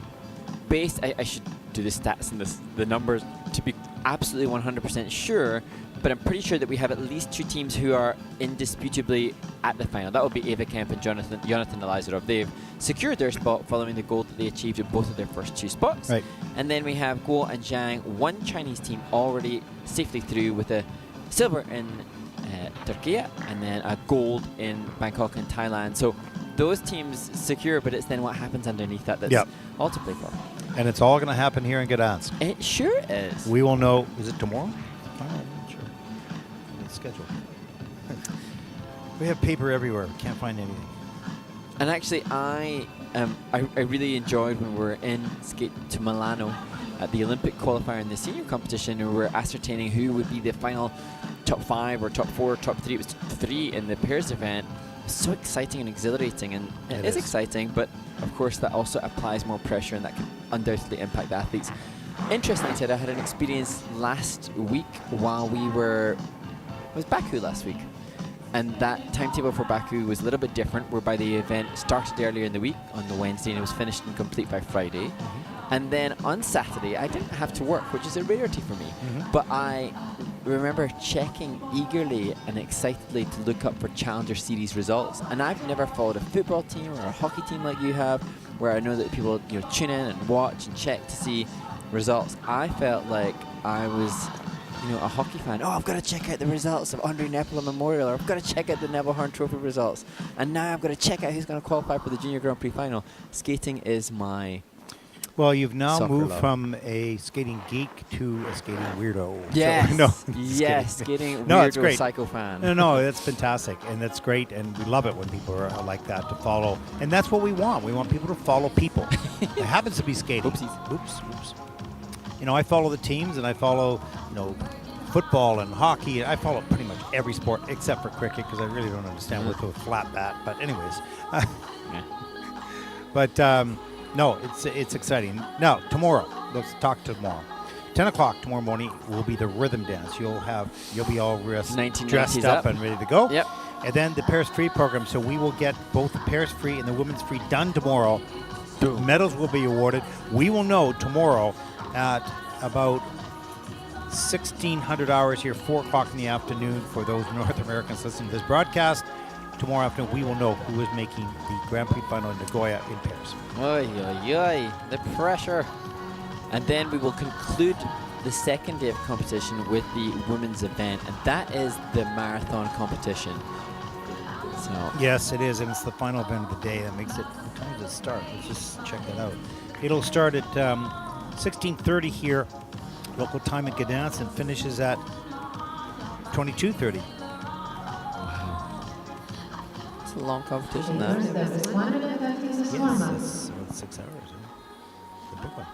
I should do the stats and the numbers to be absolutely 100% sure, but I'm pretty sure that we have at least 2 teams who are indisputably at the final. That would be Eva Kemp and Jonathan Lazaro. They've secured their spot following the goal that they achieved in both of their first 2 spots. Right. And then we have Guo and Zhang, one Chinese team already safely through with a silver in Turkey and then a gold in Bangkok and Thailand. So those teams secure, but it's then what happens underneath that's all to play for. And it's all going to happen here in Gdansk. It sure is. We will know. Is it tomorrow? I'm not sure. It's scheduled. We have paper everywhere. Can't find anything. And actually, I really enjoyed when we were in skate to Milano at the Olympic qualifier in the senior competition, and we were ascertaining who would be the final top 5 or top 4 or top 3. It was 3 in the pairs event. So exciting and exhilarating, and it is exciting, but of course that also applies more pressure, and that can undoubtedly impact the athletes. Interestingly, Ted, I had an experience last week while it was Baku last week, and that timetable for Baku was a little bit different, whereby the event started earlier in the week on the Wednesday and it was finished and complete by Friday. And then on Saturday I didn't have to work, which is a rarity for me, but I remember checking eagerly and excitedly to look up for Challenger Series results. And I've never followed a football team or a hockey team like you have, where I know that people tune in and watch and check to see results. I felt like I was a hockey fan. Oh, I've got to check out the results of Andre Nepela Memorial, or I've got to check out the Neville Horn Trophy results, and now I've got to check out who's going to qualify for the Junior Grand Prix final. Skating is my you've now moved love. From a skating geek to a skating weirdo. Yes, yes, skating weirdo, it's great. Psycho fan. No, that's fantastic, and that's great, and we love it when people are like that to follow, and that's what we want. We want people to follow people. It happens to be skating. Oopsies. Oops. I follow the teams, and I follow, football and hockey. I follow pretty much every sport except for cricket, because I really don't understand with a flat bat. But anyways, no, it's exciting. Now tomorrow, let's talk tomorrow. 10 o'clock tomorrow morning will be the rhythm dance. You'll be all dressed up and ready to go. Yep. And then the pairs free program. So we will get both the pairs free and the women's free done tomorrow. Boom. Medals will be awarded. We will know tomorrow at about 1600 hours here, 4 o'clock in the afternoon for those North Americans listening to this broadcast. Tomorrow afternoon, we will know who is making the Grand Prix final in Nagoya in pairs. Oy, the pressure. And then we will conclude the second day of competition with the women's event, and that is the marathon competition. So Yes, it is, and it's the final event of the day. That makes it. What time does it start? Let's just check that out. It'll start at 16:30 here, local time in Gdansk, and finishes at 22:30. it's a long competition now. Yes, that's about 6 hours. The big one.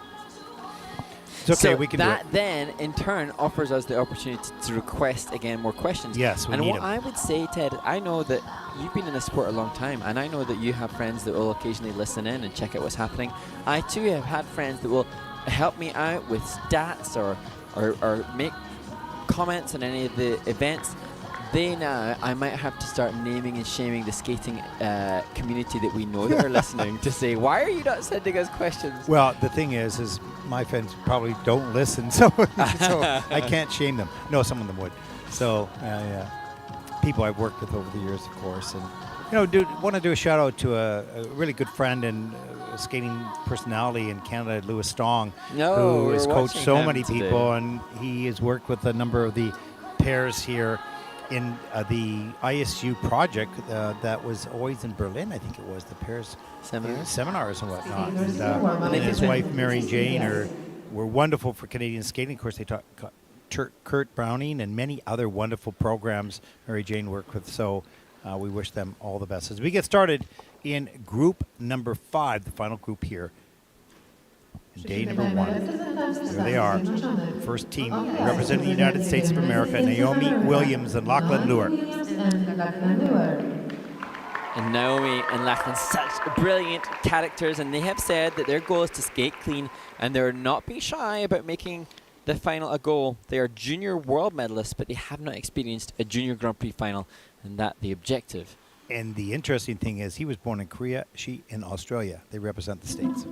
It's okay, so we can that do it. then, in turn, offers us the opportunity to request again more questions. Yes, we and need what them. I would say, Ted, I know that you've been in the sport a long time, and I know that you have friends that will occasionally listen in and check out what's happening. I too have had friends that will help me out with stats or make comments on any of the events. I might have to start naming and shaming the skating community that we know that are listening to say, why are you not sending us questions? Well, the thing is my fans probably don't listen, so I can't shame them. No, some of them would. So, yeah. People I've worked with over the years, of course. And, want to do a shout out to a really good friend and skating personality in Canada, Louis Stong, who has coached so many people, and he has worked with a number of the pairs here in the ISU project that was always in Berlin. I think it was the pairs seminars and whatnot. And his wife, Mary Jane, were wonderful for Canadian skating. Of course, they taught Kurt Browning and many other wonderful programs Mary Jane worked with. So we wish them all the best. As we get started in group number 5, the final group here, day number 1. There they are. First team representing the United States of America, Naomi Williams and Lachlan Lewer. And Naomi and Lachlan, such brilliant characters, and they have said that their goal is to skate clean, and they're not being shy about making the final a goal. They are junior world medalists, but they have not experienced a junior Grand Prix final, and that the objective. And the interesting thing is he was born in Korea, she in Australia. They represent the States.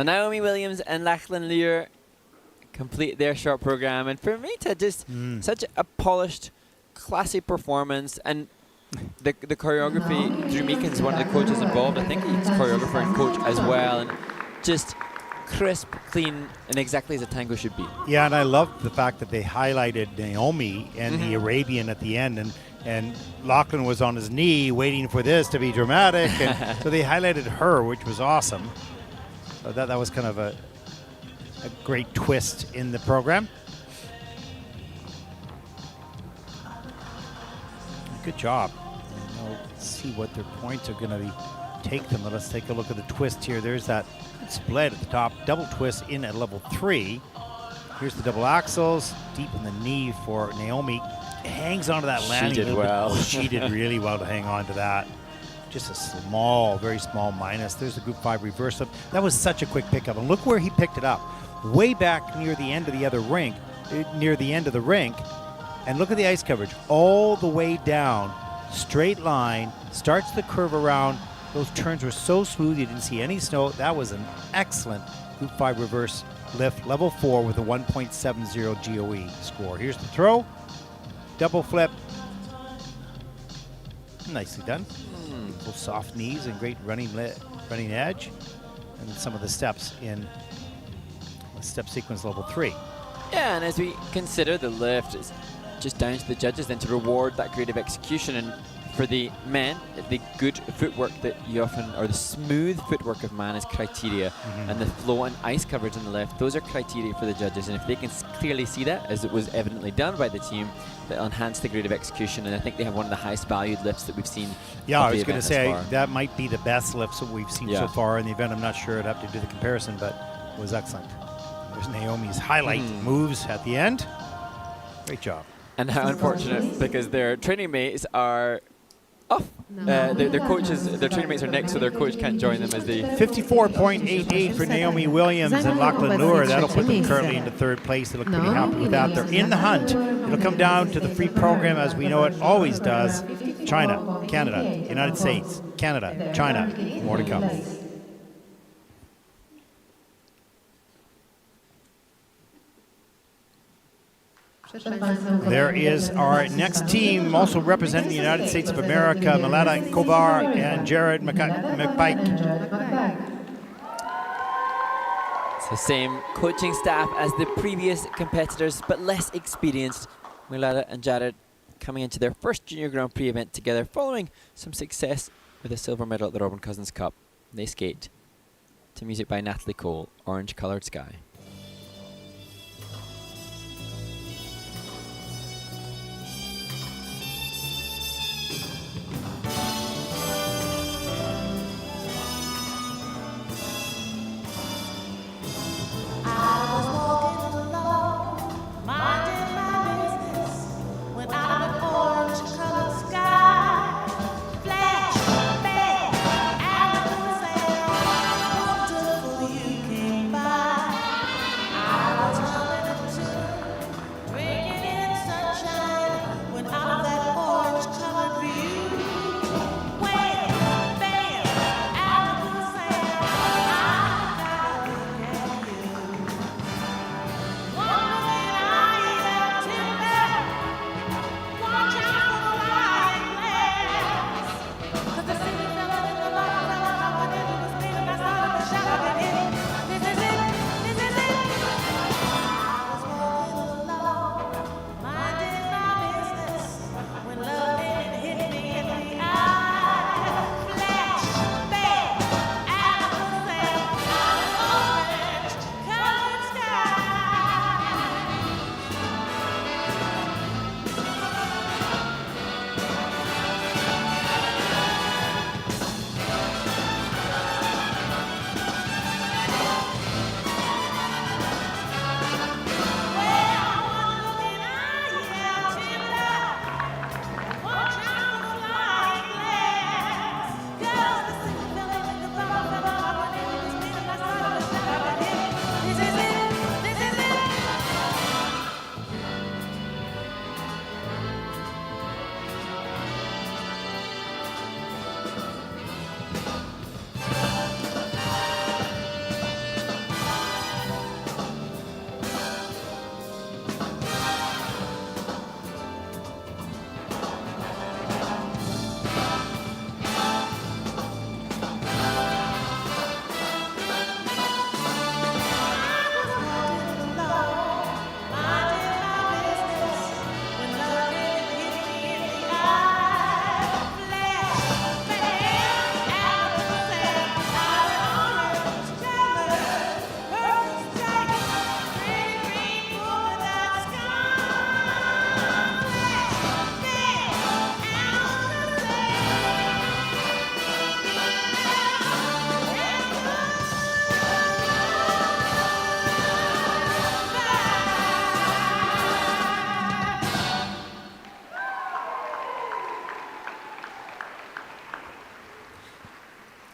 Now Naomi Williams and Lachlan Lewer complete their short program, and for me to just such a polished, classy performance, and the choreography. Drew Meakin's one of the coaches involved. I think he's choreographer and coach as well, and just crisp, clean, and exactly as a tango should be. Yeah, and I loved the fact that they highlighted Naomi and the Arabian at the end, and Lachlan was on his knee waiting for this to be dramatic, and so they highlighted her, which was awesome. So that was kind of a great twist in the program. Good job. And let's see what their points are going to take them. Let's take a look at the twist here. There's that split at the top, double twist in at level 3. Here's the double axels, deep in the knee for Naomi. Hangs onto that landing. She did well. She did really well to hang on to that. Just a small, very small minus. There's the group 5 reverse up. That was such a quick pickup. And look where he picked it up. Way back near the end of the other rink, near the end of the rink. And look at the ice coverage. All the way down, straight line, starts the curve around. Those turns were so smooth, you didn't see any snow. That was an excellent group 5 reverse lift, level 4 with a 1.70 GOE score. Here's the throw, double flip. Nicely done. Beautiful soft knees and great running edge. And some of the steps in step sequence level 3. Yeah, and as we consider the lift, it's just down to the judges then to reward that creative execution. And for the men, the good footwork that you often, or the smooth footwork of man is criteria, and the flow and ice coverage on the left, those are criteria for the judges. And if they can clearly see that, as it was evidently done by the team, that'll enhance the creative execution. And I think they have one of the highest valued lifts that we've seen. Yeah, I was going to say that might be the best lifts that we've seen so far in the event. I'm not sure. I'd have to do the comparison, but it was excellent. There's Naomi's highlight moves at the end. Great job. And how unfortunate, because their training mates are off. Their coaches, their training mates are next, so their coach can't join them as they... 54.88 for Naomi Williams and Lachlan Lewer. That'll put them currently into 3rd place. They look pretty happy with that. They're in the hunt. It'll come down to the free program as we know it always does. China, Canada, United States, Canada, China. More to come. There is our next team, also representing the United States of America, Michaela, Kovar, and Ehrhard and McPike. It's the same coaching staff as the previous competitors, but less experienced. Michaela and Ehrhard coming into their first Junior Grand Prix event together, following some success with a silver medal at the Robin Cousins Cup. They skate to music by Natalie Cole, Orange Colored Sky.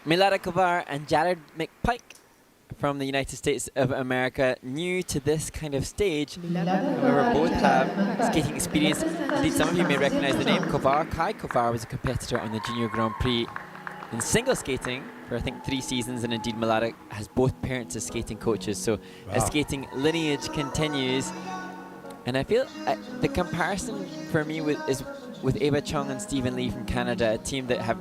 Michaela Kovar and Ehrhard McPike from the United States of America, new to this kind of stage. However, both have skating experience. Indeed, some of you may recognize the name Kovar. Kai Kovar was a competitor on the Junior Grand Prix in single skating for I think 3 seasons, and indeed Michaela has both parents as skating coaches, so a skating lineage continues. And I feel the comparison for me is with Eva Chung and Stephen Lee from Canada, a team that have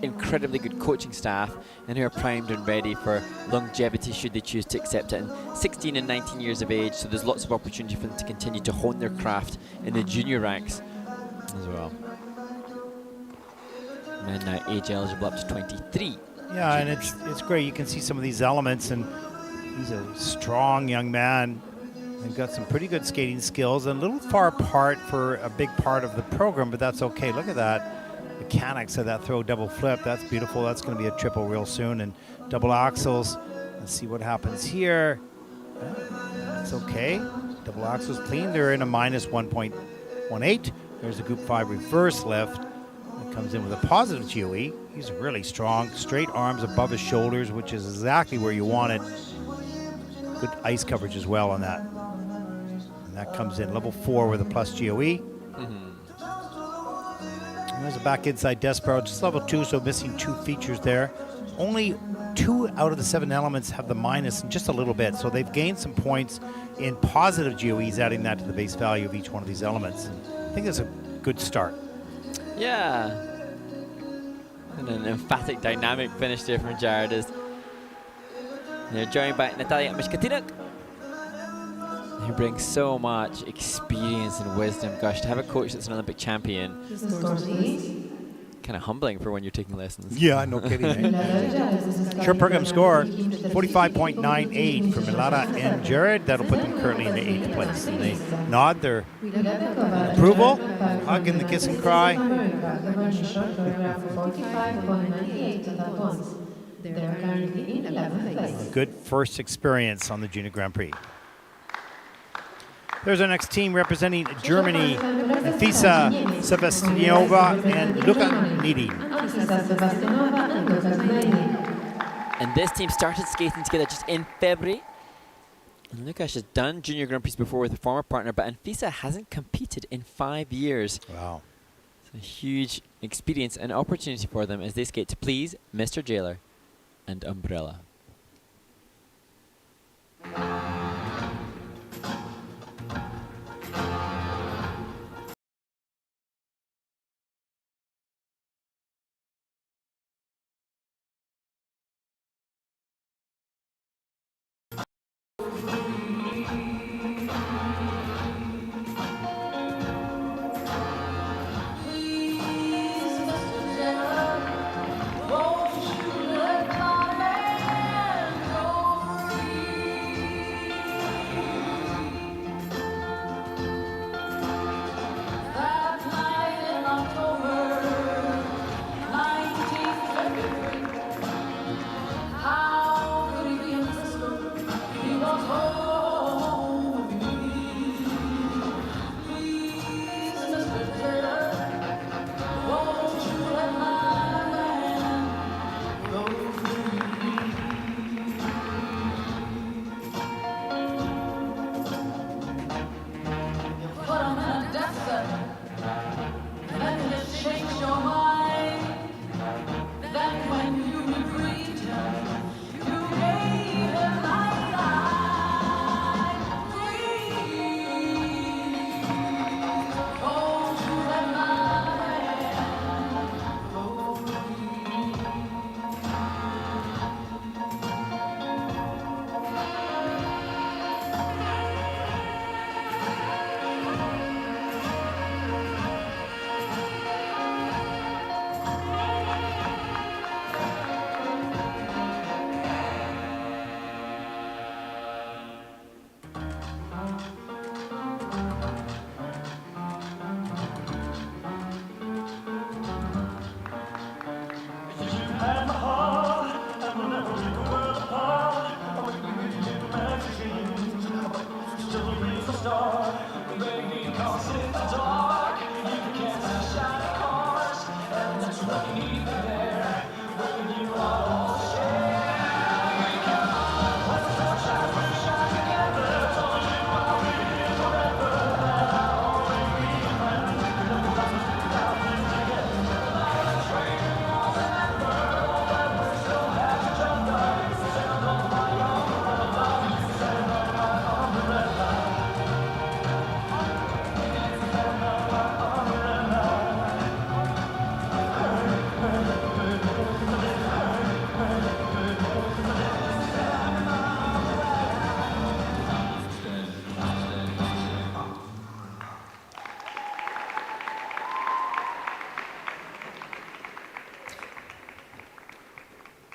incredibly good coaching staff and who are primed and ready for longevity should they choose to accept it. And 16 and 19 years of age, so there's lots of opportunity for them to continue to hone their craft in the junior ranks as well. And now age eligible up to 23. Yeah, and it's great. You can see some of these elements, and he's a strong young man. They've got some pretty good skating skills, and a little far apart for a big part of the program, but that's okay. Look at that mechanics of that throw double flip. That's beautiful. That's going to be a triple real soon, and double axels. Let's see what happens here. That's okay. Double axels clean. They're in a minus 1.18. There's a group 5 reverse lift. It comes in with a positive GOE. He's really strong. Straight arms above his shoulders, which is exactly where you want it. Good ice coverage as well on that. And that comes in level 4 with a plus GOE. There's a back inside Desperado, just level 2, so missing 2 features there. Only 2 out of the 7 elements have the minus in just a little bit, so they've gained some points in positive GOEs, adding that to the base value of each one of these elements. I think that's a good start. Yeah. And an emphatic dynamic finish there from Jared as they're joined by Natalia Mishkatinuk, who brings so much experience and wisdom. Gosh, to have a coach that's an Olympic champion, kind of humbling for when you're taking lessons. Yeah, no kidding. Eh? Short program score, 45.98 for Michaela and Jared. That'll put them currently in the 8th place. And they nod their approval, hug and the kiss and cry. A good first experience on the Junior Grand Prix. There's our next team representing Germany, Nafisa Sebastianova and Luka Neding. And this team started skating together just in February. And Lukasz has done Junior Grand Prix before with a former partner, but Nafisa hasn't competed in 5 years. Wow. It's a huge experience and opportunity for them as they skate to Please, Mr. Jailer and Umbrella.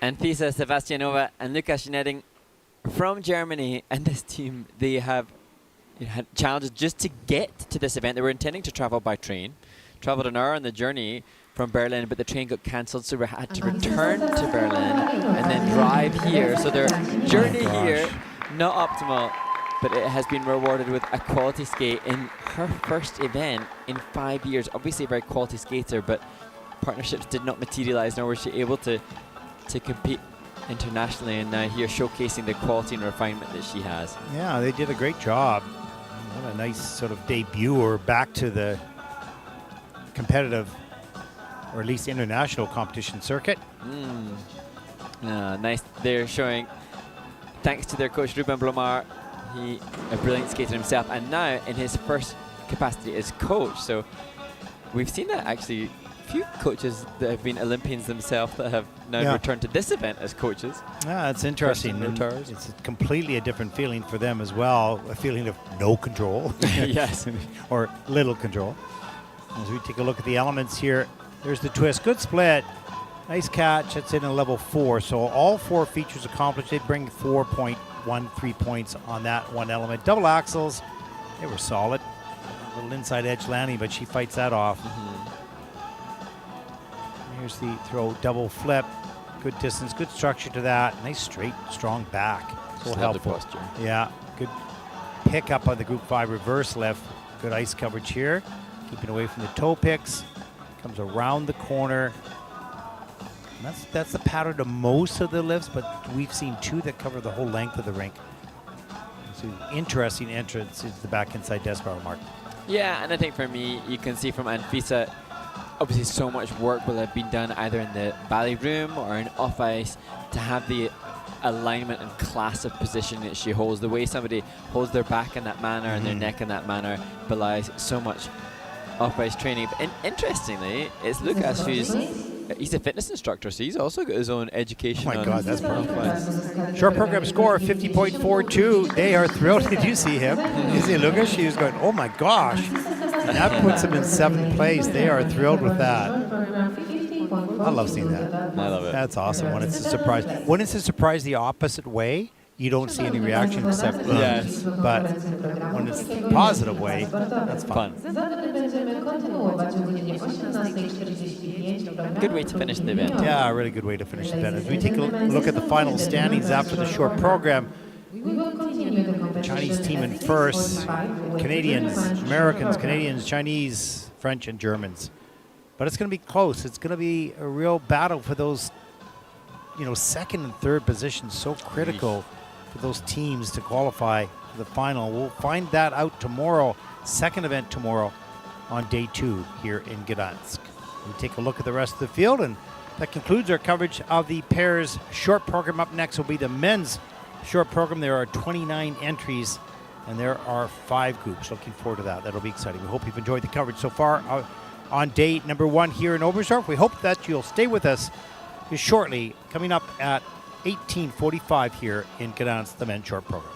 Anfisa Sebastianova and Lukas Neding from Germany, and this team, they have had challenges just to get to this event. They were intending to travel by train, traveled an hour on the journey from Berlin, but the train got cancelled, so we had to return to Berlin and then drive here. So their journey here, not optimal, but it has been rewarded with a quality skate in her first event in 5 years. Obviously a very quality skater, but partnerships did not materialize, nor was she able to compete internationally, and now here showcasing the quality and refinement that she has. Yeah, they did a great job. What a nice sort of debut, or back to the competitive, or at least international competition circuit. Nice. They're showing, thanks to their coach Ruben Blomar, he a brilliant skater himself, and now in his first capacity as coach. So we've seen that actually few coaches that have been Olympians themselves that have now returned to this event as coaches. Yeah, it's interesting. It's completely a different feeling for them as well, a feeling of no control. Yes. Or little control. As we take a look at the elements here, there's the twist. Good split. Nice catch. That's in a level 4. So all 4 features accomplished. They bring 4.13 points on that one element. Double axels, they were solid. A little inside edge landing, but she fights that off. Here's the throw, double flip. Good distance, good structure to that. Nice straight, strong back. So helpful. Posture. Yeah, good pick up on the group 5 reverse lift. Good ice coverage here. Keeping away from the toe picks. Comes around the corner. And that's the pattern of most of the lifts, but we've seen 2 that cover the whole length of the rink. So interesting entrance into the back inside desk barrel mark. Yeah, and I think for me, you can see from Anfisa, obviously so much work will have been done either in the ballet room or in off ice to have the alignment and class of position that she holds. The way somebody holds their back in that manner and their neck in that manner belies so much off ice training. But interestingly, it's Lukas he's a fitness instructor, so he's also got his own education. Oh my God, that's perfect. Short program score 50.42. They are thrilled. Did you see him? Did you see Lukas? She was going, oh my gosh. And that puts him in 7th place. They are thrilled with that. I love seeing that. I love it. That's awesome. When it's a surprise. When it's a surprise the opposite way, you don't see any reaction except yes. But when it's the positive way, that's fun. Good way to finish the event. Yeah, a really good way to finish the event. As we take a look at the final standings after the short program, Chinese team in first, Canadians, Americans, Canadians, Chinese, French, and Germans. But it's going to be close. It's going to be a real battle for those, second and third positions. So critical for those teams to qualify for the final. We'll find that out tomorrow. Second event tomorrow on day 2 here in Gdansk. We take a look at the rest of the field, and that concludes our coverage of the pairs short program. Up next will be the men's short program. There are 29 entries, and there are 5 groups. Looking forward to that. That'll be exciting. We hope you've enjoyed the coverage so far on day number 1 here in Oberstdorf. We hope that you'll stay with us shortly, coming up at 18:45 here in Gdansk, the men's short program.